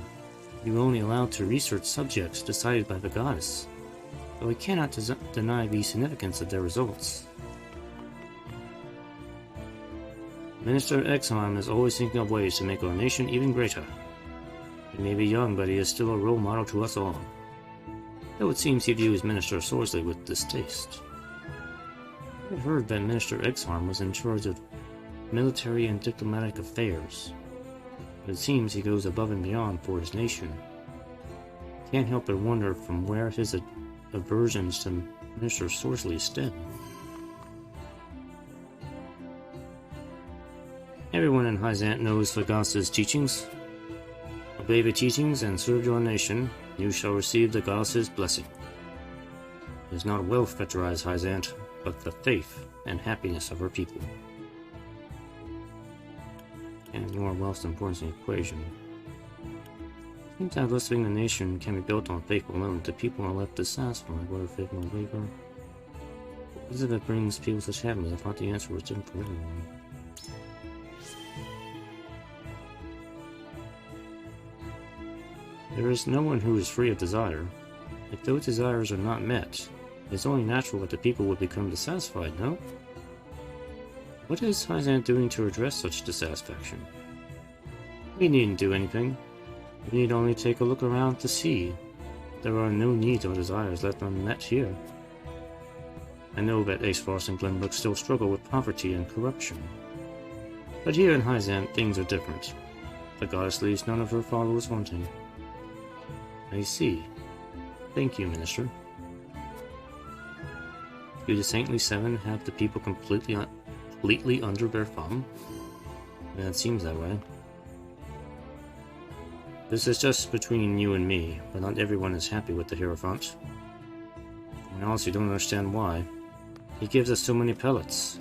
you are only allowed to research subjects decided by the goddess, but we cannot deny the significance of their results. Minister Exarm is always thinking of ways to make our nation even greater. He may be young, but he is still a role model to us all. Though it seems he views Minister Sorsley with distaste. I have heard that Minister Exarm was in charge of military and diplomatic affairs, but it seems he goes above and beyond for his nation. Can't help but wonder from where his aversions to Minister Sorsley stem. Everyone in Hyzanth knows the goddess's teachings. Obey the teachings and serve your nation, you shall receive the goddess's blessing. It is not wealth that drives Hyzanth, but the faith and happiness of her people. And your wealth's importance in the equation. Seems that blessing the nation can be built on faith alone. The people are left dissatisfied, whether faith will waver. What is it that brings people such happiness? I thought the answer was different for everyone. There is no one who is free of desire. If those desires are not met, it is only natural that the people would become dissatisfied, no? What is Hyzanth doing to address such dissatisfaction? We needn't do anything. We need only take a look around to see. There are no needs or desires left unmet here. I know that Aesfrost and Glenbrook still struggle with poverty and corruption. But here in Hyzanth, things are different. The goddess leaves none of her followers wanting. I see. Thank you, Minister. Do the Saintly Seven have the people completely under their thumb? It seems that way. This is just between you and me, but not everyone is happy with the Hierophant. I honestly don't understand why. He gives us so many pellets.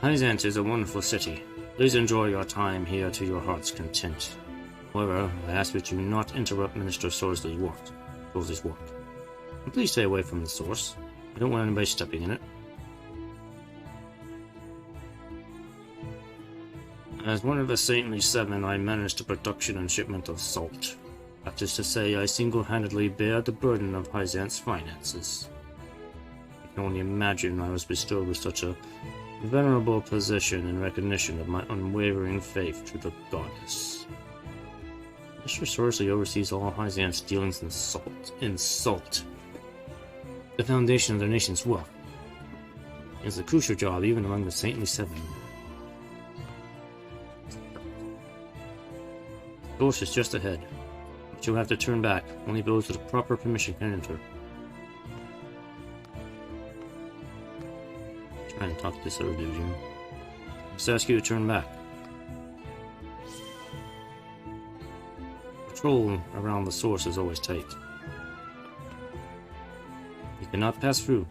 Hyzanth is a wonderful city. Please enjoy your time here to your heart's content. However, I ask that you not interrupt Minister Sorsley's work. Please stay away from the source. I don't want anybody stepping in it. As one of the Saintly Seven, I manage the production and shipment of salt. That is to say, I single-handedly bear the burden of Hyzant's finances. I can only imagine I was bestowed with such a venerable position in recognition of my unwavering faith to the goddess. Mr. Sorcery oversees all Hyzant's dealings in salt. The foundation of their nation's wealth. It's a crucial job even among the Saintly Seven. The source is just ahead, but you'll have to turn back. Only those with proper permission can enter. Trying to talk to this other dude here. Just ask you to turn back. Patrol around the source is always tight. You cannot pass through.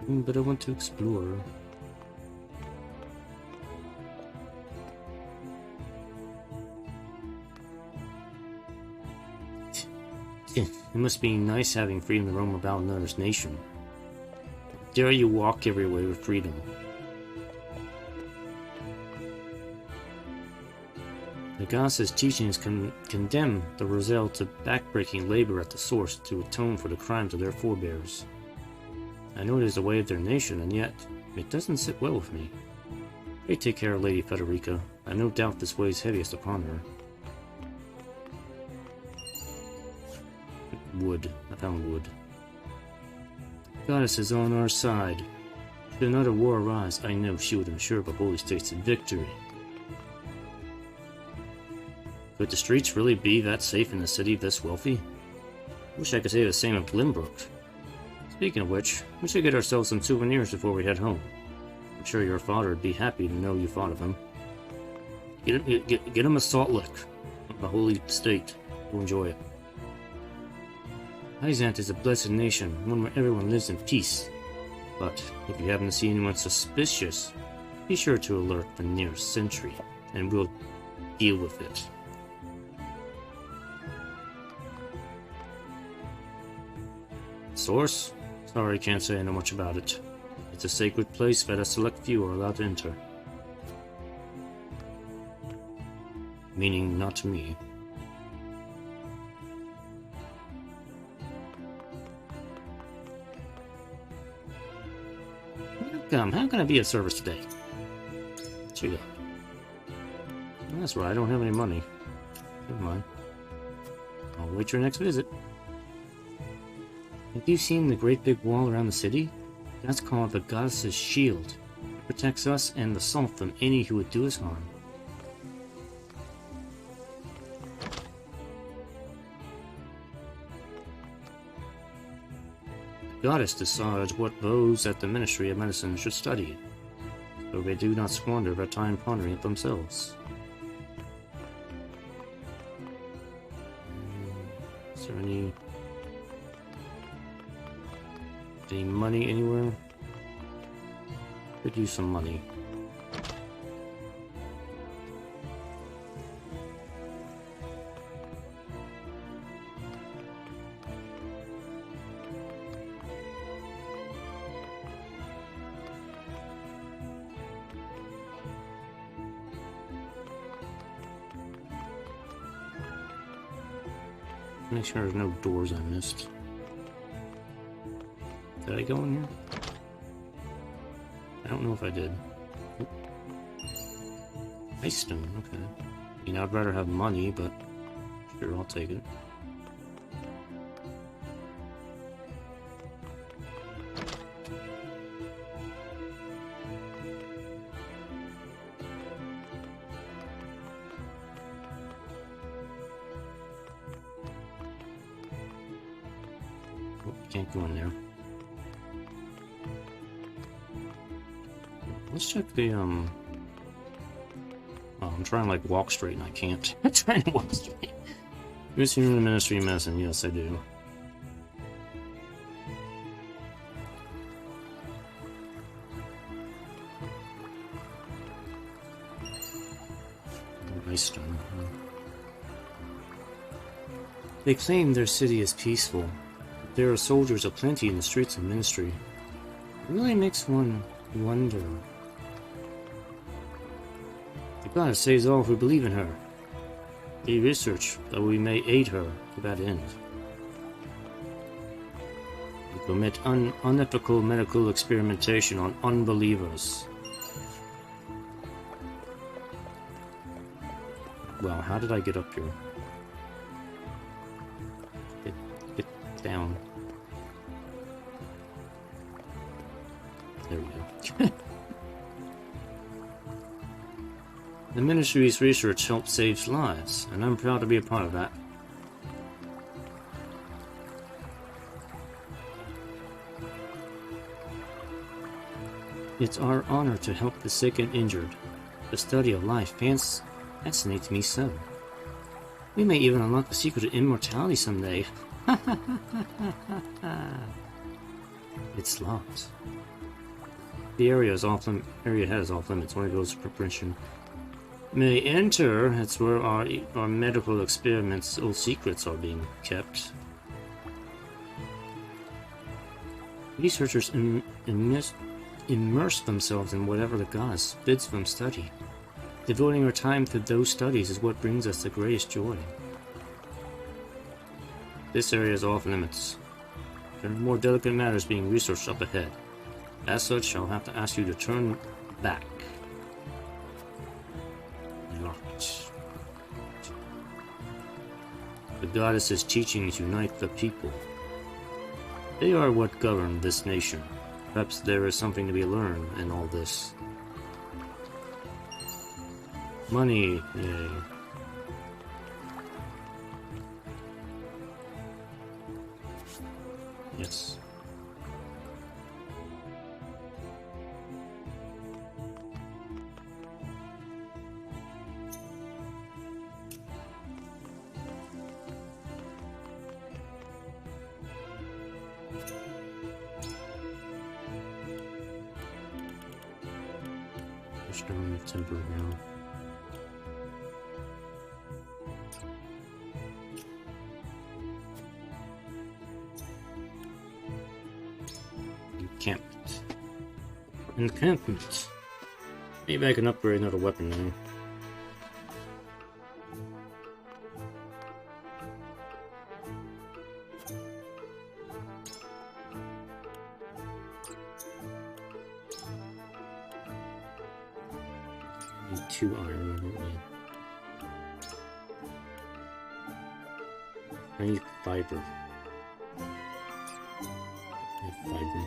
But I want to explore. It must be nice having freedom to roam about another's nation. Dare you walk everywhere with freedom. The goddess's teachings condemn the Roselle to backbreaking labor at the source to atone for the crimes of their forebears. I know it is the way of their nation, and yet it doesn't sit well with me. Pray take care of Lady Federica. I have no doubt this weighs heaviest upon her. Wood. I found wood. The goddess is on our side. Should another war arise, I know she would ensure the Holy State's victory. Could the streets really be that safe in a city this wealthy? Wish I could say the same of Glenbrook. Speaking of which, we should get ourselves some souvenirs before we head home. I'm sure your father would be happy to know you thought of him. Get him a salt lick of the Holy State. He'll enjoy it. Hyzant is a blessed nation, one where everyone lives in peace. But if you happen to see anyone suspicious, be sure to alert the nearest sentry, and we'll deal with it. Source? Sorry, can't say I know much about it. It's a sacred place that a select few are allowed to enter. Meaning not me. How can I be of service today? What you got? That's right, I don't have any money. Never mind. I'll wait your next visit. Have you seen the great big wall around the city? That's called the Goddess's Shield. It protects us and the salt from any who would do us harm. The Goddess decides what those at the Ministry of Medicine should study, so they do not squander their time pondering it themselves. Is there any money anywhere? Could use some money. Make sure there's no doors I missed. Did I go in here? I don't know if I did. Ice stone, okay. You know, I'd rather have money, but sure, I'll take it. Oh, can't go in there. Let's check the, Oh, I'm trying to, like, walk straight and I can't. I'm trying to walk straight. Who's here in the Ministry of Medicine? Yes, I do. Ice stone. They claim their city is peaceful, there are soldiers aplenty in the streets of Ministry. It really makes one wonder. The goddess saves all who believe in her. We research that we may aid her to that end. We commit unethical medical experimentation on unbelievers. Well, how did I get up here? Get down. There we go. The Ministry's research helps save lives, and I'm proud to be a part of that. It's our honor to help the sick and injured. The study of life fascinates me so. We may even unlock the secret of immortality someday. It's locked. The area has off limits. Only those for permission may enter. That's where our medical experiments, all secrets, are being kept. Researchers immerse themselves in whatever the goddess bids them study. Devoting our time to those studies is what brings us the greatest joy. This area is off limits. There are more delicate matters being researched up ahead. As such, I'll have to ask you to turn back. Locked. The goddess's teachings unite the people. They are what govern this nation. Perhaps there is something to be learned in all this. Money, yay. Yes. Push down the temper now. Encampment. Encampment. Maybe I can upgrade another weapon now. I need 2 iron, I don't need. I need fiber. I have fiber.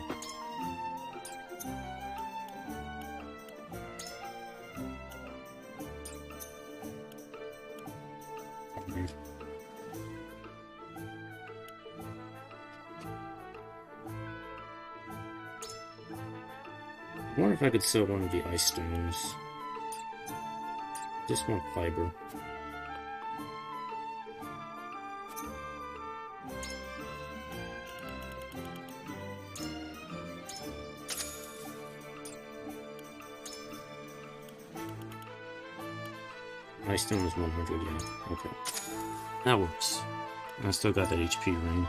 I wonder if I could sell one of the ice stones. Just want fiber. Ice stone is 100, yeah. Okay. That works. I still got that HP ring.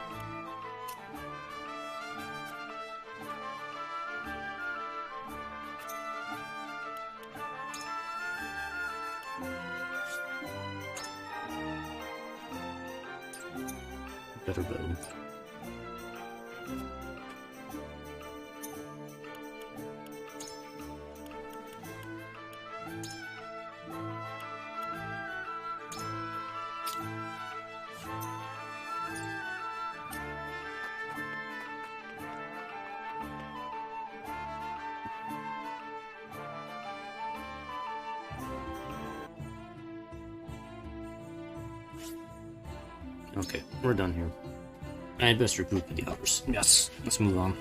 Better bow. Okay, we're done here. I had best regroup with the others. Yes, let's move on.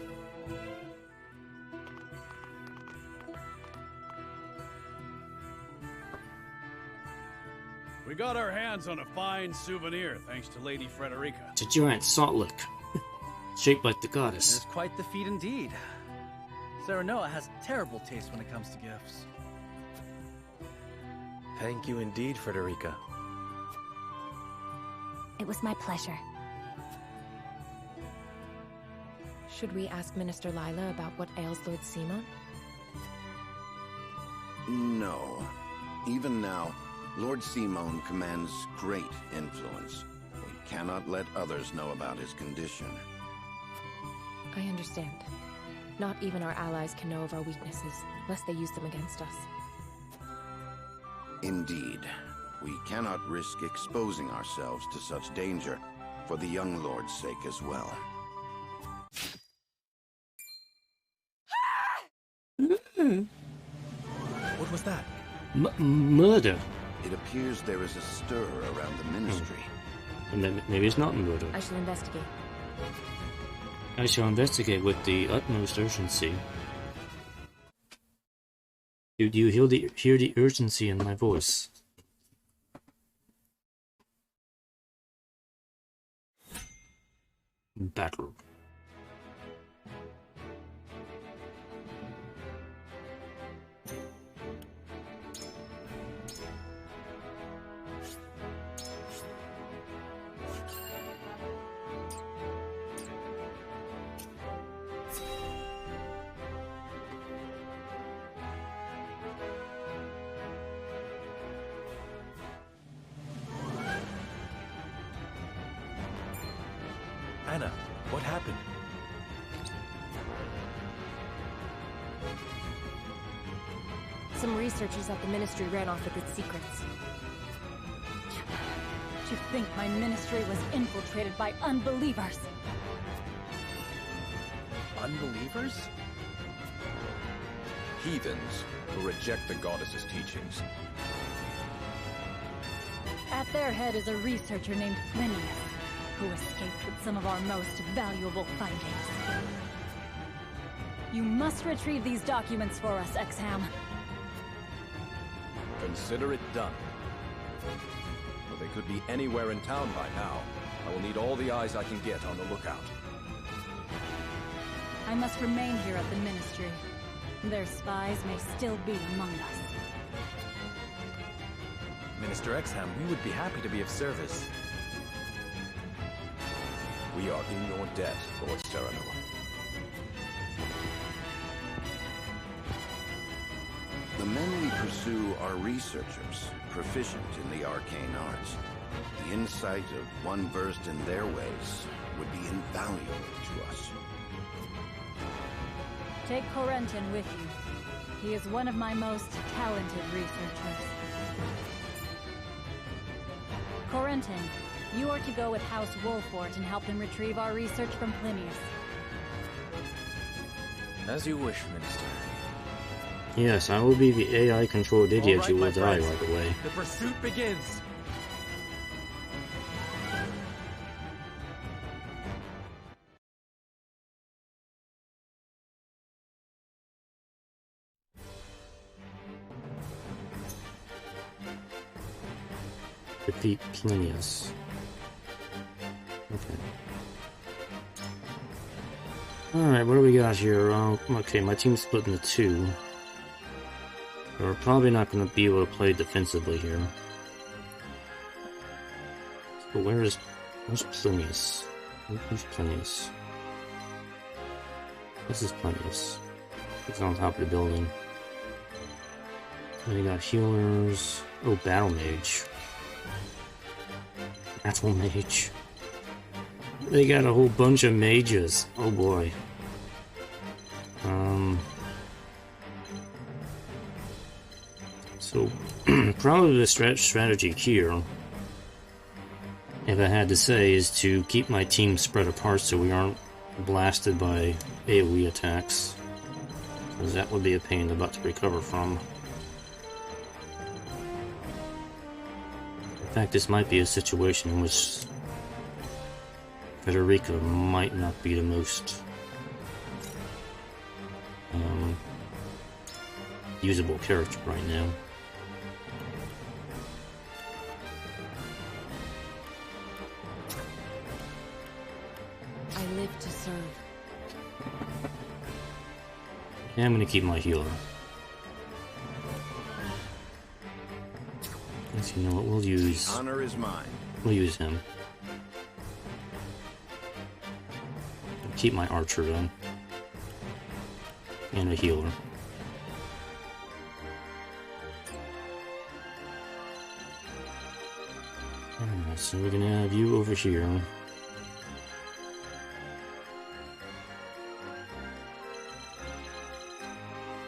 We got our hands on a fine souvenir thanks to Lady Frederica. It's a giant salt lick, shaped like the goddess. It's quite the feat indeed. Serenoa has terrible taste when it comes to gifts. Thank you indeed, Frederica. It was my pleasure. Should we ask Minister Lila about what ails Lord Simon? No. Even now, Lord Simon commands great influence. We cannot let others know about his condition. I understand. Not even our allies can know of our weaknesses, lest they use them against us. Indeed. We cannot risk exposing ourselves to such danger, for the young lord's sake as well. What was that? Murder. It appears there is a stir around the ministry. And then maybe it's not murder. I shall investigate. I shall investigate with the utmost urgency. Do you hear the urgency in my voice? Battle. Anna, what happened? Some researchers at the ministry ran off with its secrets. To think my ministry was infiltrated by unbelievers. Unbelievers? Heathens who reject the goddess's teachings. At their head is a researcher named Plinius, who escaped with some of our most valuable findings. You must retrieve these documents for us, Exham. Consider it done. Though they could be anywhere in town by now, I will need all the eyes I can get on the lookout. I must remain here at the Ministry. Their spies may still be among us. Minister Exham, we would be happy to be of service. We are in your debt, Lord Sereno. The men we pursue are researchers, proficient in the arcane arts. The insight of one versed in their ways would be invaluable to us. Take Corentin with you. He is one of my most talented researchers. Corentin, you are to go with House Wolfort and help them retrieve our research from Plinius. As you wish, Minister. Yes, I will be the AI-controlled idiot right, who will my die friends. right away. The pursuit begins! Defeat Plinius. Okay. Alright, what do we got here? Okay, my team's split into two. We're probably not going to be able to play defensively here. So where's Plinius? Who's Plinius? This is Plinius. He's on top of the building. And we got healers. Oh, Battle Mage. Battle Mage. They got a whole bunch of mages. Oh boy. So, probably the strategy here, if I had to say, is to keep my team spread apart so we aren't blasted by AoE attacks. Because that would be a pain in the butt to recover from. In fact, this might be a situation in which Federica might not be the most usable character right now. I live to serve. And I'm gonna keep my healer. Yes, you know what, we'll use... Honor is mine. We'll use him. keep my archer though. And a healer. Alright, so we're gonna have you over here.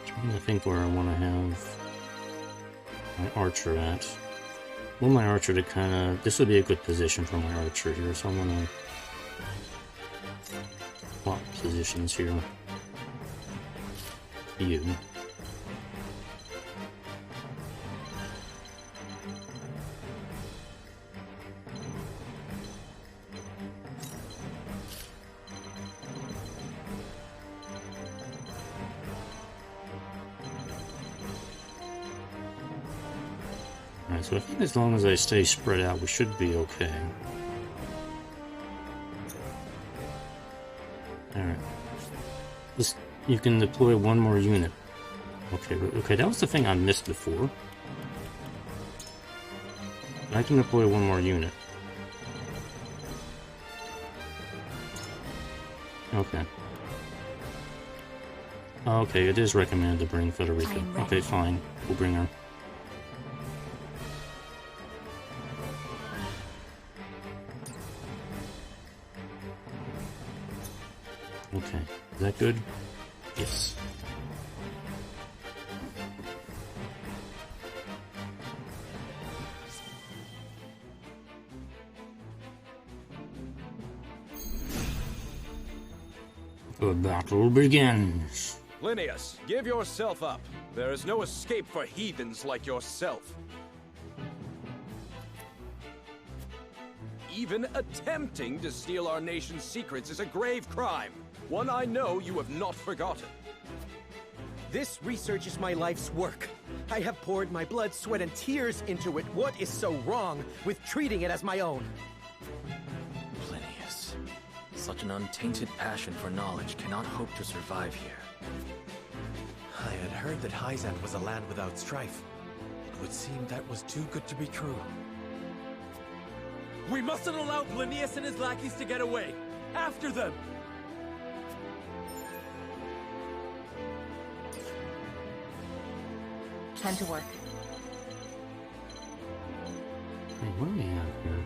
Trying to think where I want to have my archer at. I want my archer to kind of... This would be a good position for my archer here, so I'm gonna swap positions here. You. Alright, so I think as long as I stay spread out, we should be okay. Alright. You can deploy one more unit. Okay, that was the thing I missed before. I can deploy one more unit. Okay. Okay, it is recommended to bring Federica. Okay, fine. We'll bring her. Okay, is that good? Yes. The battle begins. Linnaeus, give yourself up. There is no escape for heathens like yourself. Even attempting to steal our nation's secrets is a grave crime. One I know you have not forgotten. This research is my life's work. I have poured my blood, sweat, and tears into it. What is so wrong with treating it as my own? Linnaeus, such an untainted passion for knowledge cannot hope to survive here. I had heard that Hyzant was a land without strife. It would seem that was too good to be true. We mustn't allow Linnaeus and his lackeys to get away! After them! Time to work. Hey, what do we have here?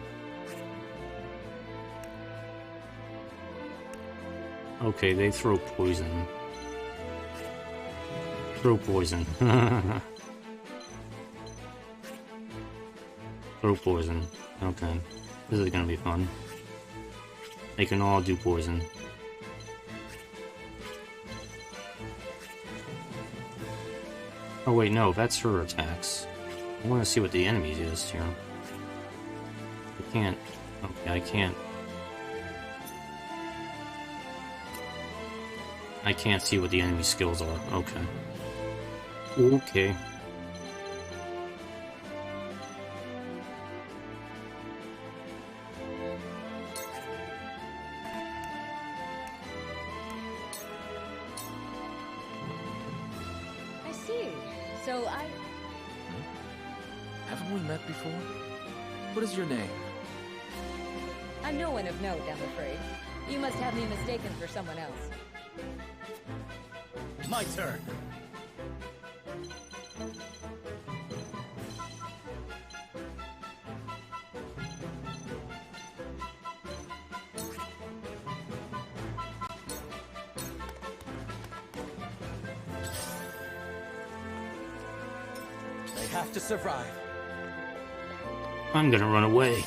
Okay, they throw poison. Throw poison. Throw poison. Okay. This is gonna be fun. They can all do poison. Oh wait, no, that's her attacks. I want to see what the enemy is here. I can't. Okay, I can't. I can't see what the enemy skills are. Okay. Okay. So Haven't we met before? What is your name? I'm no one of note, I'm afraid. You must have me mistaken for someone else. My turn. They have to survive. I'm gonna run away.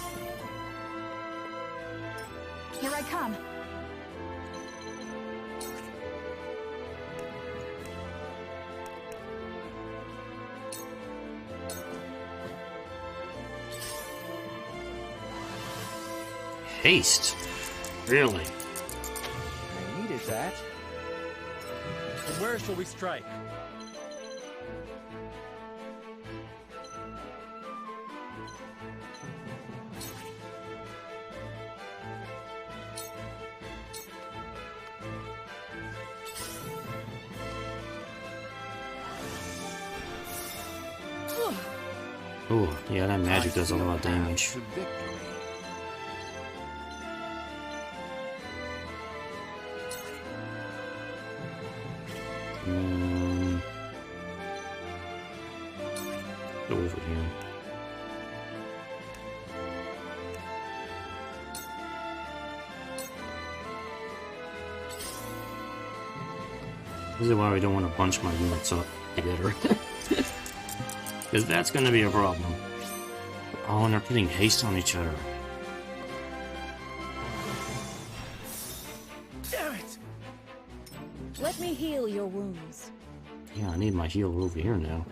Here I come. Haste? Really? I needed that. And where shall we strike? Oh, yeah, that magic does a lot of damage. Go over here. This is why we don't want to bunch my units up together. Because that's going to be a problem. Oh, and they're putting haste on each other. Damn it! Let me heal your wounds. Yeah, I need my healer over here now.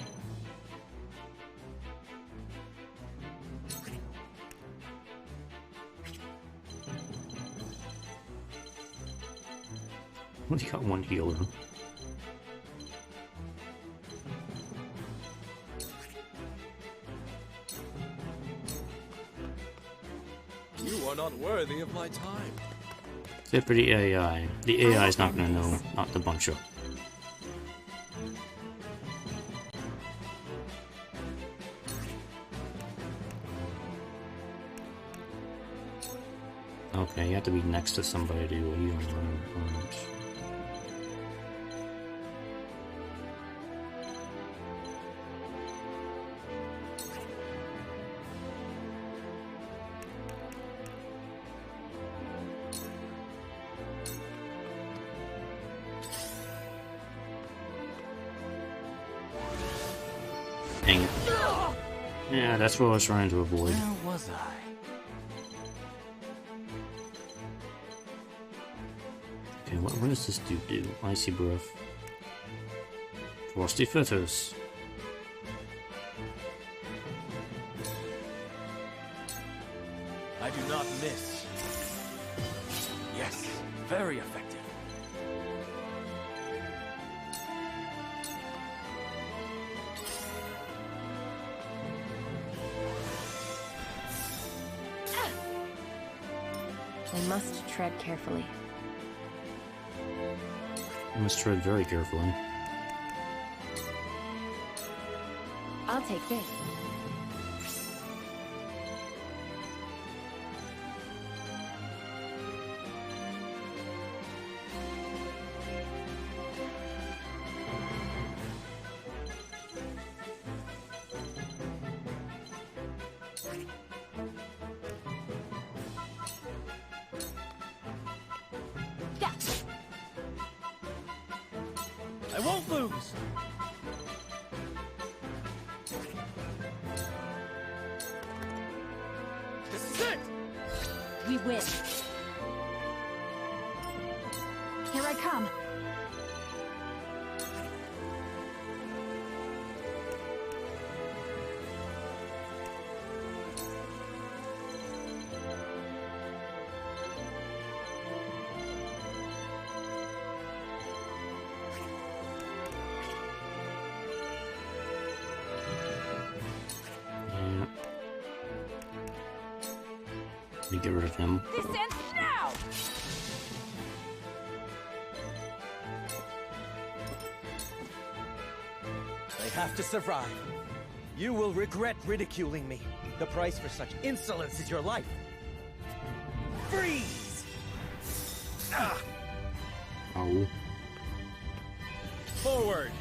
Only got one healer. You are not worthy of my time. Except for the AI. The AI is not going to know not to bunch up. Okay, you have to be next to somebody to heal them. Dang it. Yeah, that's what I was trying to avoid. Where was I? Okay, what does this dude do? Icy breath. Frosty feathers. I do not miss. Yes, very effective. I must tread carefully. I must tread very carefully. I'll take this. I won't lose! This is it! We win. Here I come. Yeah. Let me get rid of him. This ends now! I have to survive. You will regret ridiculing me. The price for such insolence is your life. Freeze! Ah! Oh. Forward!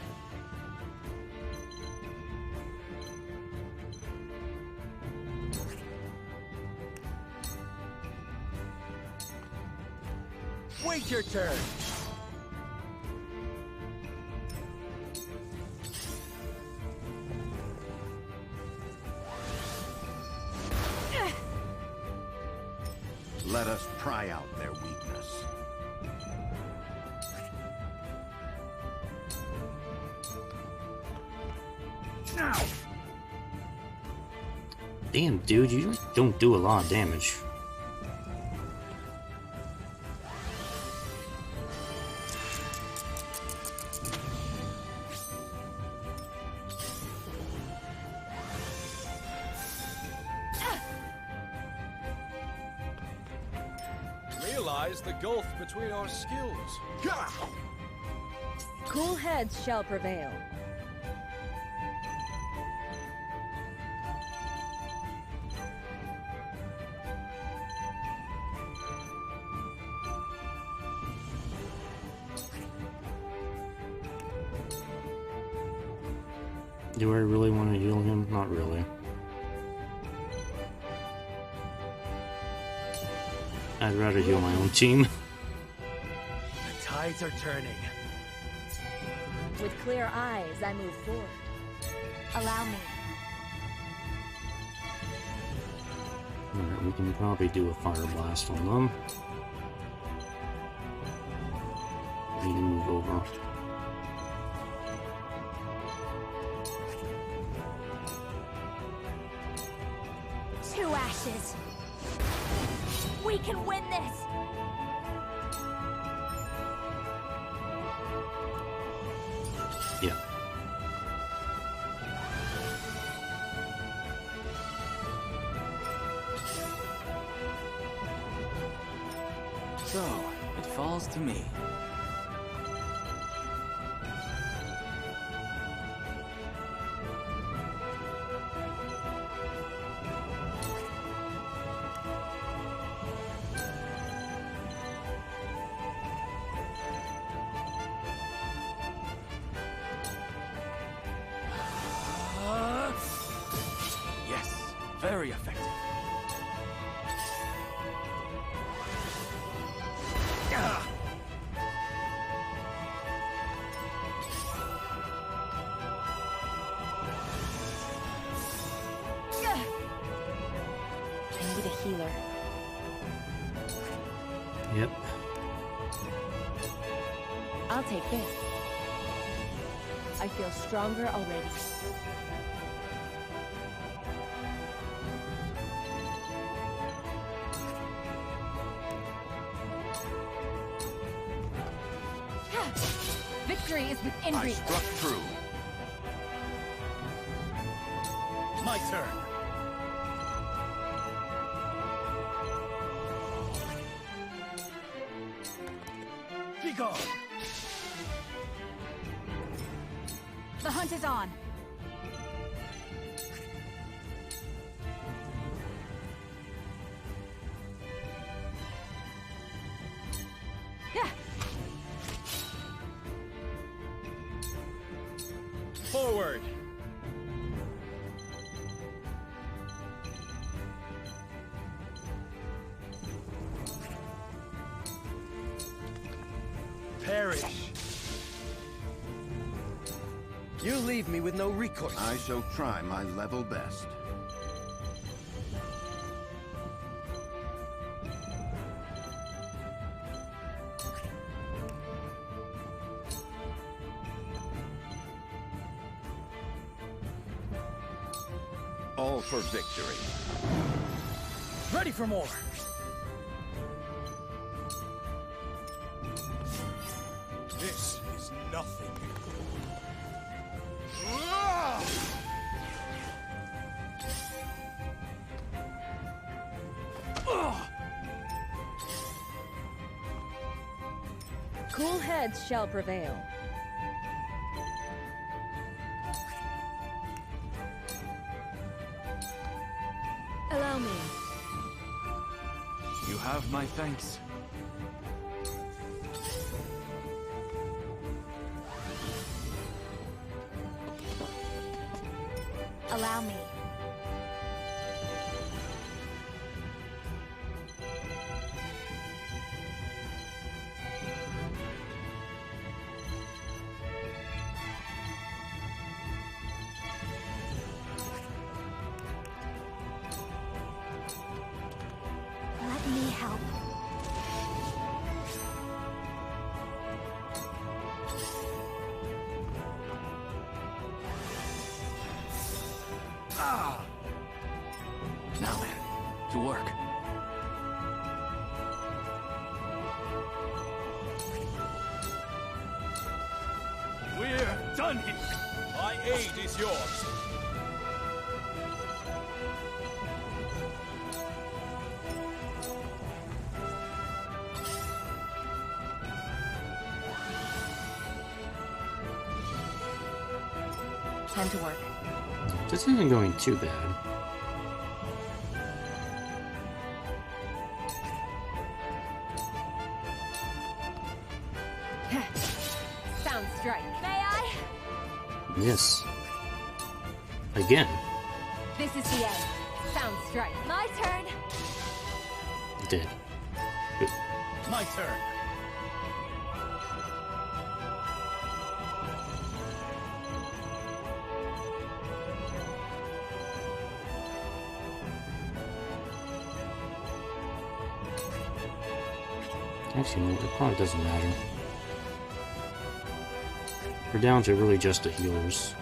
Wait your turn! Let us pry out their weakness. Now! Damn, dude, you don't do a lot of damage. Realize the gulf between our skills. Cool heads shall prevail. Do I really want to heal him? Not really. I'd rather heal my own team. The tides are turning. With clear eyes, I move forward. Allow me. Alright, we can probably do a fire blast on them. We need to move over. Two ashes. We can win this. Yeah. So, it falls to me. Yes, very effective. I need a healer. Yep. I'll take this. I feel stronger already. Victory is within I reach. struck true. My turn. Be gone. The hunt is on. Yeah. Forward. Perish. You leave me with no recourse. I shall try my level best. All for victory. Ready for more. This is nothing. Cool heads shall prevail. Allow me. You have my thanks. Allow me. Let me help. Now then, to work. We're done here. My aid is yours. Time to work. This isn't going too bad. Sound strike. May I? Yes. Again. This is the end. Sound strike. My turn. Dead. Good. My turn. Actually, no, it probably doesn't matter. We're down to really just the healers.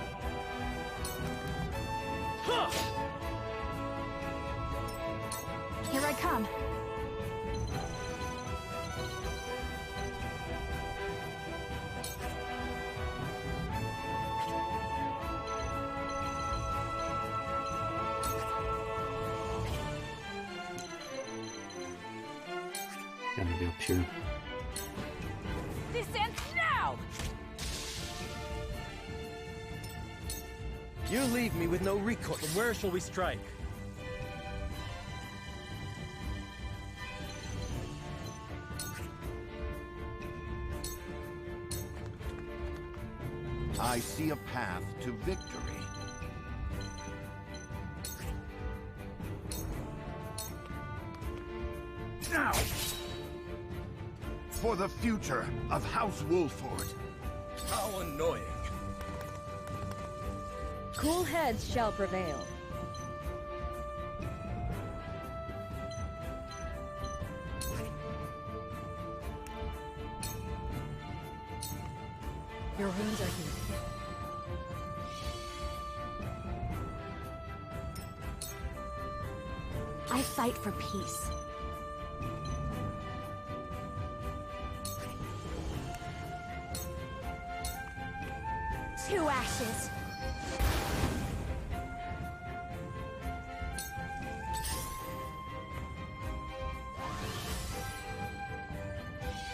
Here I come. Gotta be up here. This ends now! You leave me with no recourse. Where shall we strike? I see a path to victory. Now! For the future of House Wolford. How annoying. Cool heads shall prevail. Your wounds are healed. I fight for peace. Two ashes.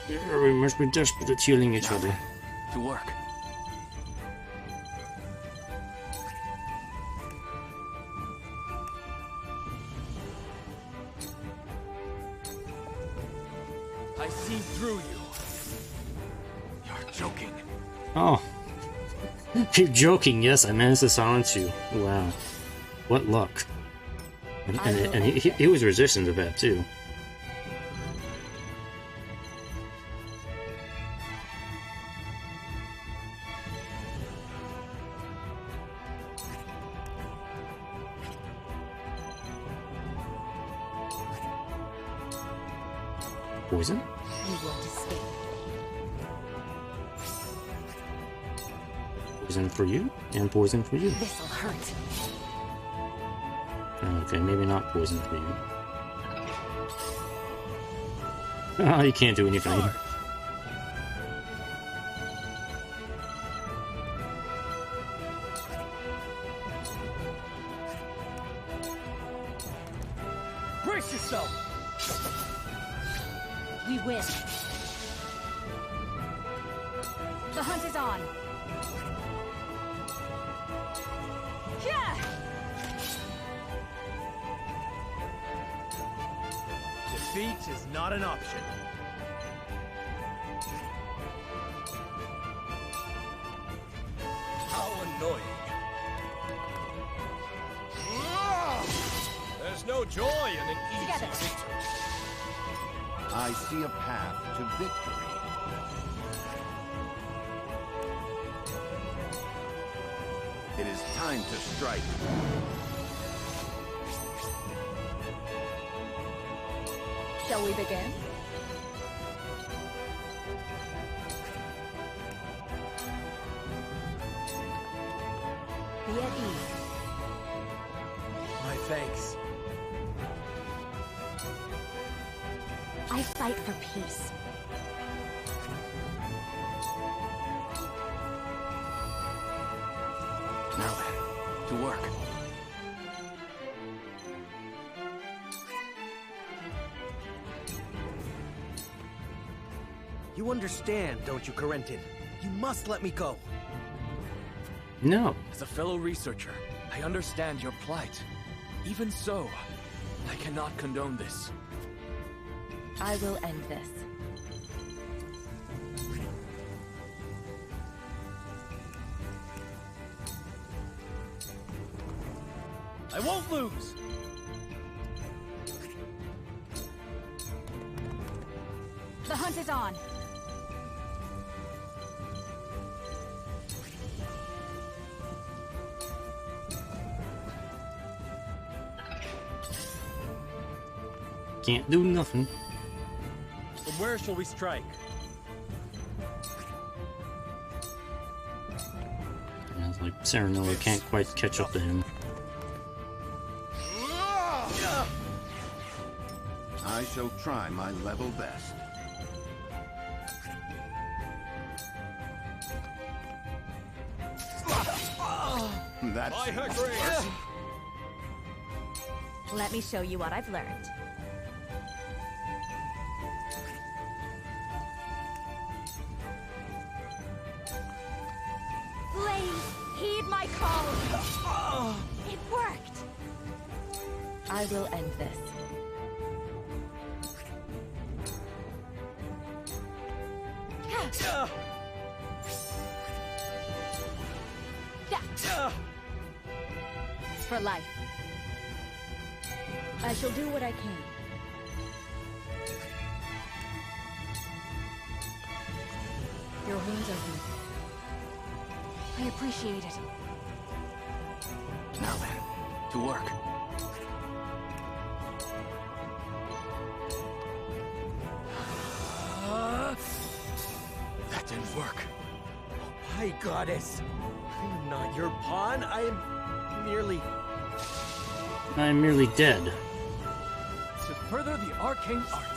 Yeah, we must be desperate at healing each other. To work. I see through you. You're joking. Oh. You're joking, yes, I managed to silence you. Wow. What luck. And he was resistant to that, too. Poison? You won't escape. Poison for you, and poison for you. This'll hurt. Okay, maybe not poison for you. Ah, you can't do anything. Brace yourself! We win. The hunt is on. Yeah! Defeat is not an option. How annoying. There's no joy in an easy Together. victory. I see a path to victory. It is time to strike. Shall we begin? Be at ease. My thanks. I fight for peace. Now then, to work. You understand, don't you, Corentin? You must let me go. No. As a fellow researcher, I understand your plight. Even so, I cannot condone this. I will end this. I won't lose! The hunt is on! Can't do nothing. From where shall we strike? And it's like Serenoa can't quite catch up to him. I shall try my level best. That's By her grace. Let me show you what I've learned. Please, heed my call. It worked. I will end this. For life. I shall do what I can. Your wounds are healed. I appreciate it. Now then, to work. That didn't work. My goddess. I am not your pawn. I am merely... I'm merely dead. To further the arcane arts.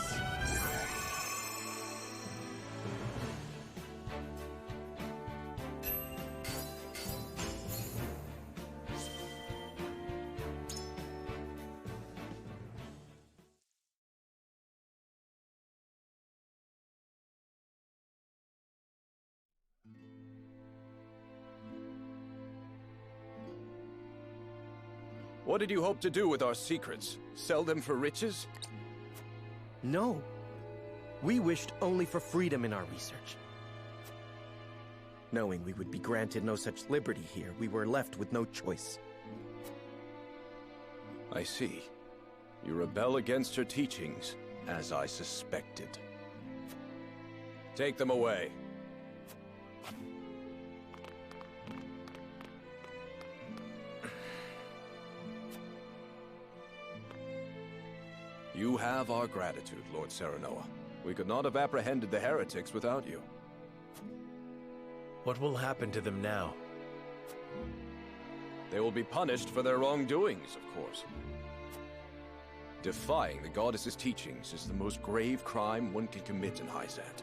What did you hope to do with our secrets? Sell them for riches? No. We wished only for freedom in our research. Knowing we would be granted no such liberty here, we were left with no choice. I see. You rebel against her teachings, as I suspected. Take them away. You have our gratitude, Lord Serenoa. We could not have apprehended the heretics without you. What will happen to them now? They will be punished for their wrongdoings, of course. Defying the goddess's teachings is the most grave crime one can commit in Hyzant.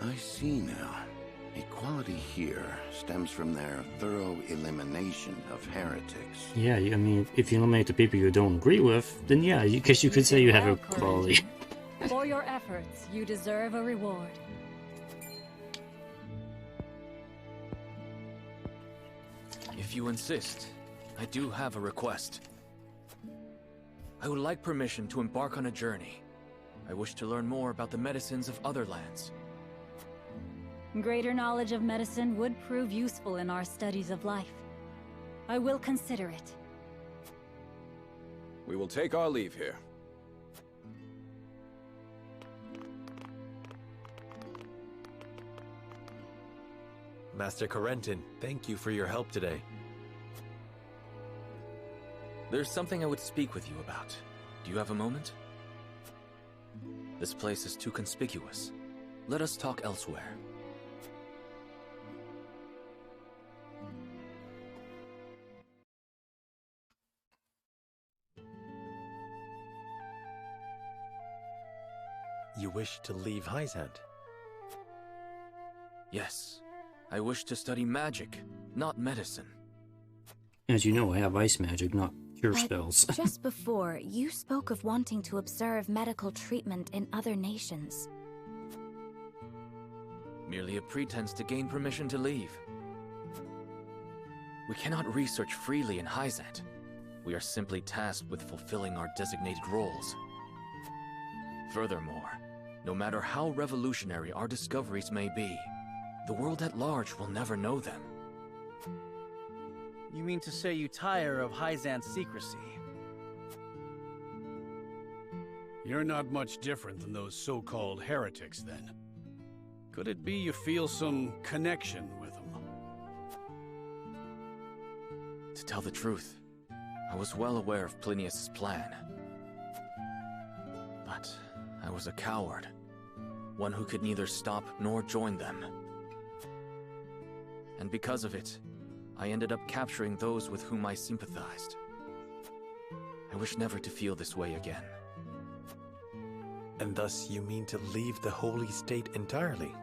I see now. Equality here stems from their thorough elimination of heretics. Yeah, I mean, if you eliminate the people you don't agree with, then yeah, I guess you could say you have equality. For your efforts, you deserve a reward. If you insist, I do have a request. I would like permission to embark on a journey. I wish to learn more about the medicines of other lands. Greater knowledge of medicine would prove useful in our studies of life. I will consider it. We will take our leave here. Master Corentin, thank you for your help today. There's something I would speak with you about. Do you have a moment? This place is too conspicuous. Let us talk elsewhere. You wish to leave Hyzant? Yes. I wish to study magic, not medicine. As you know, I have ice magic, not cure But spells. just before, you spoke of wanting to observe medical treatment in other nations. Merely a pretense to gain permission to leave. We cannot research freely in Hyzant. We are simply tasked with fulfilling our designated roles. Furthermore, no matter how revolutionary our discoveries may be, the world at large will never know them. You mean to say you tire of Hyzant's secrecy? You're not much different than those so-called heretics, then. Could it be you feel some connection with them? To tell the truth, I was well aware of Plinius' plan. But I was a coward. One who could neither stop nor join them. And because of it, I ended up capturing those with whom I sympathized. I wish never to feel this way again. And thus you mean to leave the Holy State entirely?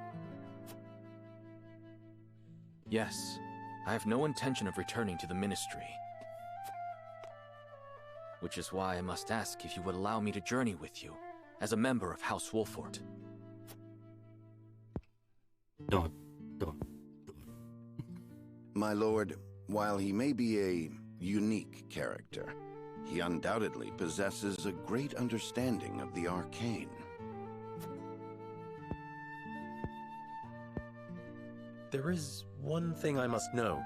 Yes, I have no intention of returning to the Ministry. Which is why I must ask if you would allow me to journey with you, as a member of House Wolfort. Don't. My lord, while he may be a unique character, he undoubtedly possesses a great understanding of the arcane. There is one thing I must know.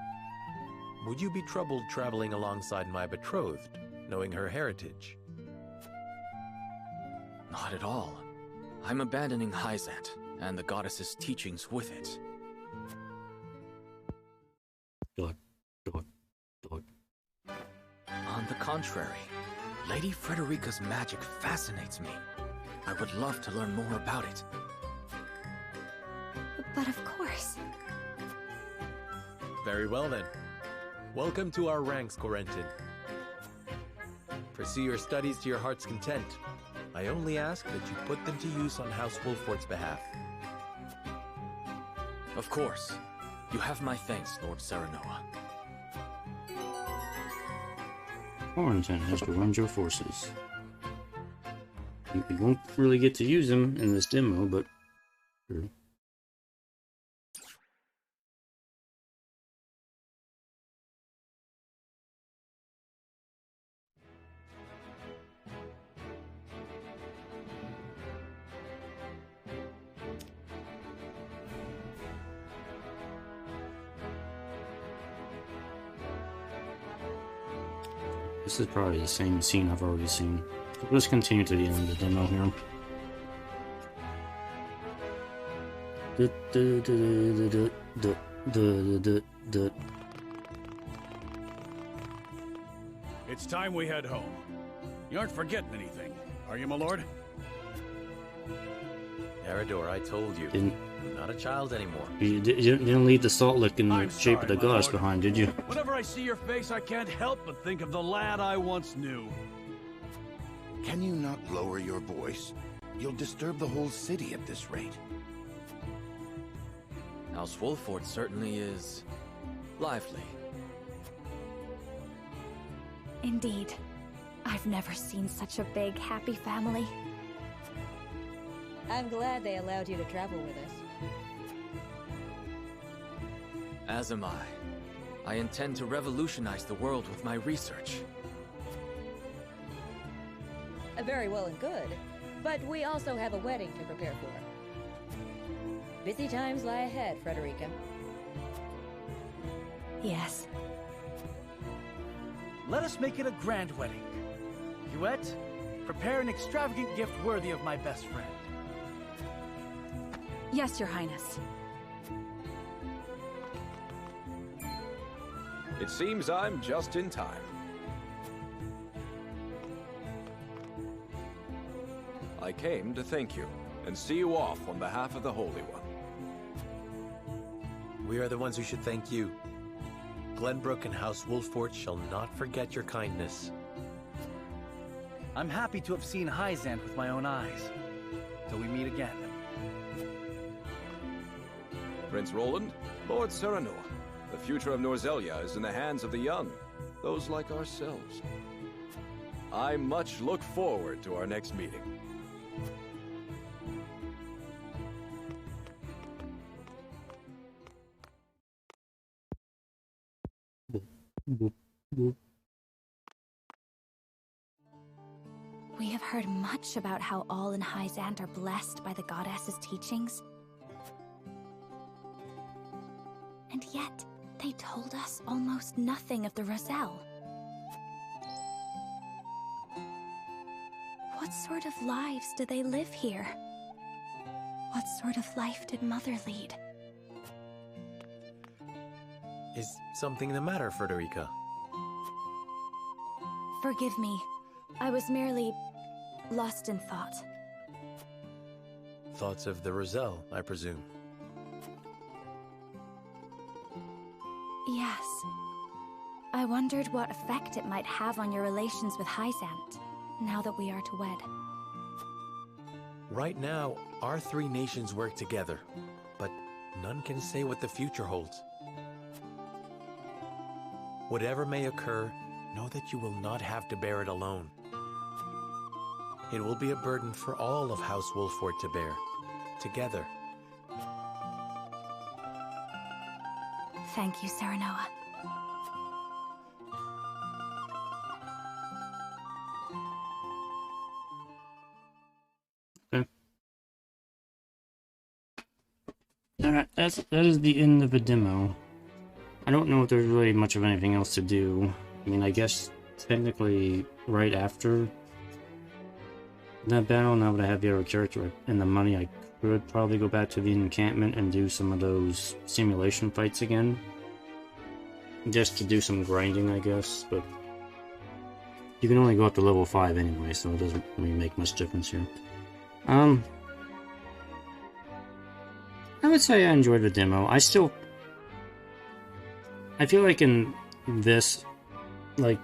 Would you be troubled traveling alongside my betrothed, knowing her heritage? Not at all. I'm abandoning Hyzant, and the goddess's teachings with it. On the contrary, Lady Frederica's magic fascinates me. I would love to learn more about it. But of course. Very well then. Welcome to our ranks, Corentin. Pursue your studies to your heart's content. I only ask that you put them to use on House Wolfort's behalf. Of course. You have my thanks, Lord Serenoa. Quarantine has joined your forces. You won't really get to use them in this demo, but... Sure. This is probably the same scene I've already seen. So let's continue to the end of the demo here. It's time we head home. You aren't forgetting anything, are you, my lord? Eridor, I told you. I'm not a child anymore. You didn't leave the salt lick in the shape of the goddess behind, did you? Whenever I see your face, I can't help but think of the lad I once knew. Can you not lower your voice? You'll disturb the whole city at this rate. House Wolfort certainly is... lively. Indeed. I've never seen such a big, happy family. I'm glad they allowed you to travel with us. As am I. I intend to revolutionize the world with my research. Very well and good, but we also have a wedding to prepare for. Busy times lie ahead, Frederica. Yes. Let us make it a grand wedding. Huette, prepare an extravagant gift worthy of my best friend. Yes, Your Highness. It seems I'm just in time. I came to thank you, and see you off on behalf of the Holy One. We are the ones who should thank you. Glenbrook and House Wolfort shall not forget your kindness. I'm happy to have seen Hyzant with my own eyes. Till we meet again. Prince Roland, Lord Serenoa, the future of Norzelia is in the hands of the young, those like ourselves. I much look forward to our next meeting. We have heard much about how all in Hyzant are blessed by the goddess's teachings. And yet, They told us almost nothing of the Roselle. What sort of lives do they live here? What sort of life did Mother lead? Is something the matter, Frederica? Forgive me. I was merely lost in thought. Thoughts of the Roselle, I presume. Yes. I wondered what effect it might have on your relations with Hyzant, now that we are to wed. Right now, our three nations work together, but none can say what the future holds. Whatever may occur, know that you will not have to bear it alone. It will be a burden for all of House Wolford to bear, together. Thank you, Serenoa. Okay. Alright, that is the end of the demo. I don't know if there's really much of anything else to do. I mean, I guess technically right after that battle, now that I have the other character and the money, I could probably go back to the encampment and do some of those simulation fights again. Just to do some grinding, I guess, but you can only go up to level 5 anyway, so it doesn't really make much difference here. I would say I enjoyed the demo. I feel like in this, like,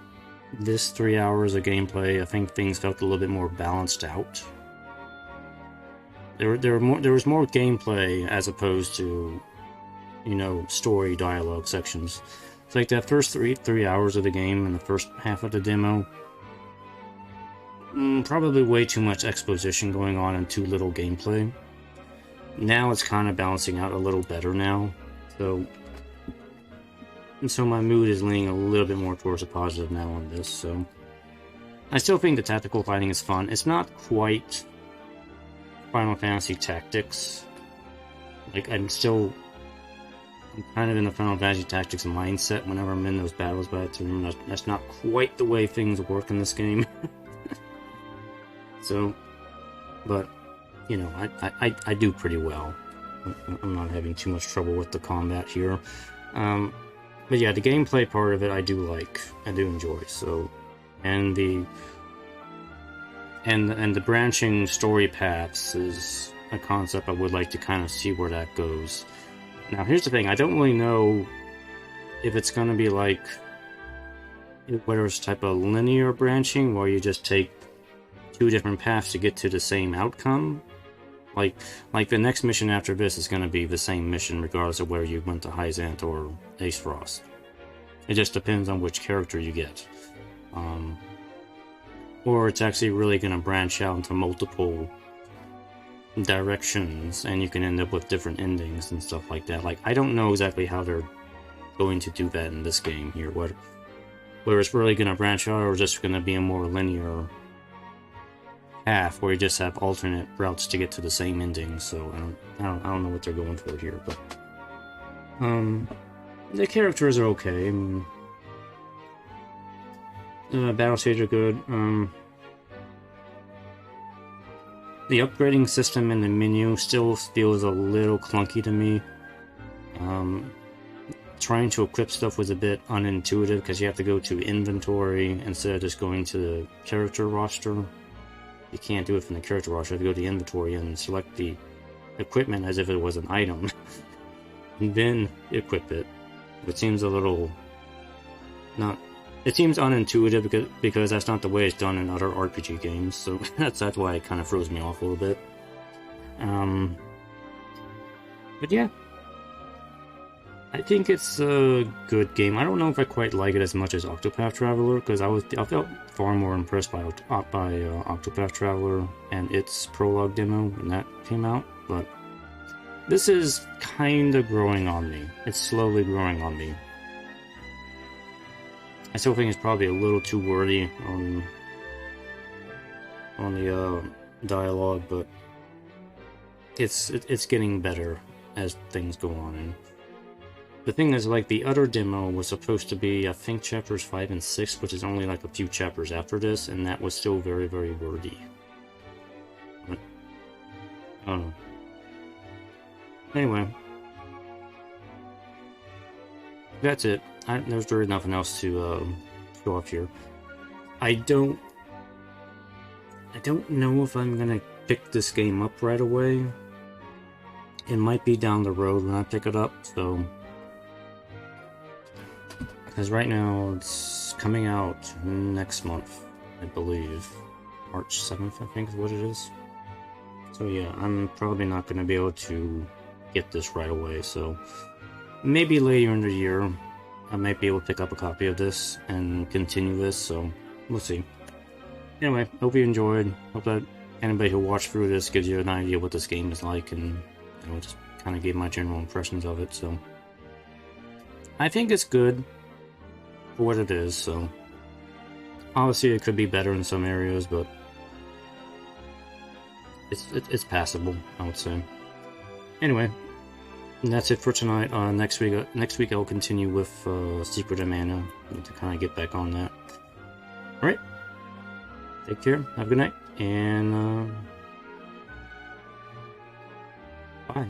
this 3 hours of gameplay, I think things felt a little bit more balanced out. There was more gameplay as opposed to, you know, story dialogue sections. It's like that first three hours of the game and the first half of the demo, probably way too much exposition going on and too little gameplay. Now it's kind of balancing out a little better now, so my mood is leaning a little bit more towards a positive now on this, so I still think the tactical fighting is fun. It's not quite Final Fantasy Tactics. Like, I'm kind of in the Final Fantasy Tactics mindset whenever I'm in those battles, but that's not quite the way things work in this game. So, but, you know, I do pretty well. I'm not having too much trouble with the combat here. But yeah, the gameplay part of it I do like. I do enjoy, so... And the branching story paths is a concept I would like to kind of see where that goes. Now, here's the thing. I don't really know if it's going to be like... whether it's type of linear branching, where you just take 2 different paths to get to the same outcome. Like the next mission after this is going to be the same mission regardless of whether you went to Hyzant or Aesfrost. It just depends on which character you get. Or it's actually really going to branch out into multiple directions and you can end up with different endings and stuff like that. Like, I don't know exactly how they're going to do that in this game here. Whether it's really going to branch out or just going to be a more linear path where you just have alternate routes to get to the same ending. So I don't know what they're going for here, but the characters are okay. I mean, battle stages are good. The upgrading system in the menu still feels a little clunky to me. Trying to equip stuff was a bit unintuitive because you have to go to inventory instead of just going to the character roster. You can't do it from the character roster. You have to go to the inventory and select the equipment as if it was an item. And then equip it. It seems a little... It seems unintuitive because that's not the way it's done in other RPG games, so that's why it kind of throws me off a little bit. But yeah. I think it's a good game. I don't know if I quite like it as much as Octopath Traveler, because I felt far more impressed by Octopath Traveler and its Prologue demo when that came out, but this is kind of growing on me. It's slowly growing on me. I still think it's probably a little too wordy on the dialogue, but it's getting better as things go on. And The thing is, like, the other demo was supposed to be, I think, chapters 5 and 6, which is only like a few chapters after this, and that was still very, very wordy. But, I don't know. Anyway. That's it. There's really nothing else to show off here. I don't know if I'm gonna pick this game up right away. It might be down the road when I pick it up, so... Because right now, it's coming out next month, I believe. March 7th, I think is what it is. So yeah, I'm probably not going to be able to get this right away, so... Maybe later in the year, I might be able to pick up a copy of this and continue this, so we'll see. Anyway, hope you enjoyed. Hope that anybody who watched through this gives you an idea what this game is like, and you know, just kind of gave my general impressions of it, so... I think it's good for what it is, so... Obviously it could be better in some areas, but... It's passable, I would say. Anyway, and that's it for tonight. Next week I'll continue with Secret of Mana to kind of get back on that. Alright. Take care, have a good night, and bye.